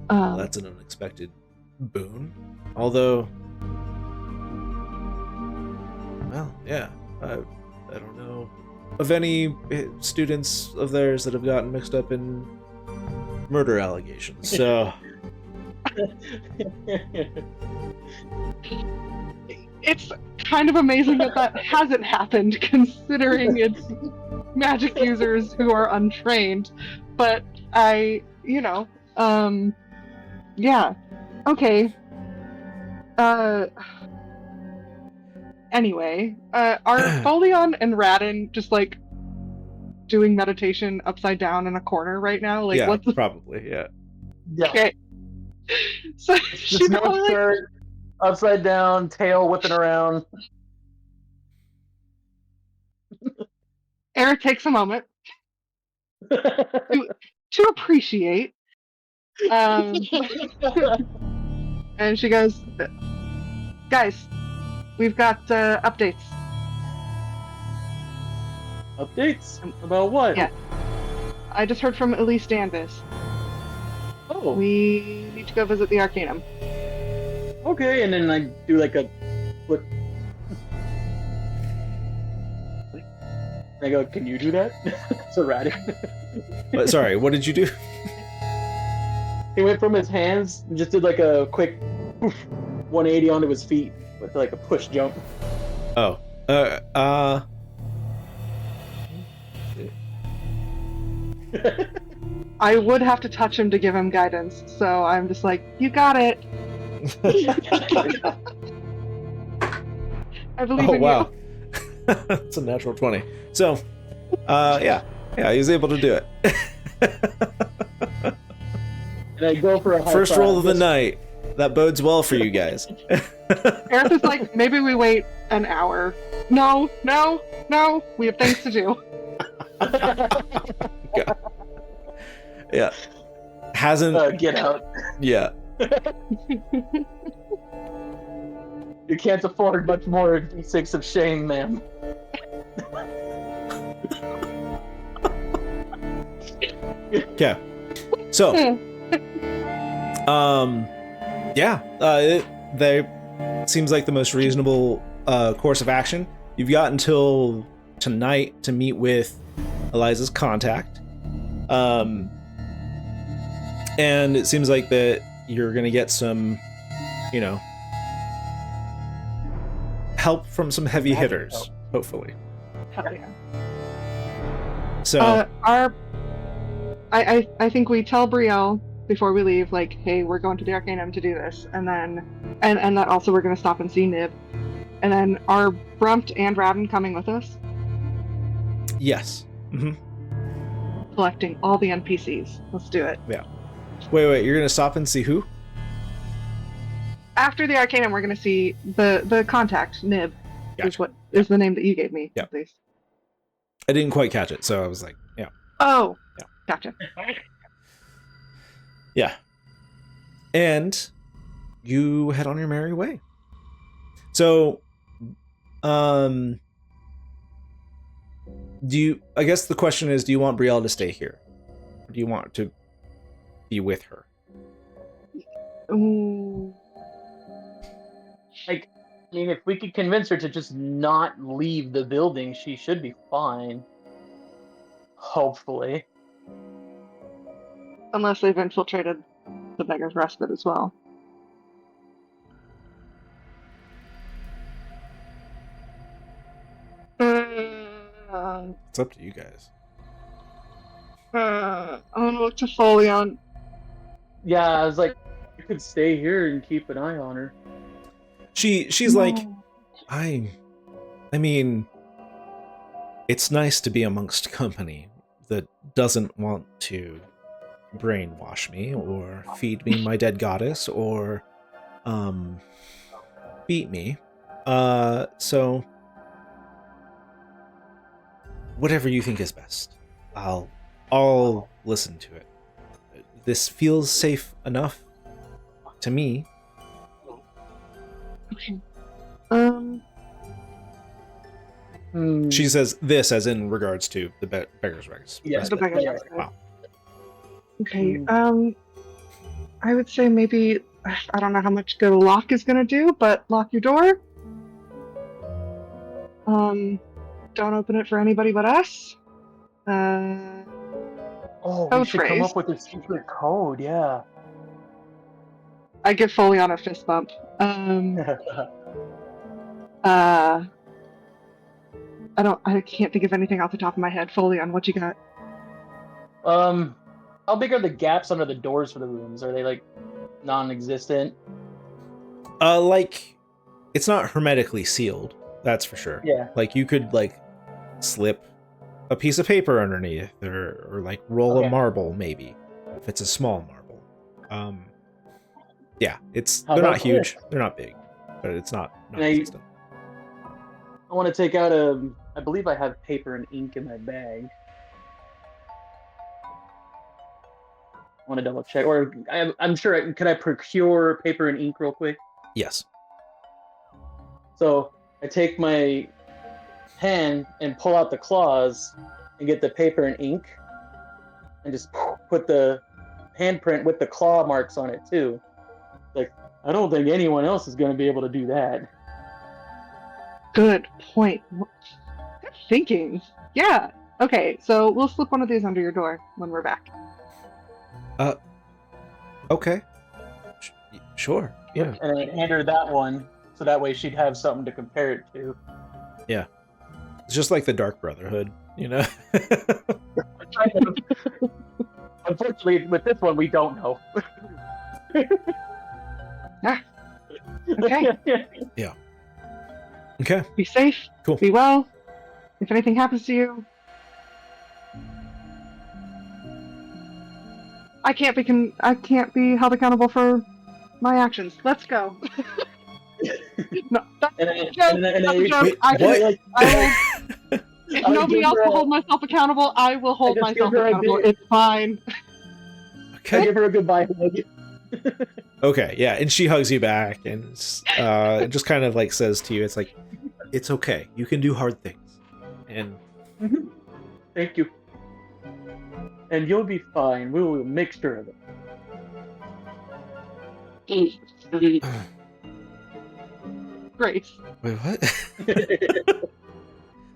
Well, that's an unexpected boon. Although, well, yeah, I don't know of any students of theirs that have gotten mixed up in murder allegations. So It's kind of amazing that hasn't happened, considering it's magic users who are untrained. But yeah. Okay. Anyway, are Folion and Radin just like doing meditation upside down in a corner right now? Like, yeah, what's probably, yeah. Yeah. okay? So Just she's no probably like, shirt, upside down, tail whipping around. Eric takes a moment to appreciate, and she goes, "Guys, we've got updates. Updates? About what? Yeah. I just heard from Elise Danvis. Oh, We need to go visit the Arcanum." okay. And then I do like a flip. I go, can you do that? It's erratic. Sorry, what did you do? He went from his hands and just did like a quick 180 onto his feet with like a push jump. Oh. I would have to touch him to give him guidance, so I'm just like, "You got it. I believe Oh, in wow. It's a natural 20. So, yeah, he's able to do it. And I go for a high First five. roll of the night. That bodes well for you guys. you." Aerith is like, "Maybe we wait an hour." No, we have things to do. Yeah. Hasn't. Get out. Yeah. You can't afford much more D6 of shame, ma'am. Okay. So, they seems like the most reasonable course of action. You've got until tonight to meet with Eliza's contact, and it seems like that you're gonna get some, help from some heavy hitters, hopefully. Hell yeah. So, I think we tell Brielle before we leave, like, "Hey, we're going to the Arcanum to do this," and then and that also we're going to stop and see Nib, and then are Brumped and Radin coming with us, yes. Mm-hmm. collecting all the NPCs. Let's do it. Wait, you're gonna stop and see who? After the Arcanum, we're going to see the contact Nib. Gotcha. Is the name that you gave me. Yeah. At least. I didn't quite catch it, so I was like, yeah. Oh. Yeah. Gotcha. Yeah. And you head on your merry way. So, I guess the question is, do you want Brielle to stay here? Or do you want to be with her? Ooh. I mean, if we could convince her to just not leave the building, she should be fine. Hopefully. Unless they've infiltrated the Beggar's Respite as well. It's up to you guys. I want to look to Folion. Yeah, I was like, you could stay here and keep an eye on her. She's like, I mean, it's nice to be amongst company that doesn't want to brainwash me or feed me my dead goddess or beat me. So whatever you think is best, I'll listen to it. This feels safe enough to me. Okay. She says this as in regards to the Beggar's Respite. Yeah, The Beggar's Respite. Wow. Okay. I would say maybe, I don't know how much good a lock is gonna do, but lock your door. Don't open it for anybody but us. Oh, we Code should come phrase. up with a secret code. Yeah. I give Folion a fist bump. I can't think of anything off the top of my head. Folion, what you got? How big are the gaps under the doors for the rooms? Are they like non-existent? Like, it's not hermetically sealed. That's for sure. Yeah. Like, you could like slip a piece of paper underneath, or like roll a marble, maybe, if it's a small marble. Yeah, How they're not about huge. They're not big, but it's not non-existent. I want to take out I believe I have paper and ink in my bag. I want to double check, or I'm sure. Could I procure paper and ink real quick? Yes. So I take my pen and pull out the claws and get the paper and ink, and just put the handprint with the claw marks on it too. Like, I don't think anyone else is going to be able to do that. Good point. Good thinking. Yeah. Okay, so we'll slip one of these under your door when we're back. Okay. Sure. Yeah. And I hand her that one, so that way she'd have something to compare it to. Yeah. It's just like the Dark Brotherhood, you know? Unfortunately, with this one, we don't know. Okay. Okay. Be safe. Cool. Be well. If anything happens to you, I can't be held accountable for my actions. Let's go. No, that's a joke. That's a joke. Wait, I what? will. If nobody else will hold myself accountable, I will hold I just myself give her a accountable. big- It's fine. I Okay. give her a goodbye hug. Okay, yeah, and she hugs you back and just kind of like says to you, it's like, it's okay. You can do hard things. And Thank you. And you'll be fine. We will make sure of it. Grace. wait, what?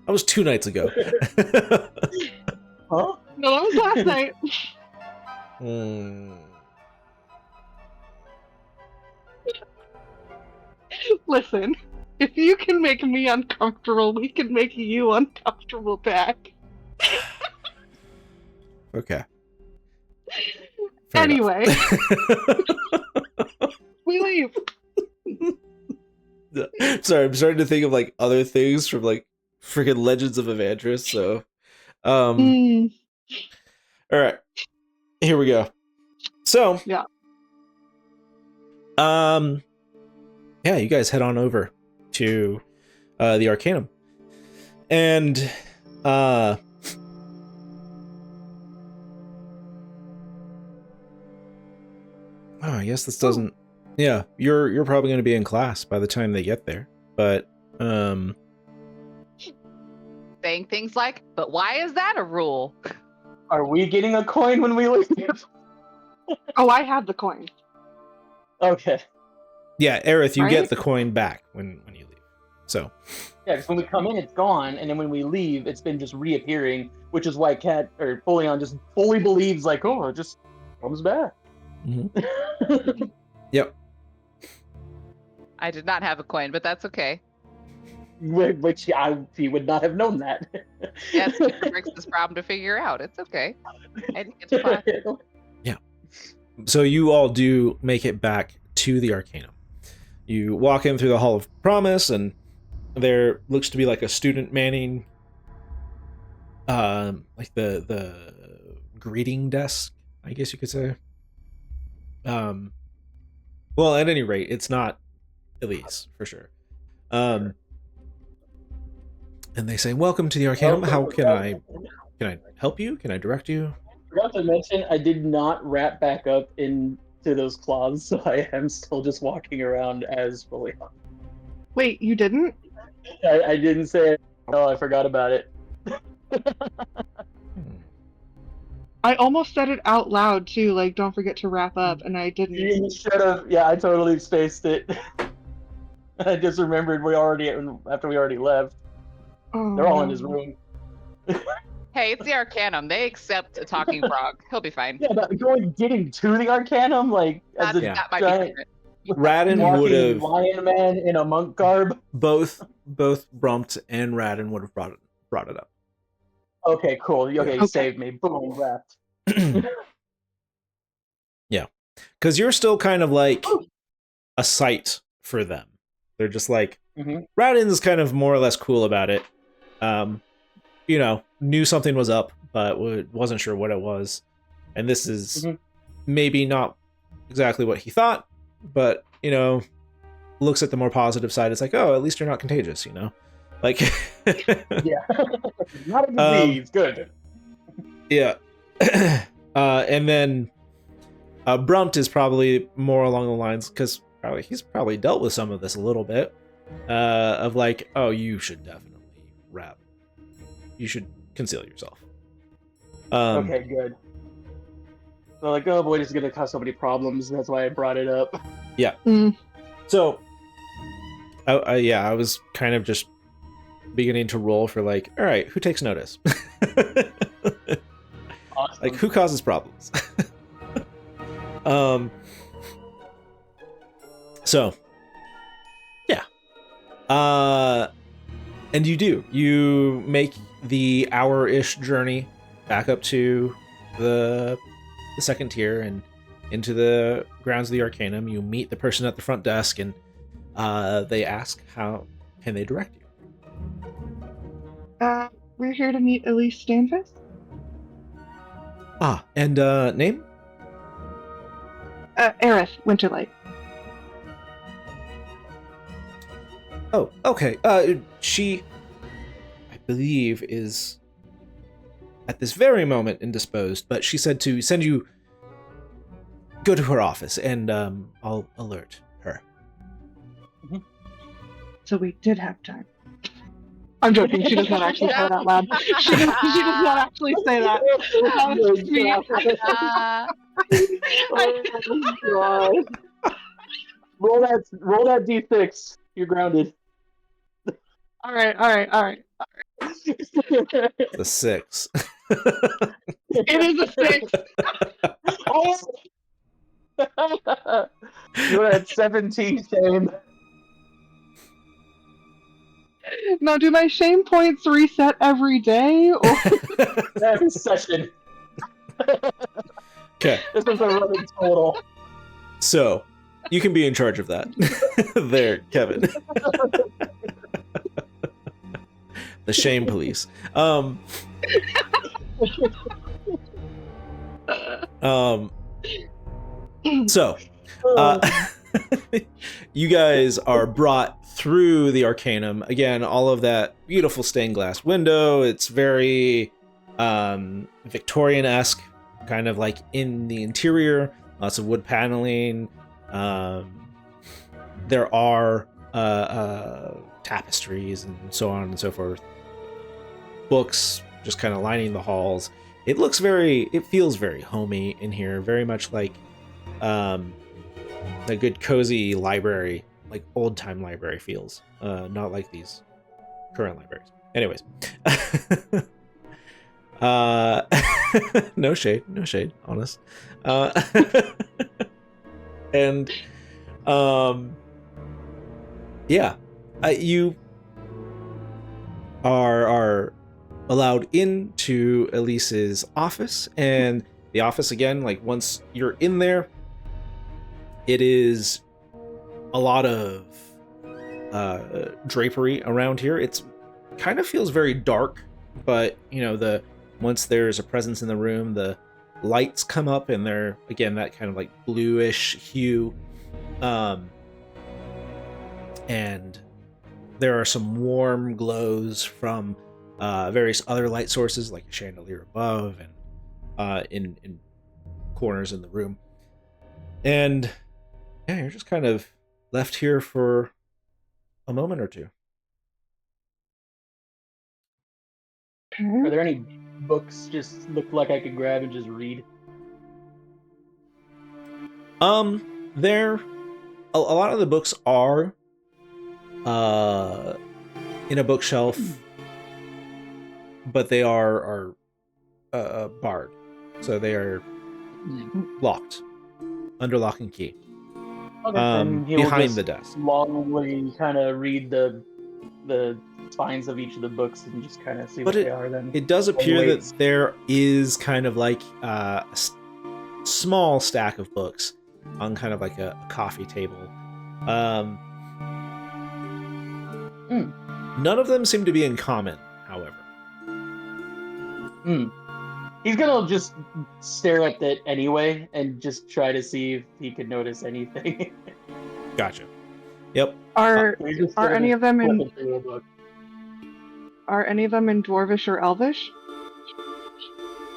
That was 2 nights ago. Huh? No, that was last night. Hmm. Listen, if you can make me uncomfortable, we can make you uncomfortable back. Okay. Fair Anyway, enough. we leave. Sorry, I'm starting to think of like other things from like freaking Legends of Evandris. So, all right, here we go. So, Yeah. yeah, you guys head on over to the Arcanum, and oh, I guess this doesn't. Yeah, you're probably going to be in class by the time they get there, but Saying things like, but why is that a rule? Are we getting a coin when we leave? Oh, I have the coin. Okay. yeah, Aerith, you Right? get the coin back when you leave. So, Yeah, because when we come in, it's gone, and then when we leave, it's been just reappearing, which is why Cat or Folion just fully believes, like, oh, it just comes back. yep. I did not have a coin, but that's okay. Which he would not have known that. Yes, it breaks this problem to figure out. It's okay. I didn't get to class. So you all do make it back to the Arcanum. You walk in through the Hall of Promise, and there looks to be like a student manning, like the greeting desk, I guess you could say. Well, at any rate, it's not Elise for sure. And they say, "Welcome to the Arcanum. How can I help you? Can I direct you?" Forgot to mention, I did not wrap back up into those claws, so I am still just walking around as Folion. Wait, you didn't? I didn't say it. Oh, I forgot about it. I almost said it out loud too, like don't forget to wrap up, and I didn't. You should have. Yeah, I totally spaced it. I just remembered after we already left. Oh, They're all in his no. room. Hey, it's the Arcanum. They accept a talking frog. He'll be fine. Yeah, but getting to the Arcanum, like as a Yeah. That might be giant different. Radin would walking have lion man in a monk garb. both Brumped and Radin would have brought it up. Okay, cool. Okay, you Okay. saved me. Boom, wrapped. Yeah, because you're still kind of like a sight for them. They're just like Mhm. Radin's kind of more or less cool about it. You know, knew something was up, but wasn't sure what it was. And this is Mhm. maybe not exactly what he thought, but you know, looks at the more positive side. It's like, oh, at least you're not contagious. You know, like Yeah. Not a disease. Good. yeah. And then Brumped is probably more along the lines because he's probably dealt with some of this a little bit of like, oh, you should definitely wrap. You should conceal yourself. Okay, good. So like, oh boy, this is gonna cause so many problems. That's why I brought it up. So, I was kind of just beginning to roll for like, all right, who takes notice? Awesome. Like, who causes problems? So, yeah. And you make the hour-ish journey back up to the second tier and into the grounds of the Arcanum. You meet the person at the front desk, and they ask, how can they direct you? We're here to meet Elise Stanfist. Ah, and name? Aerith Winterlight. Oh, okay. She, I believe, is at this very moment indisposed, but she said to send you. Go to her office, and I'll alert her. So we did have time. I'm joking. She does not actually say that out loud. She does not actually say that. That was just me. Oh, God. Roll that d6. You're grounded. All right. The 6. It is a 6. Oh! You're at 17, shame. Now, do my shame points reset every day? Or Every session. Okay, This is a running total. so you can be in charge of that. There, Kevin. The shame police. So, you guys are brought through the Arcanum. Again, all of that beautiful stained glass window. It's very Victorian-esque, kind of like in the interior. Lots of wood paneling. There are tapestries and so on and so forth. Books just kind of lining the halls. It feels very homey in here, very much like a good cozy library, like old time library feels, not like these current libraries. Anyways, no shade, honest. And yeah, you are allowed into Elise's office, and the office, again, like once you're in there, it is a lot of drapery around here. It's kind of feels very dark, but you know, once there's a presence in the room, the lights come up and they're again that kind of like bluish hue, and there are some warm glows from various other light sources, like a chandelier above and in corners in the room. And yeah, you're just kind of left here for a moment or two. Are there any books just look like I could grab and just read? There, a lot of the books are in a bookshelf but they are barred, so they are locked under lock and key. Okay, then he'll Behind just the desk. slowly kind of read the spines of each of the books and just kind of see But what they are. Then It does appear waits. that there is kind of like a small stack of books on kind of like a coffee table. None of them seem to be in common, however. He's gonna just stare at it anyway and just try to see if he can notice anything. Gotcha. Yep. Are He's just Are sort of any of them in- flipping through a book. are any of them in Dwarvish or Elvish?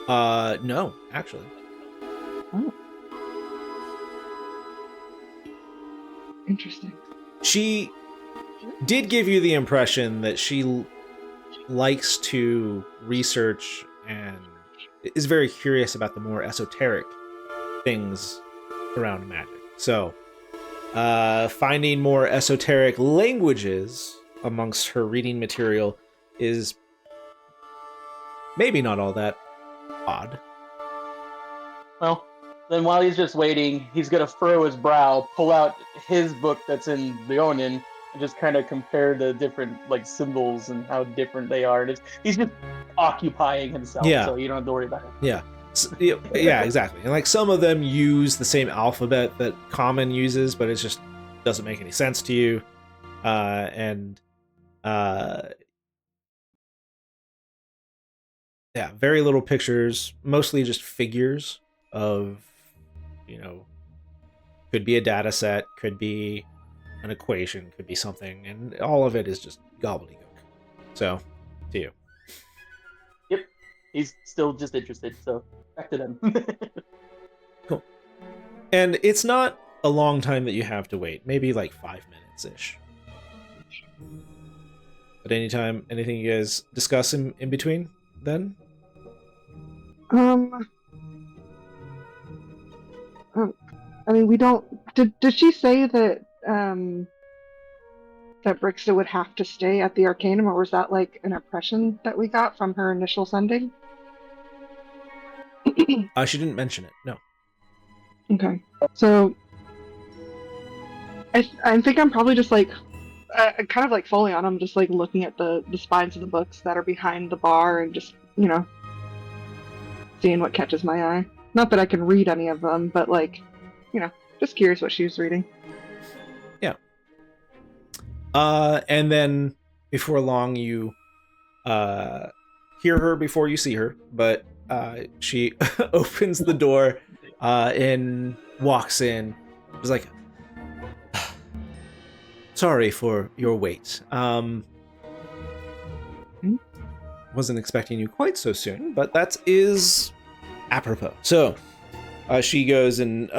No, actually. Interesting. She did give you the impression that she likes to research and is very curious about the more esoteric things around magic. So, finding more esoteric languages amongst her reading material is maybe not all that odd. Well, then while he's just waiting, he's gonna furrow his brow, pull out his book that's in the Onin, and just kind of compare the different like symbols and how different they are. And he's just occupying himself, Yeah. so you don't have to worry about it. Yeah. Yeah, exactly. And like some of them use the same alphabet that Common uses, but it just doesn't make any sense to you. Yeah, very little pictures, mostly just figures of, could be a data set, could be an equation, could be something, and all of it is just gobbledygook. So, to you. He's still just interested, so back to them. Cool. And it's not a long time that you have to wait, maybe like 5 minutes-ish. But anything you guys discuss in between then? I mean, we don't. Did she say that that Brixta would have to stay at the Arcanum, or was that like an impression that we got from her initial sending? She didn't mention it. No. Okay, so I think I'm probably just like kind of like Folion. I'm just like looking at the spines of the books that are behind the bar and just seeing what catches my eye. Not that I can read any of them, but like just curious what she was reading. Yeah. And then before long you hear her before you see her, but she opens the door and walks in. She's like, sorry for your wait. Wasn't expecting you quite so soon, but that is apropos. So she goes and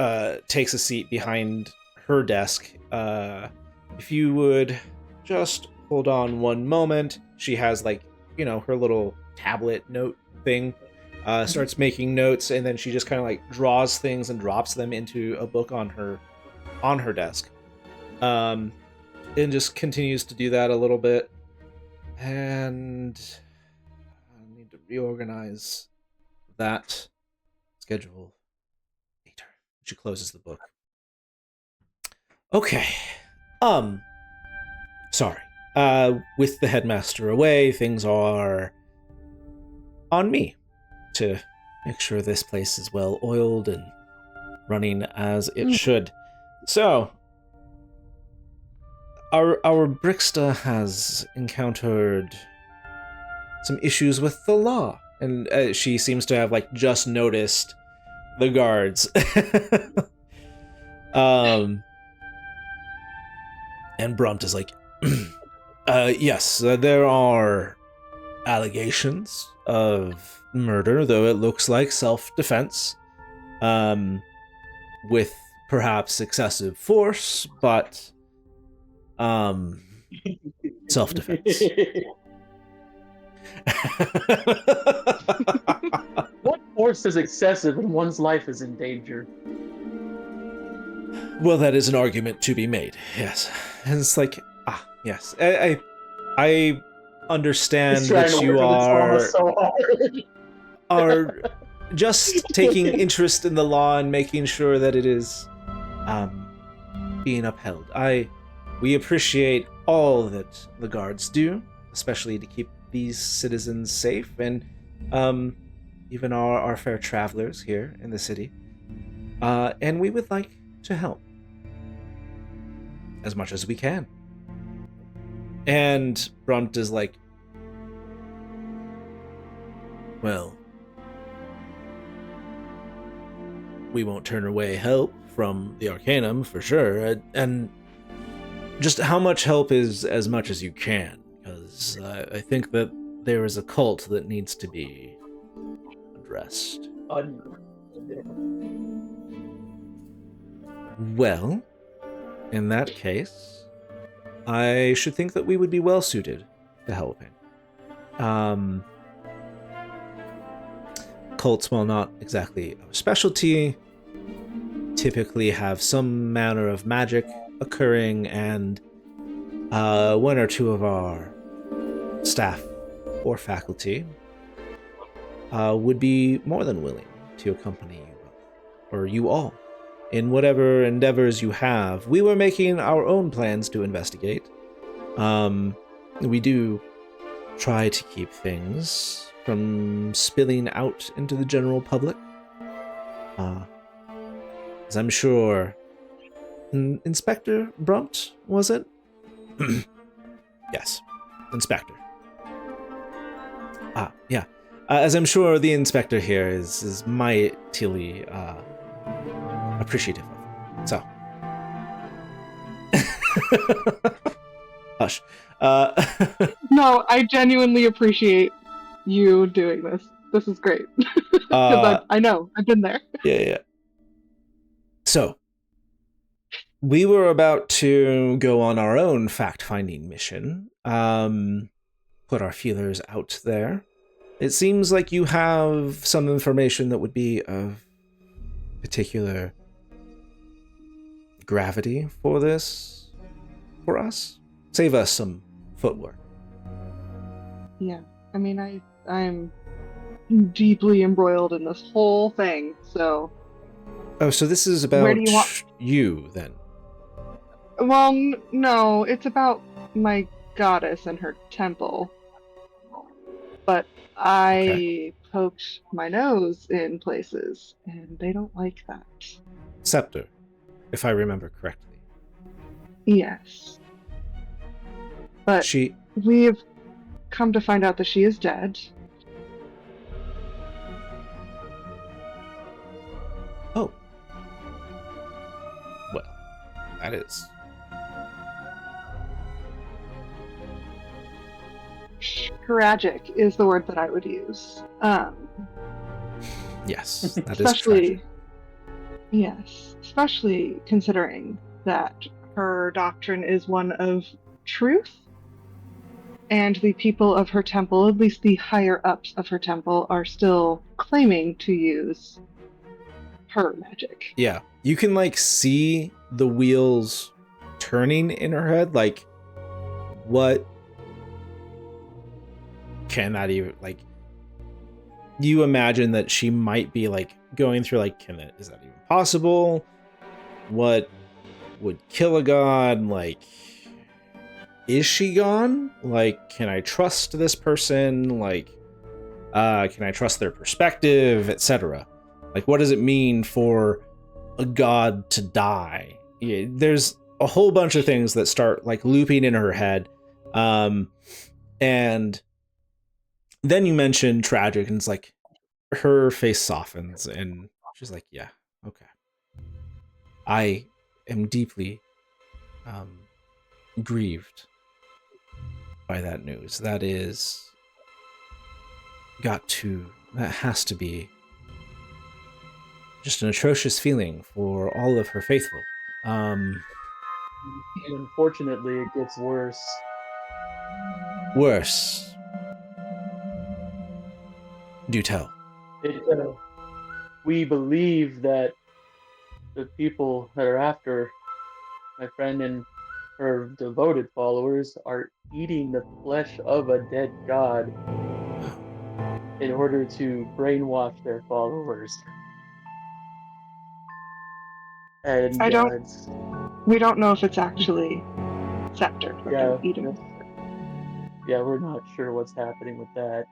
takes a seat behind her desk. If you would just hold on one moment. She has like, her little tablet note thing. Starts making notes, and then she just kind of like draws things and drops them into a book on her desk. And just continues to do that a little bit. And I need to reorganize that schedule later. She closes the book. Okay. Sorry. With the headmaster away, things are on me to make sure this place is well oiled and running as it should. So, our Brixta has encountered some issues with the law, and she seems to have like just noticed the guards. And Brunt is like, yes, there are allegations of murder, though it looks like self-defense, with perhaps excessive force, but self-defense. What force is excessive when one's life is in danger? Well, that is an argument to be made, yes. And it's like, yes. I understand He's trying that to you work with the trauma are so hard. are just taking interest in the law and making sure that it is being upheld. We appreciate all that the guards do, especially to keep these citizens safe, and even our fair travelers here in the city. And we would like to help as much as we can. And Brunt is like, well, we won't turn away help from the Arcanum for sure. And just how much help is as much as you can, because I think that there is a cult that needs to be addressed. Well, in that case, I should think that we would be well suited to helping. Cults, while not exactly our specialty, typically have some manner of magic occurring, and one or two of our staff or faculty would be more than willing to accompany you both, or you all, in whatever endeavors you have. We were making our own plans to investigate. We do try to keep things from spilling out into the general public. As I'm sure Inspector Brunt, was it? Yes, Inspector. Yeah. As I'm sure the Inspector here is mightily appreciative of. So. Hush. No, I genuinely appreciate you doing this. This is great. Because I know, I've been there. Yeah. So, we were about to go on our own fact-finding mission. Put our feelers out there. It seems like you have some information that would be of particular gravity for this, for us. Save us some footwork. Yeah, I mean, I'm deeply embroiled in this whole thing, so... Oh, so this is about Where do you want- you, then? Well, no, it's about my goddess and her temple. But I poked my nose in places, and they don't like that. Scepter, if I remember correctly. Yes. But She... we've come to find out that she is dead. Oh. Well, that is... Tragic is the word that I would use. Yes, that is Especially, tragic. yes, especially considering that her doctrine is one of truth, and the people of her temple, at least the higher ups of her temple, are still claiming to use her magic. Yeah, you can like see the wheels turning in her head. Like, what can that even, like, you imagine that she might be like going through like, is that even possible? What would kill a god? Like, is she gone? Like, can I trust this person? Like, can I trust their perspective, etc.? Like, what does it mean for a god to die? Yeah, there's a whole bunch of things that start like looping in her head. And then you mention tragic, and it's like her face softens and she's like, yeah, okay. I am deeply grieved by that news. That has to be just an atrocious feeling for all of her faithful. And unfortunately, it gets worse. Worse. Do tell. We believe that the people that are after my friend and her devoted followers are eating the flesh of a dead god in order to brainwash their followers. And I don't- it's, We don't know if it's actually scepter that yeah, they're eating. yeah, we're not sure what's happening with that.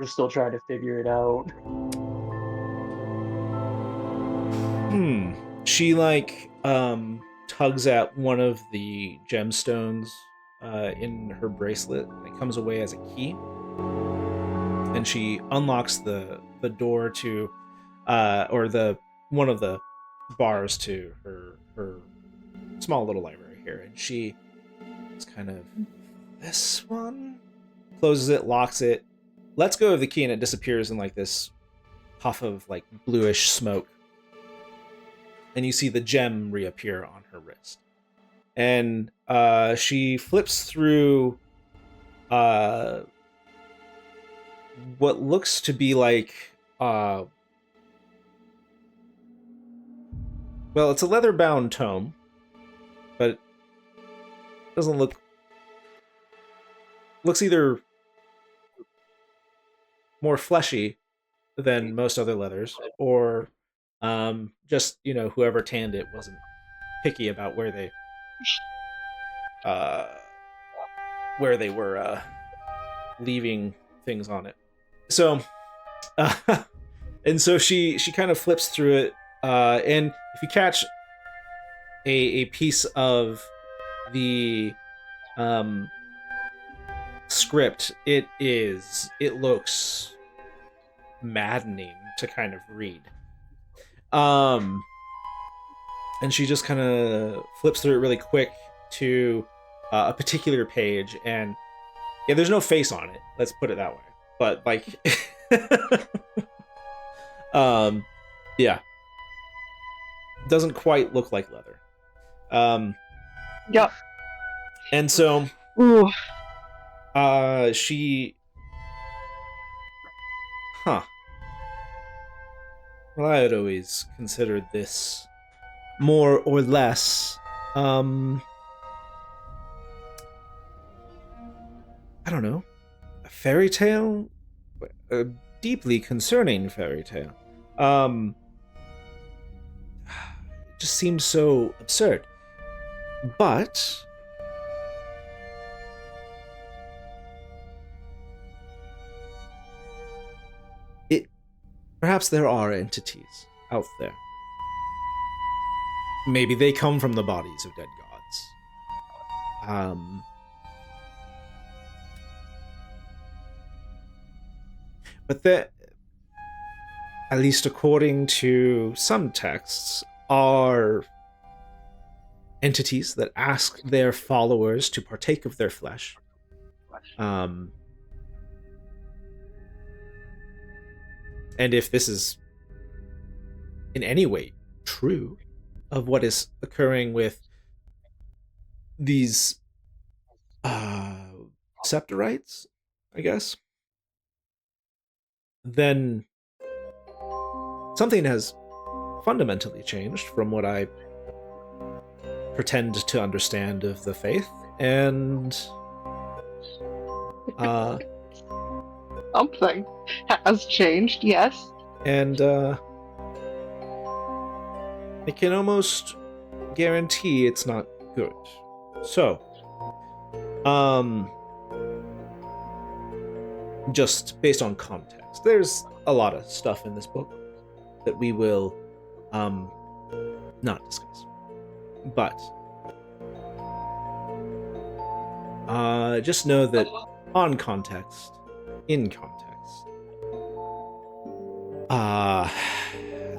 We're still trying to figure it out. She tugs at one of the gemstones in her bracelet, and it comes away as a key. And she unlocks the door to or the one of the bars to her small little library here, and she is kind of, this one, closes it, locks it, lets go of the key, and it disappears in like this puff of like bluish smoke. And you see the gem reappear on her wrist. And she flips through what looks to be like well, it's a leather-bound tome, but it doesn't looks either more fleshy than most other leathers, or just, whoever tanned it wasn't picky about where they were leaving things on it. So and so she kind of flips through it, and if you catch a piece of the script, it looks maddening to kind of read. And she just kind of flips through it really quick to a particular page, and yeah, there's no face on it, let's put it that way, but like yeah, doesn't quite look like leather. Yep. And so Ooh. she well, I had always considered this more or less I don't know, a fairy tale, a deeply concerning fairy tale. It just seemed so absurd. But perhaps there are entities out there. Maybe they come from the bodies of dead gods. But there, at least according to some texts, are entities that ask their followers to partake of their flesh. And if this is in any way true of what is occurring with these Septorites, I guess, then something has fundamentally changed from what I pretend to understand of the faith, and Something has changed, yes. And I can almost guarantee it's not good. So, just based on context, there's a lot of stuff in this book that we will not discuss. But just know that in context,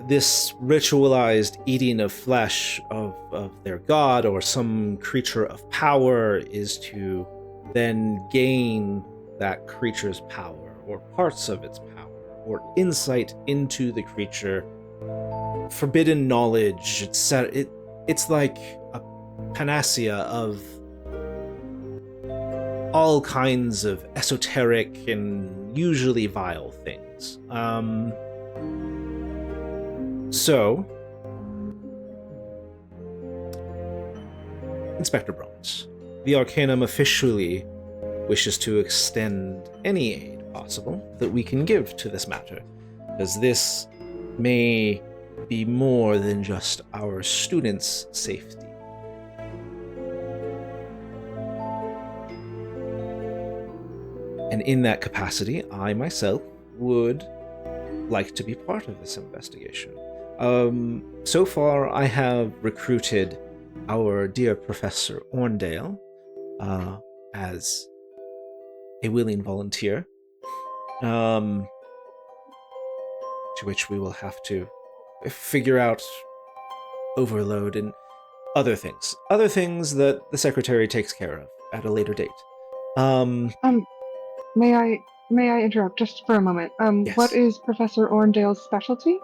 this ritualized eating of flesh of their god or some creature of power is to then gain that creature's power or parts of its power or insight into the creature, forbidden knowledge, etc. It's like a panacea of all kinds of esoteric and usually vile things. So Inspector Brunt, the Arcanum officially wishes to extend any aid possible that we can give to this matter, because this may be more than just our students' safety. And in that capacity, I myself would like to be part of this investigation. So far, I have recruited our dear Professor Orndale as a willing volunteer, to which we will have to figure out overload and other things that the Secretary takes care of at a later date. May I interrupt just for a moment? Yes. What is Professor Orndale's specialty?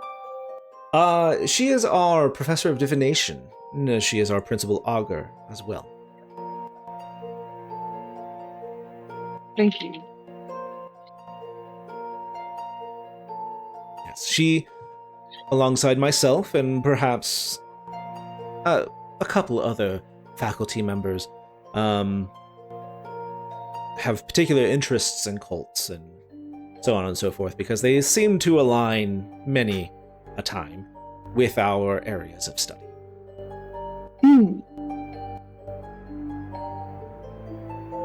She is our Professor of Divination. No, she is our Principal Augur as well. Thank you. Yes, she, alongside myself and perhaps a couple other faculty members, have particular interests in cults and so on and so forth, because they seem to align many a time with our areas of study.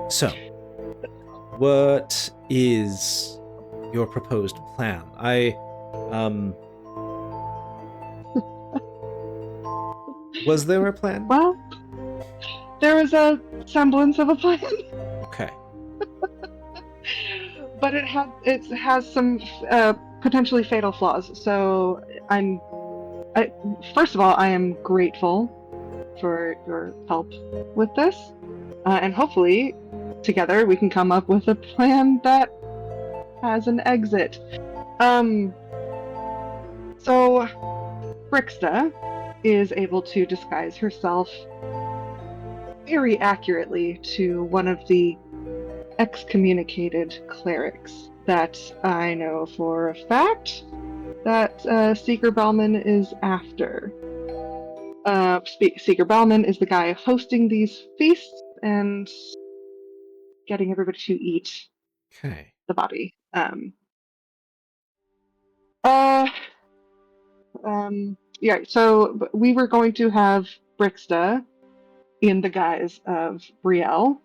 So, what is your proposed plan? Was there a plan? Well, there was a semblance of a plan. Okay. But it has some potentially fatal flaws. So first of all, I am grateful for your help with this, and hopefully, together we can come up with a plan that has an exit. So Brixta is able to disguise herself very accurately to one of the excommunicated clerics that I know for a fact that Seeker Bellman is after. Seeker Bellman is the guy hosting these feasts and getting everybody to eat Okay. the body. Yeah, so we were going to have Brixta in the guise of Brielle,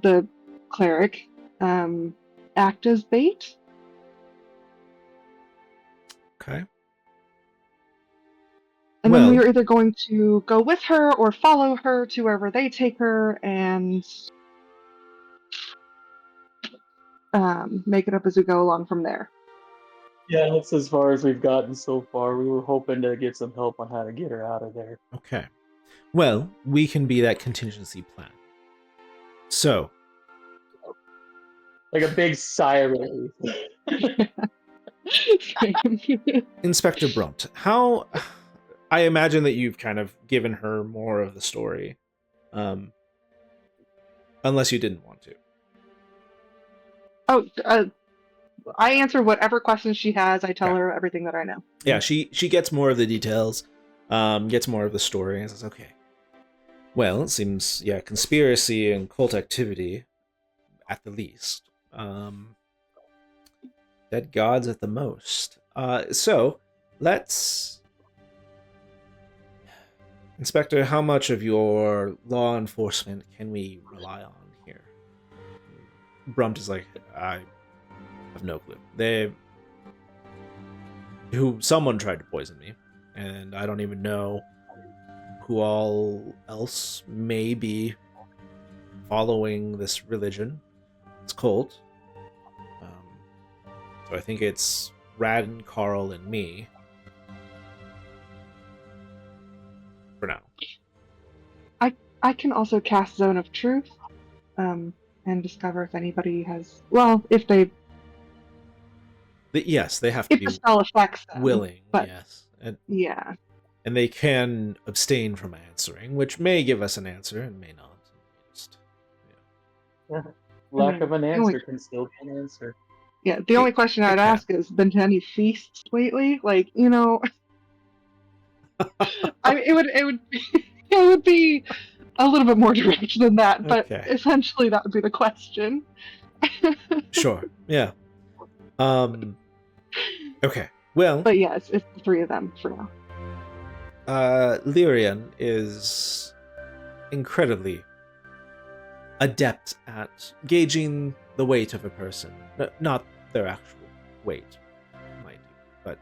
the cleric, act as bait. Okay. And then we Well- were either going to go with her or follow her to wherever they take her and make it up as we go along from there. Yeah, that's as far as we've gotten so far. We were hoping to get some help on how to get her out of there. Okay. Well, we can be that contingency plan. So, Like a big sigh of relief. Inspector Brunt, how... I imagine that you've kind of given her more of the story. Unless you didn't want to. I answer whatever questions she has. I tell Okay. her everything that I know. Yeah, she gets more of the details, gets more of the story, and says, okay. Well, it seems, yeah, conspiracy and cult activity, at the least. Dead gods at the most. So, let's... Inspector, how much of your law enforcement can we rely on here? Brunt is like, I have no clue. Someone tried to poison me, and I don't even know who all else may be following this religion. It's cult. So I think it's Radin, Carl, and me. For now. I can also cast Zone of Truth, and discover if anybody has. Well, if they Yes, they have to if be the spell affects them. willing. but- Yes, and Yeah. they can abstain from answering, which may give us an answer and may not. Just, Lack of an the answer only- can still be an answer. Yeah. The only question I'd can. ask is, been to any feasts lately? Like, you know, it would be a little bit more direct than that, but Okay. essentially that would be the question. Sure. Yeah. Okay. Well, But yes, it's the three of them for now. Lyrian is incredibly adept at gauging the weight of a person. Not their actual weight, mind you, but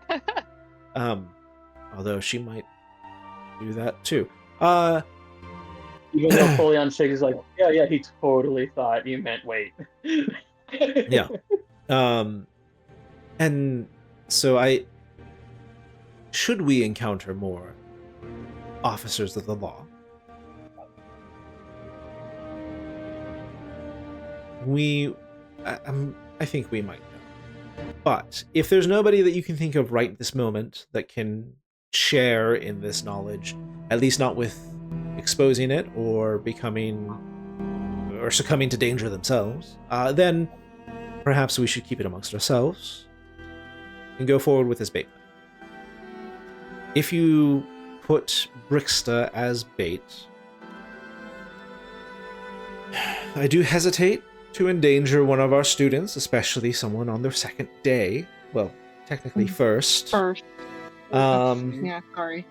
although she might do that too. Even though Folion shakes is like, yeah, he totally thought you meant wait. Yeah. And so should we encounter more officers of the law, I think we might know. But if there's nobody that you can think of right this moment that can share in this knowledge, at least not with exposing it or succumbing to danger themselves, then perhaps we should keep it amongst ourselves and go forward with this bait. If you put Brixta as bait, I do hesitate to endanger one of our students, especially someone on their second day. Well, technically first. First. Yeah, sorry.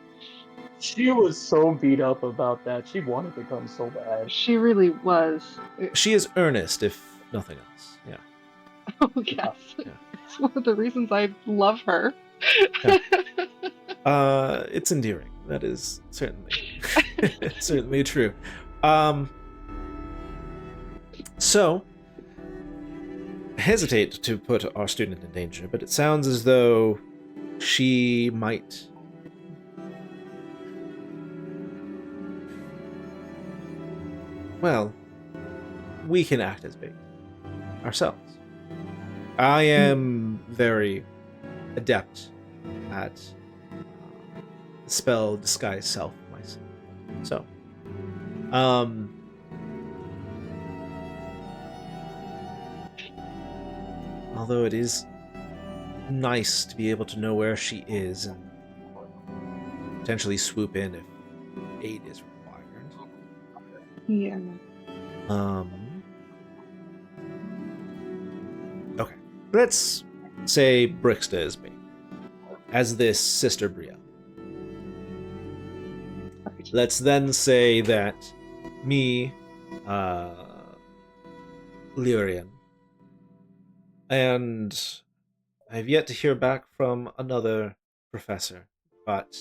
She was so beat up about that. She wanted to come so bad. She really was. She is earnest, if nothing else. Yeah. Oh, yes. Yeah. It's one of the reasons I love her. Yeah. It's endearing. That is certainly true. So, I hesitate to put our student in danger, but it sounds as though she might. Well, we can act as bait ourselves. I am very adept at spell disguise self myself. So, although it is nice to be able to know where she is and potentially swoop in if aid is required. Yeah. Okay. Let's say Brixta is bait. As this Sister Brielle. Let's then say that me, Lyrian, and I've yet to hear back from another professor, but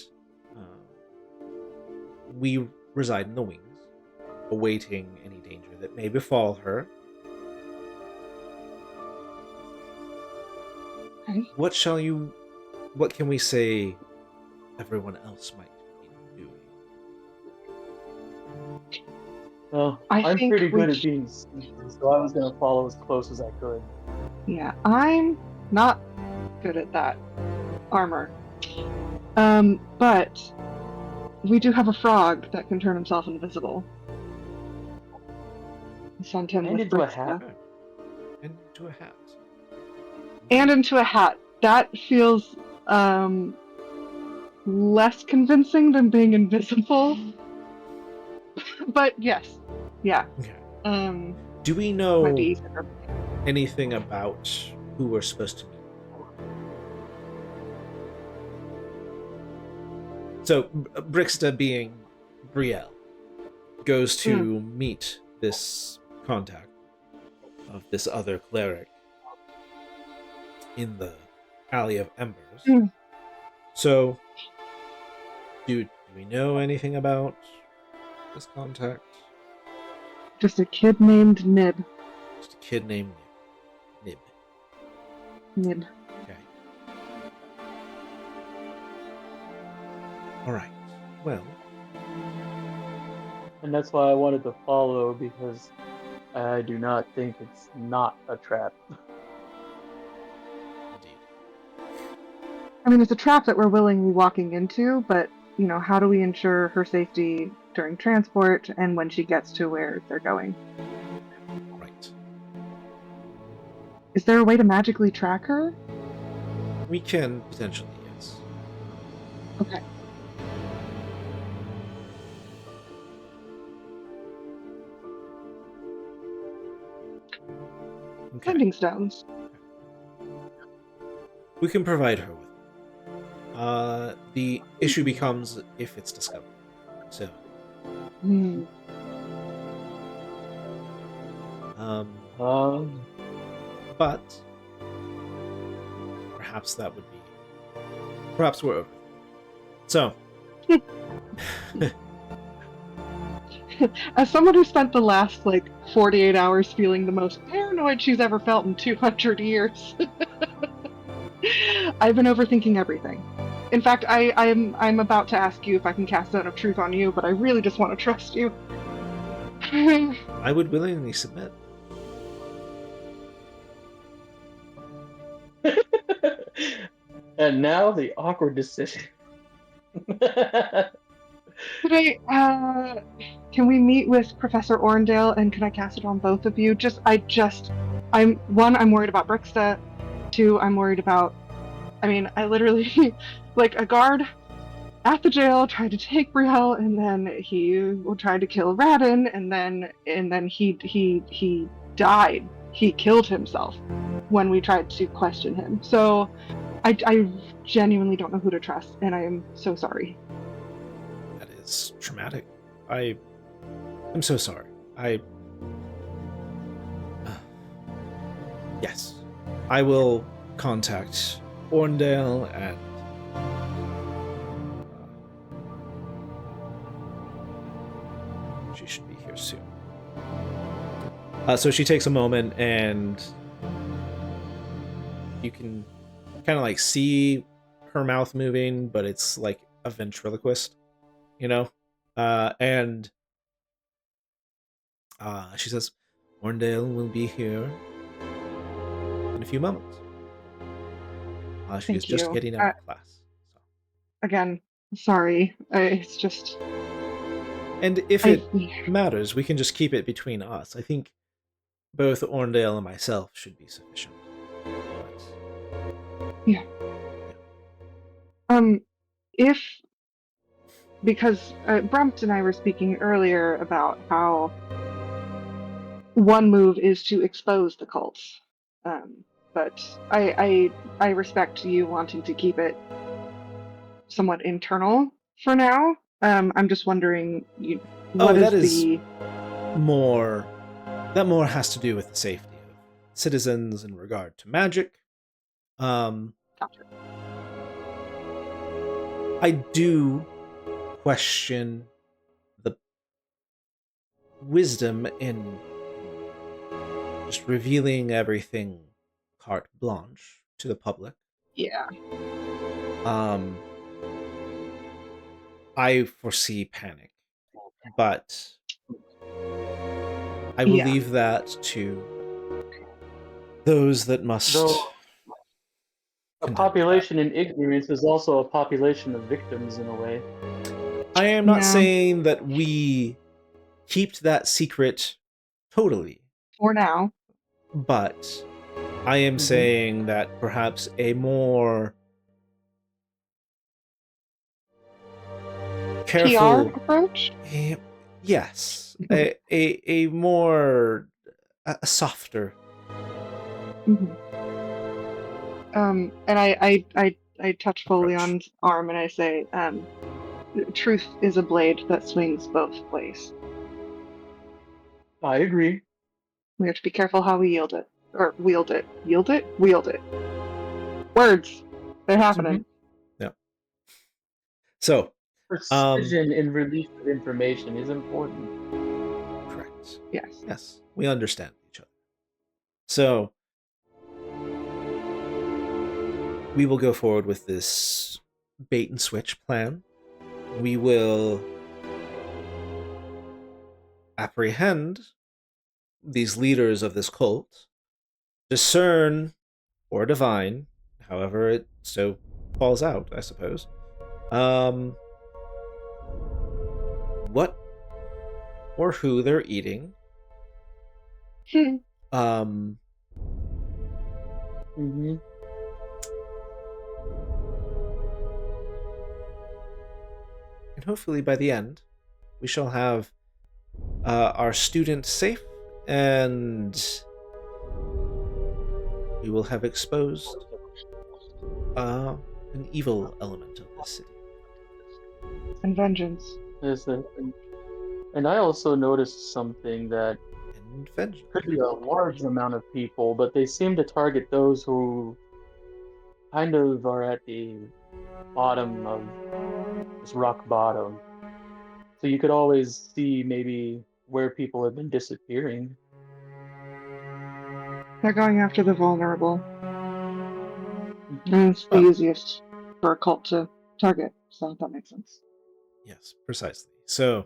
we reside in the wings, awaiting any danger that may befall her. Okay. What can we say everyone else might be doing? Well, I I'm think pretty we good at being sneaky, so I was going to follow as close as I could. Yeah, I'm not good at that armor. But we do have a frog that can turn himself invisible. Send him And with into a Brixta. hat. And into a hat. And into a hat. That feels less convincing than being invisible. But yes, yeah. Okay. Do we Might know be easier. anything about who we're supposed to meet? So, Brixta, being Brielle, goes to meet this contact of this other cleric in the Alley of Embers. Mm. So, do we know anything about this contact? Just a kid named Nib. Just a kid named Nib. Nib. Okay. Alright. Well, And that's why I wanted to follow, because I do not think it's not a trap. indeed. I mean, it's a trap that we're willingly walking into, but, you know, how do we ensure her safety during transport and when she gets to where they're going? Right. Is there a way to magically track her? We can potentially, yes. Okay. Okay. Sending stones. We can provide her with. The issue becomes if it's discovered. So, Hmm. but perhaps that would be. Perhaps we're over. So, As someone who spent the last 48 hours feeling the most paranoid she's ever felt in 200 years, I've been overthinking everything. In fact, I'm about to ask you if I can cast Zone of Truth on you, but I really just want to trust you. I would willingly submit. And now the awkward decision. Could can we meet with Professor Orndale and can I cast it on both of you? I'm worried about Brixta. Two, I'm worried about, I literally, a guard at the jail tried to take Brielle and then he tried to kill Radin and then he died. He killed himself when we tried to question him. So I genuinely don't know who to trust and I am so sorry. That is traumatic. I'm so sorry. Yes. I will contact Orndale and she should be here soon. So she takes a moment and you can kind of see her mouth moving, but it's like a ventriloquist, and she says, Orndale will be here in a few moments. She Thank is just you. getting out of class. So. Again, sorry. It's just... And if it matters, we can just keep it between us. I think both Orndale and myself should be sufficient. But... Yeah. Because Brumpt and I were speaking earlier about how one move is to expose the cults. But I respect you wanting to keep it somewhat internal for now. I'm just wondering what more has to do with the safety of citizens in regard to magic. Gotcha. I do question the wisdom in just revealing everything carte blanche to the public. Yeah. I foresee panic, but I will leave that to those that must. Though a population in ignorance is also a population of victims in a way. I am not saying that we keep that secret totally. For now. But I am saying that perhaps a more careful PR approach? Yes. a more a softer. Mm-hmm. And I touch Folian's arm and I say, truth is a blade that swings both ways. I agree. We have to be careful how we yield it. Or wield it. Yield it? Wield it. Words. They're happening. Yeah. So, precision in release of information is important. Correct. Yes. Yes. We understand each other. So, we will go forward with this bait and switch plan. We will apprehend these leaders of this cult, discern or divine, however it so falls out, I suppose. What or who they're eating. And hopefully by the end, we shall have our student safe and we will have exposed an evil element of this city. And vengeance. Is it? And I also noticed something that And vengeance. could be a large amount of people, but they seem to target those who kind of are at the bottom of this rock bottom. So you could always see maybe where people have been disappearing. They're going after the vulnerable. And it's the easiest for a cult to target, so that makes sense. Yes, precisely. So,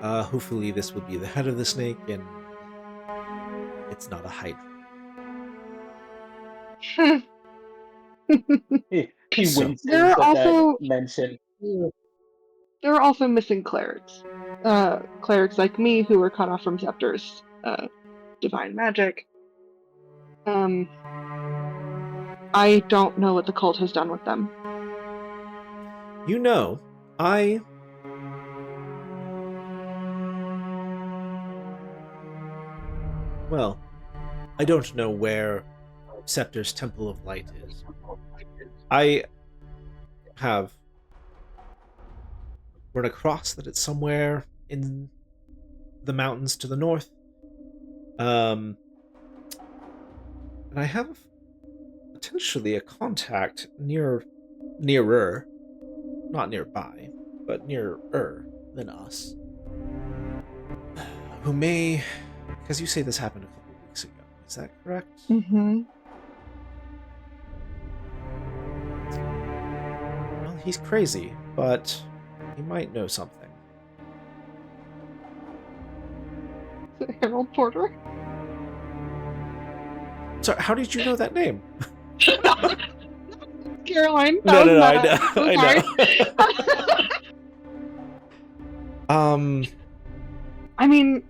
hopefully this will be the head of the snake, and it's not a hydra. He So- winces There are at also- that mention. There are also missing clerics. Clerics like me who were cut off from Scepter's divine magic. I don't know what the cult has done with them. You know, Well, I don't know where Scepter's Temple of Light is. I have run across that it's somewhere in the mountains to the north. And I have potentially a contact nearer, not nearby, but nearer than us, who may, because you say this happened a couple of weeks ago, is that correct? Mm-hmm. Well, he's crazy, but he might know something. Harold Porter? So, how did you know that name? Caroline? No, that no, was I meta. know. I mean,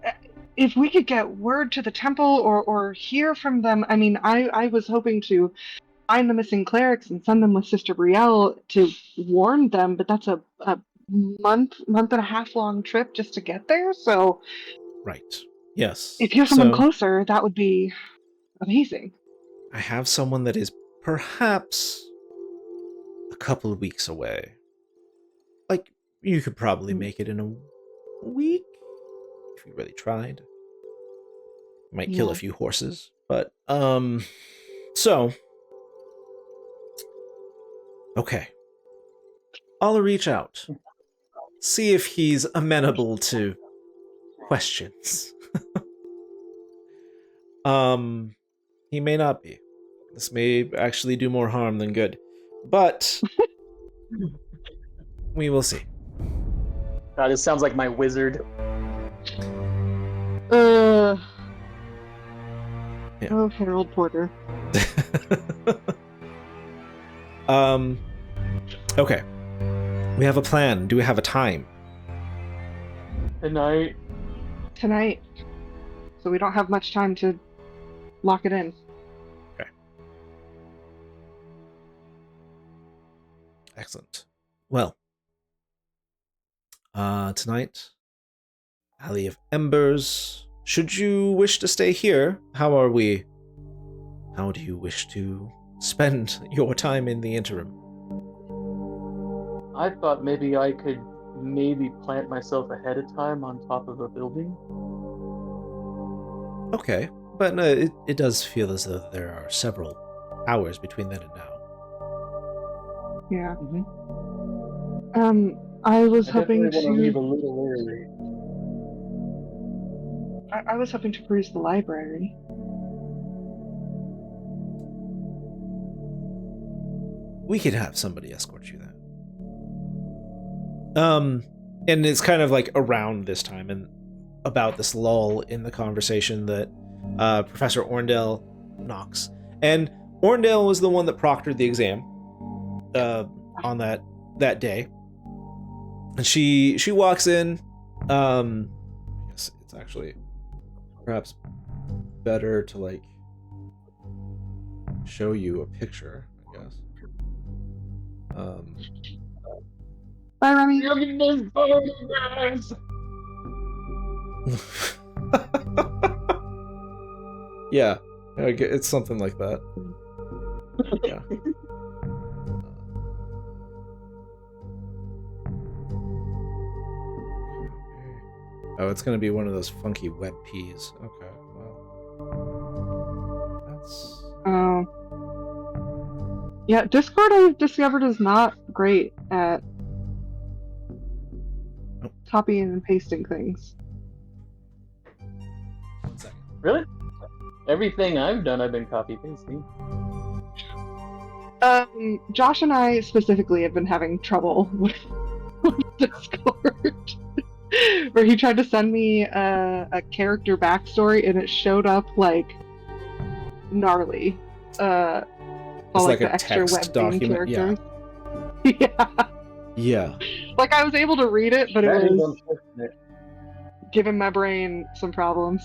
if we could get word to the temple or hear from them, I mean, I was hoping to find the missing clerics and send them with Sister Brielle to warn them, but that's a month and a half long trip just to get there, so Right. Yes. if you have someone So, closer, that would be amazing. I have someone that is perhaps a couple of weeks away. Like, you could probably make it in a week if you really tried. Might kill a Yeah. few horses, but so okay. I'll reach out. See if he's amenable to questions. He may not be. This may actually do more harm than good. But we will see. God, this sounds like my wizard. Yeah. Yeah. Oh, Harold Porter. Okay. We have a plan. Do we have a time? Tonight, Tonight. So we don't have much time to lock it in. Excellent. Well, tonight, Alley of Embers. Should you wish to stay here, how are we? How do you wish to spend your time in the interim? I thought maybe I could plant myself ahead of time on top of a building. Okay, but no, it does feel as though there are several hours between then and now. Yeah. Mm-hmm. I was I hoping definitely want to leave a to. little early. I was hoping to peruse the library. We could have somebody escort you there. And it's kind of like around this time and about this lull in the conversation that Professor Orndale knocks. And Orndale was the one that proctored the exam on that day. And she walks in. I guess it's actually perhaps better to like show you a picture, I guess. Bye, Remy. Yeah. It's something like that. Yeah. Oh, it's gonna be one of those funky wet peas. Okay, well, that's Yeah, Discord I've discovered is not great at copying and pasting things. 1 second. Really? Everything I've done, I've been copy pasting. Josh and I specifically have been having trouble with Discord. Where he tried to send me a character backstory and it showed up like gnarly. All like the a extra text web game document, characters. Yeah. Yeah. Like I was able to read it, but That it is was unfortunate. giving my brain some problems.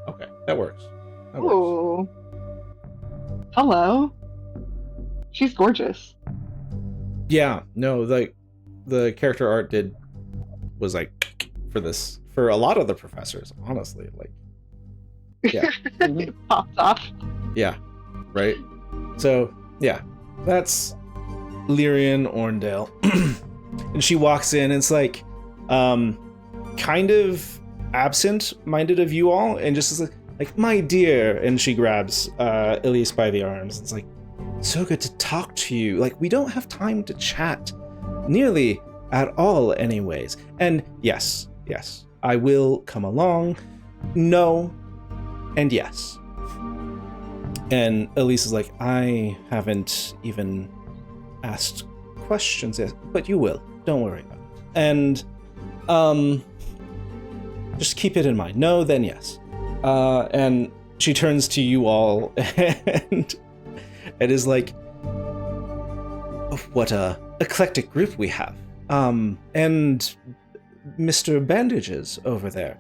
Okay, that works. That works. Ooh. Hello. She's gorgeous. Yeah, no, the character art was like for a lot of the professors, honestly. Like, yeah. It pops off. Yeah, right? So, yeah, that's Lyrian Orndale. And she walks in and it's like, kind of absent-minded of you all, and just is like, my dear, and she grabs Elise by the arms. It's like, so good to talk to you. Like, we don't have time to chat nearly at all anyways. And yes, I will come along. No, and yes. And Elise is like, I haven't even asked questions yet, but you will. Don't worry about it. And just keep it in mind. No, then yes. And she turns to you all and is like, what a eclectic group we have. And Mr. Bandages over there.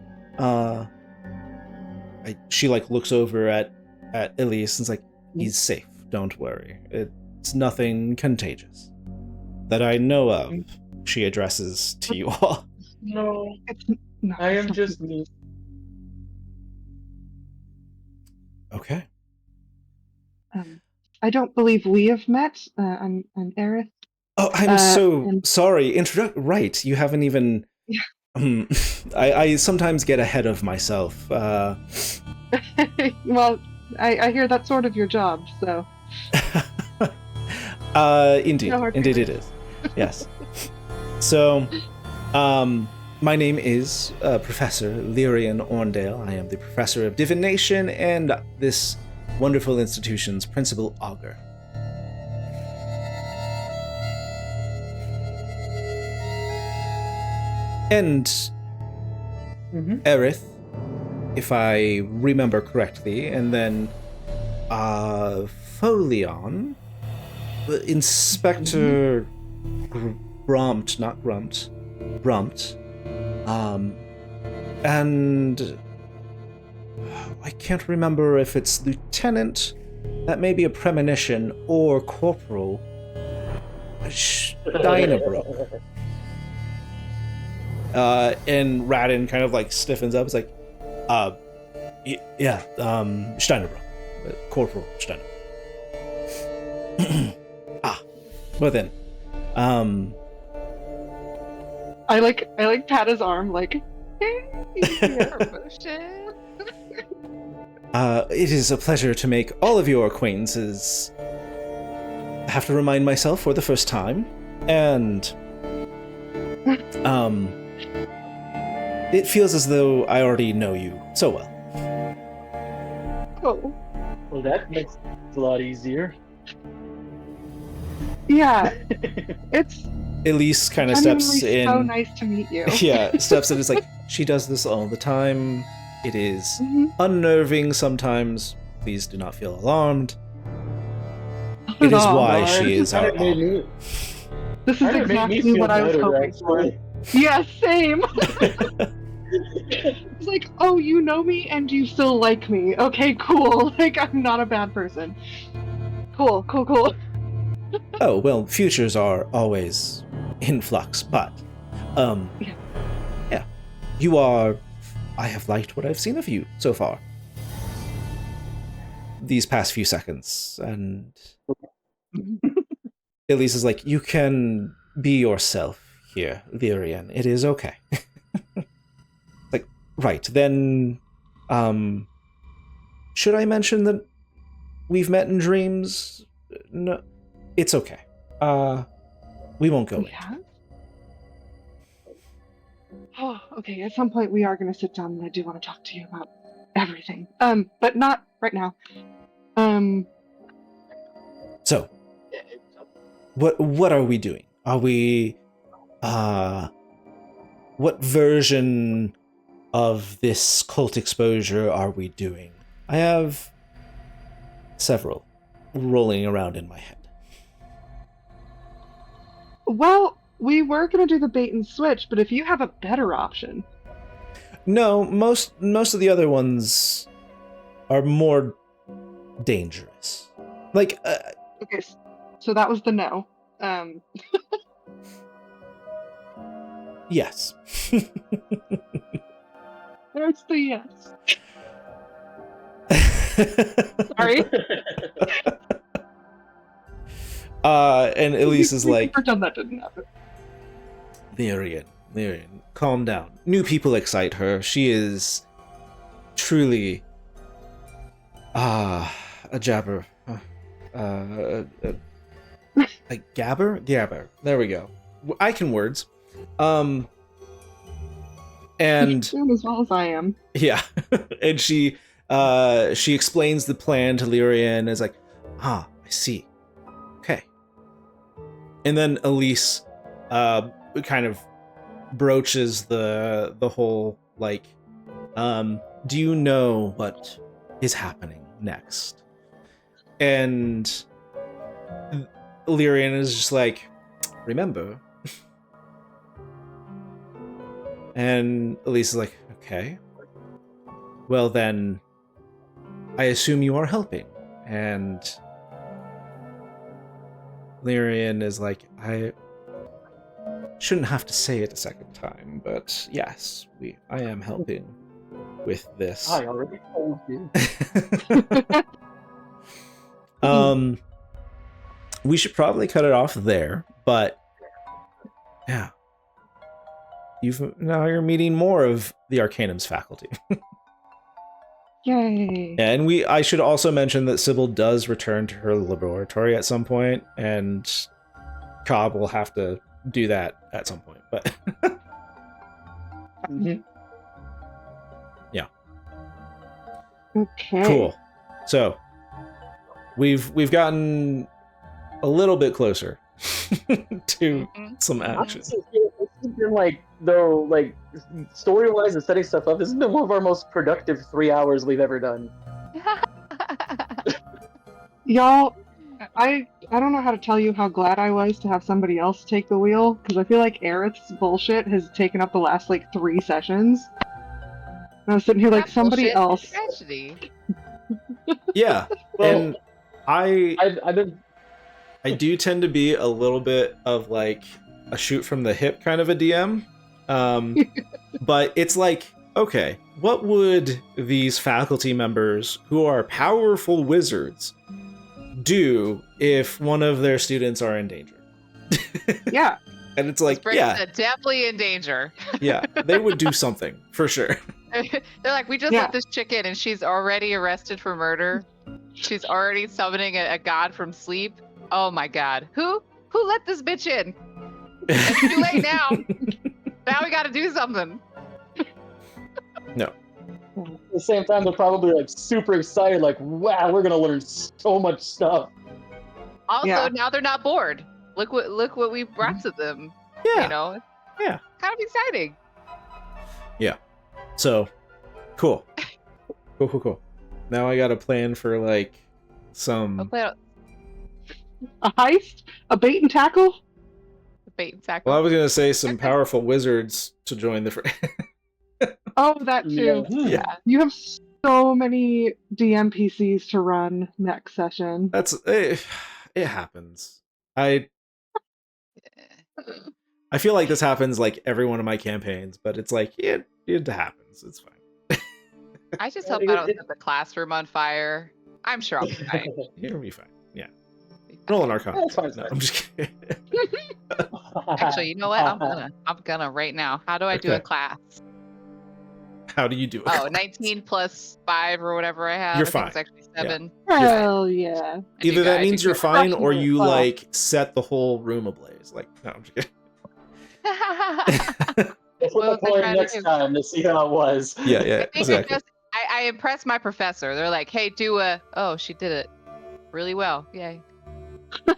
She like looks over at Elise and is like, he's safe. Don't worry. It's nothing contagious that I know of. She addresses to you all. No, No, I am it's just me. Okay. I don't believe we have met. I'm Aerith. Oh, I'm so and- sorry. Right, you haven't even. Yeah. I sometimes get ahead of myself. Well, I hear that's sort of your job, so. Indeed, No hard indeed it feelings. is. Yes. So, my name is Professor Lyrian Orndale. I am the Professor of Divination and this wonderful institution's principal augur. And Aerith, if I remember correctly, and then Folion, Inspector Brumt, not Grumt, Brumt, and I can't remember if it's Lieutenant, that may be a premonition, or Corporal Steinebrook. And Radin kind of like stiffens up. It's like, Steinebrook, Corporal Steinebrook. Well then, I like pat his arm like, hey. Promotion. It is a pleasure to make all of your acquaintances. I have to remind myself for the first time, and it feels as though I already know you so well. Oh. Well, that makes it a lot easier. Yeah, it's Elise kind of steps genuinely in. so nice to meet you. Yeah, steps in. It's like, she does this all the time. It is Mhm. unnerving sometimes. Please do not feel alarmed. Not It at is all. why she is our Kinda made augur. me- This is kinda made me exactly feel what I was better, hoping actually. for. Yeah, same. It's like, oh, you know me and you still like me. Okay, cool. Like, I'm not a bad person. Cool. Oh, well, futures are always in flux, but, yeah. You are... I have liked what I've seen of you so far. These past few seconds, and... Elise is like, you can be yourself here, Lyrian. It is okay. Like, right, then, should I mention that we've met in dreams? No, it's okay. We won't go We in. have? Oh, okay. At some point, we are going to sit down, and I do want to talk to you about everything. But not right now. So, what are we doing? Are we, what version of this cult exposure are we doing? I have several rolling around in my head. Well, we were going to do the bait and switch, but if you have a better option. No, most of the other ones are more dangerous. Like, Okay, so that was the no. yes. There's the yes. Sorry. And Elise is like, Pretend that didn't happen. Lyrian, calm down. New people excite her. She is truly a jabber. A gabber? Gabber. There we go. I can words. And Doing as well as I am. yeah. And she explains the plan to Lyrian as like, I see. Okay. And then Elise kind of broaches the whole like, do you know what is happening next? And Lyrian is just like, remember? And Elise is like, okay. Well then, I assume you are helping. And Lyrian is like, I shouldn't have to say it a second time, but yes, I am helping with this. I already told you. We should probably cut it off there, but yeah. Now you're meeting more of the Arcanum's faculty. Yay. And I should also mention that Sybil does return to her laboratory at some point, and Cobb will have to do that at some point. But yeah, Okay. cool. So we've gotten a little bit closer to some action. Honestly, it's been like, though, like story-wise and setting stuff up, this has been one of our most productive 3 hours we've ever done. Y'all, I don't know how to tell you how glad I was to have somebody else take the wheel, because I feel like Aerith's bullshit has taken up the last, like, 3 sessions. And I was sitting here like, That somebody bullshit else. is tragedy. Yeah, Well, and I've been I do tend to be a little bit of like a shoot from the hip kind of a DM. But it's like, okay, what would these faculty members who are powerful wizards do if one of their students are in danger? Yeah. And it's like, Britain's yeah, definitely in danger. yeah, they would do something for sure. They're like, we just Yeah. let this chick in and she's already arrested for murder. She's already summoning a god from sleep. Oh my god. Who let this bitch in? It's too late now. Now we gotta do something. at the same time, they're probably like super excited, like, wow, we're gonna learn so much stuff. Also, Yeah. now they're not bored. Look what we brought to them. Yeah. You know? Yeah. Kind of exciting. So, cool. Cool. Now I got a plan for like I'll some. play out A heist? A bait and tackle? the bait and tackle. Well, I was gonna say some powerful wizards to join the. Oh, that too. Yeah. You have so many DM PCs to run next session. That's it happens. I feel like this happens like every one of my campaigns, but it's like it happens. It's fine. I just Yeah, hope I don't set the classroom on fire. I'm sure I'll be fine. You'll be fine. Yeah. Roll an Arcana. That's fine, No, fine. I'm just kidding. Actually, you know what? I'm gonna right now. How do I do a Okay. class? How do you do it? Oh, 19 plus 5 or whatever I have. You're I think fine. it's actually 7. Hell yeah. I do Either that I means do you're good. fine or you Well. like set the whole room ablaze. Like, no, I'm just kidding. We'll What was flip a I coin trying to next do? time to see how it was. Yeah, I think exactly. I impressed my professor. They're like, hey, do a. Oh, she did it really well. Yay. Full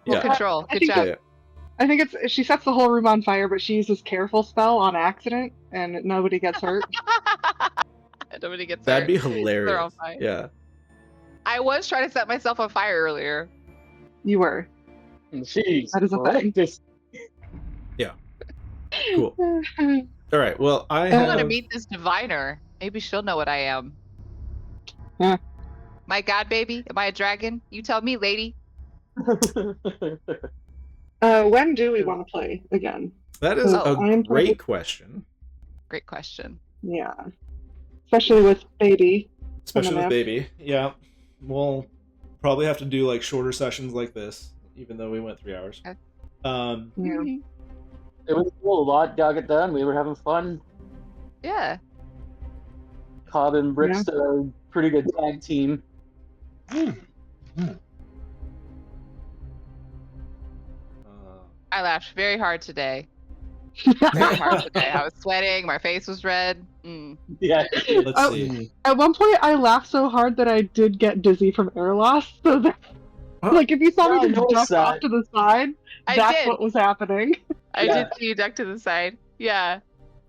Yeah. control. I Good think job. Yeah. I think it's she sets the whole room on fire, but she uses careful spell on accident, and nobody gets hurt. Nobody gets That'd hurt. be They're hilarious. all fine. Yeah. I was trying to set myself on fire earlier. You were. Jeez. That is a thing. Just Cool. All right. Well, I I want to have. meet this diviner. Maybe she'll know what I am. Yeah. My god, baby? Am I a dragon? You tell me, lady. When do we want to play again? That is Oh, a I'm great perfect. question, Great question. Yeah. Especially with baby. especially with up. baby. Yeah. We'll probably have to do like shorter sessions like this, even though we went 3 hours. Okay. Yeah. it was cool. A lot got it done. We were having fun. Yeah. Cobb and Brick's a pretty good tag team. I laughed very hard today. Very hard today. I was sweating. My face was red. Yeah. Let's Oh. see. At one point, I laughed so hard that I did get dizzy from air loss. So that, Huh? like, if you saw Yeah, I me just noticed duck off that. to the side, I that's did. what was happening. I Yeah. did see you duck to the side. Yeah.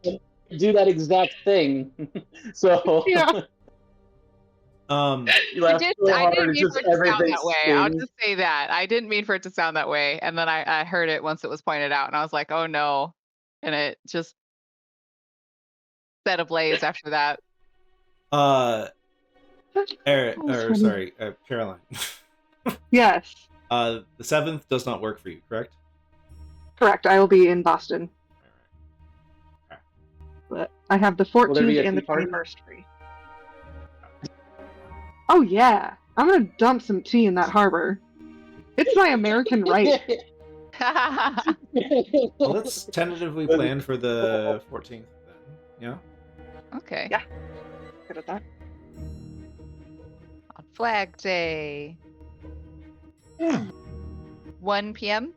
Do that exact thing. So Yeah. you I laugh didn't, so I hard, didn't mean just for it to sound everything that way. I'll stings. just say that. I didn't mean for it to sound that way. And then I heard it once it was pointed out, and I was like, oh no. And it just set ablaze after that. Eric, That was or funny. sorry, Caroline. Yes. The 7th does not work for you, correct? Correct. I will be in Boston. But I have the Will there be 14th a and the tea party? 21st free. Oh, yeah. I'm going to dump some tea in that harbor. It's my American right. Well, let's tentatively plan for the 14th then. Yeah. Okay. Yeah. Good at that. On Flag Day. 1 p.m.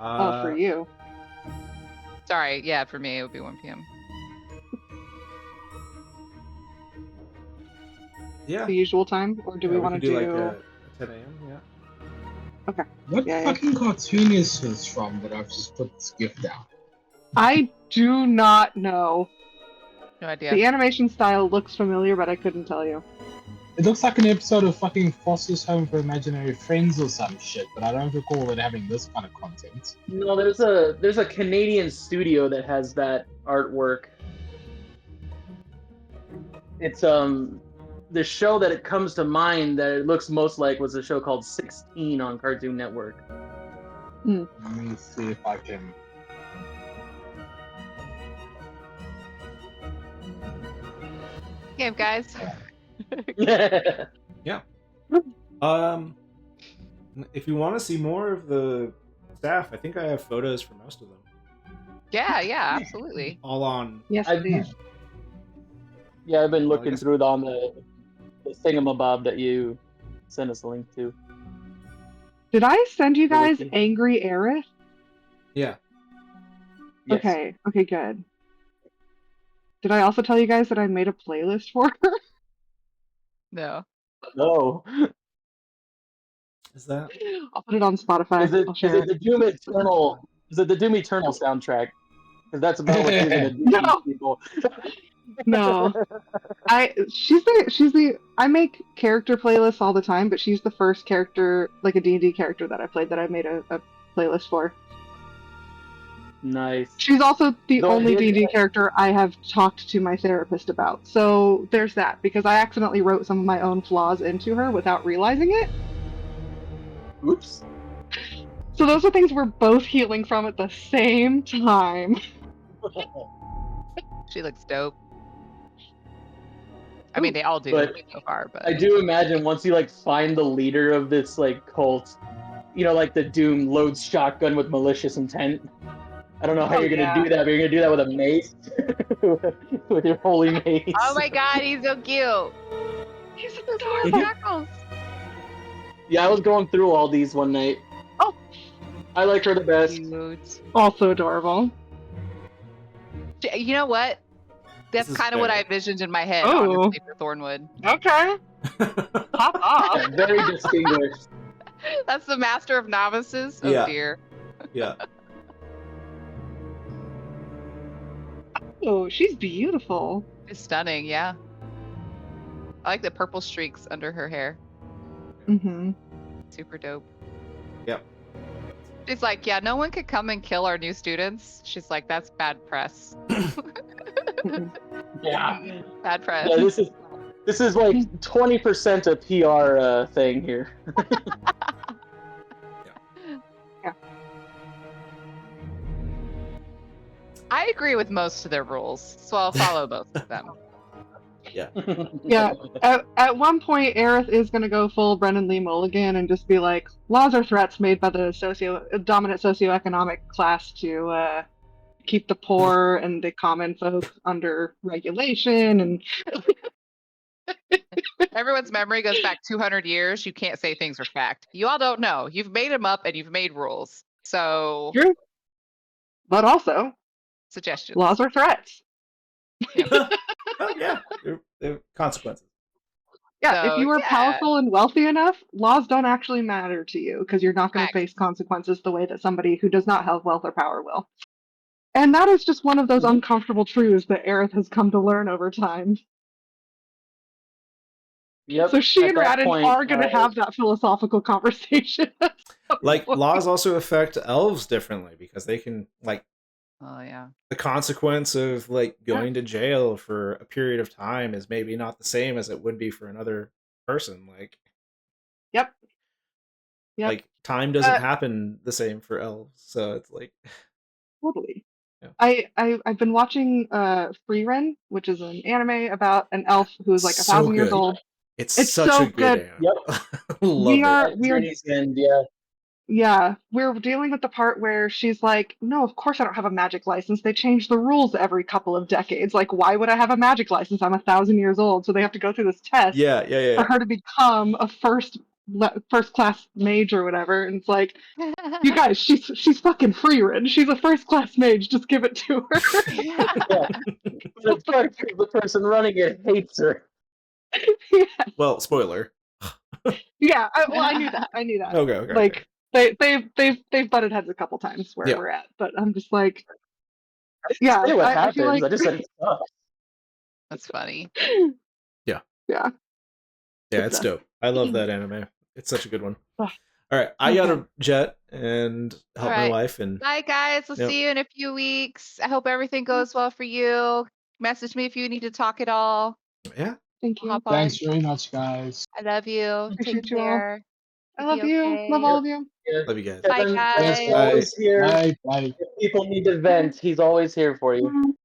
Oh, for you. Sorry, yeah, for me it would be 1 p.m. Yeah. The usual time? Or do we want to could do... like a 10 a.m. Yeah. What Yeah. fucking cartoon is this from that I've just put this gift down? I do not know. No idea. The animation style looks familiar, but I couldn't tell you. It looks like an episode of fucking Foster's Home for Imaginary Friends or some shit, but I don't recall it having this kind of content. No, there's a Canadian studio that has that artwork. It's the show that it comes to mind that it looks most like was a show called 16 on Cartoon Network. Let me see if I can. Game, guys. If you want to see more of the staff, I think I have photos for most of them. Yeah, absolutely. All on. Yes, I- please. Yeah, I've been Well, I looking guess- through it on the thingamabob that you sent us a link to. Did I send you guys Wiki. Angry Aerith? Yeah. Yes. Okay, good. Did I also tell you guys that I made a playlist for her? No. No. Is that? I'll put it on Spotify. Is it, I'll is share it the Doom Eternal? Is it the Doom Eternal soundtrack? Because that's about what you're gonna do to No. these people. No. She's the I make character playlists all the time, but she's the first character, like a D&D character that I played that I made a playlist for. Nice. She's also the No, only the- D&D character I have talked to my therapist about. So there's that, because I accidentally wrote some of my own flaws into her without realizing it. Oops. So those are things we're both healing from at the same time. She looks dope. I mean, they all do But so far, but I do imagine once you like find the leader of this like cult, you know, like the Doom loads shotgun with malicious intent. I don't know how Oh, you're gonna yeah. do that, but you're gonna do that with a mace, with your holy mace. oh my god, he's so cute. He's Those adorable. little knuckles. Yeah, I was going through all these one night. Oh. I like her the best. Cute. Also adorable. You know what? That's This is kind of what I fair. envisioned in my head, Oh. honestly, for Thornwood. Okay. Pop off. Very distinguished. That's the master of novices. Oh Yeah. dear. Yeah. Oh, she's beautiful. It's stunning, yeah. I like the purple streaks under her hair. Mm-hmm. Super dope. Yep. She's like, yeah, no one could come and kill our new students. She's like, that's bad press. Yeah. Bad press. Yeah, this is like 20% a PR thing here. I agree with most of their rules, so I'll follow most of them. Yeah. At one point, Aerith is going to go full Brennan Lee Mulligan and just be like, laws are threats made by the dominant socioeconomic class to keep the poor and the common folk under regulation. And Everyone's memory goes back 200 years. You can't say things are fact. You all don't know. You've made them up and you've made rules. So, True. But also, suggestions. laws are threats. Oh, yeah. They're consequences. Yeah, So, if you are yeah. powerful and wealthy enough, laws don't actually matter to you because you're not going to Facts. face consequences the way that somebody who does not have wealth or power will. And that is just one of those uncomfortable truths that Aerith has come to learn over time. Yep. So she at and that Radin point, are going to have that philosophical conversation. Like, laws also affect elves differently because they can, like, Oh, yeah. the consequence of, like, going to jail for a period of time is maybe not the same as it would be for another person. Like, Yep. like time doesn't happen the same for elves. So it's like, Totally. Yeah. I've been watching Frieren, which is an anime about an elf who's like So 1,000 years good. old. it's It's such so a good anime. Yep. Love We it. are- At Journey's End, Yeah, we're dealing with the part where she's like, no, of course I don't have a magic license. They change the rules every couple of decades. Like, why would I have a magic license? I'm 1,000 years old. So they have to go through this test Yeah. for her to become a first class mage or whatever. And it's like, you guys, she's fucking Frieren. She's a first class mage. Just give it to her. the person running it hates her. Well, spoiler. Yeah, I knew that. I knew that. Okay. Like they've butted heads a couple times where Yeah. we're at, but I'm just like, I yeah, say what I happens. feel like I just said it sucks. That's funny. yeah. Yeah, it's stuff. dope. I love that anime. It's such a good one. Ah. All right, I gotta jet and help All my right. wife, and Bye, guys. We'll Yep. see you in a few weeks. I hope everything goes well for you. Message me if you need to talk at all. yeah, Thank you. Hop on. Thanks very much, guys. I love you. Appreciate Take you all. care. I You'll love be you. okay. Love all of you. love you guys. Bye, Kevin guys. is always here. Bye. Bye. If people need to vent, he's always here for you.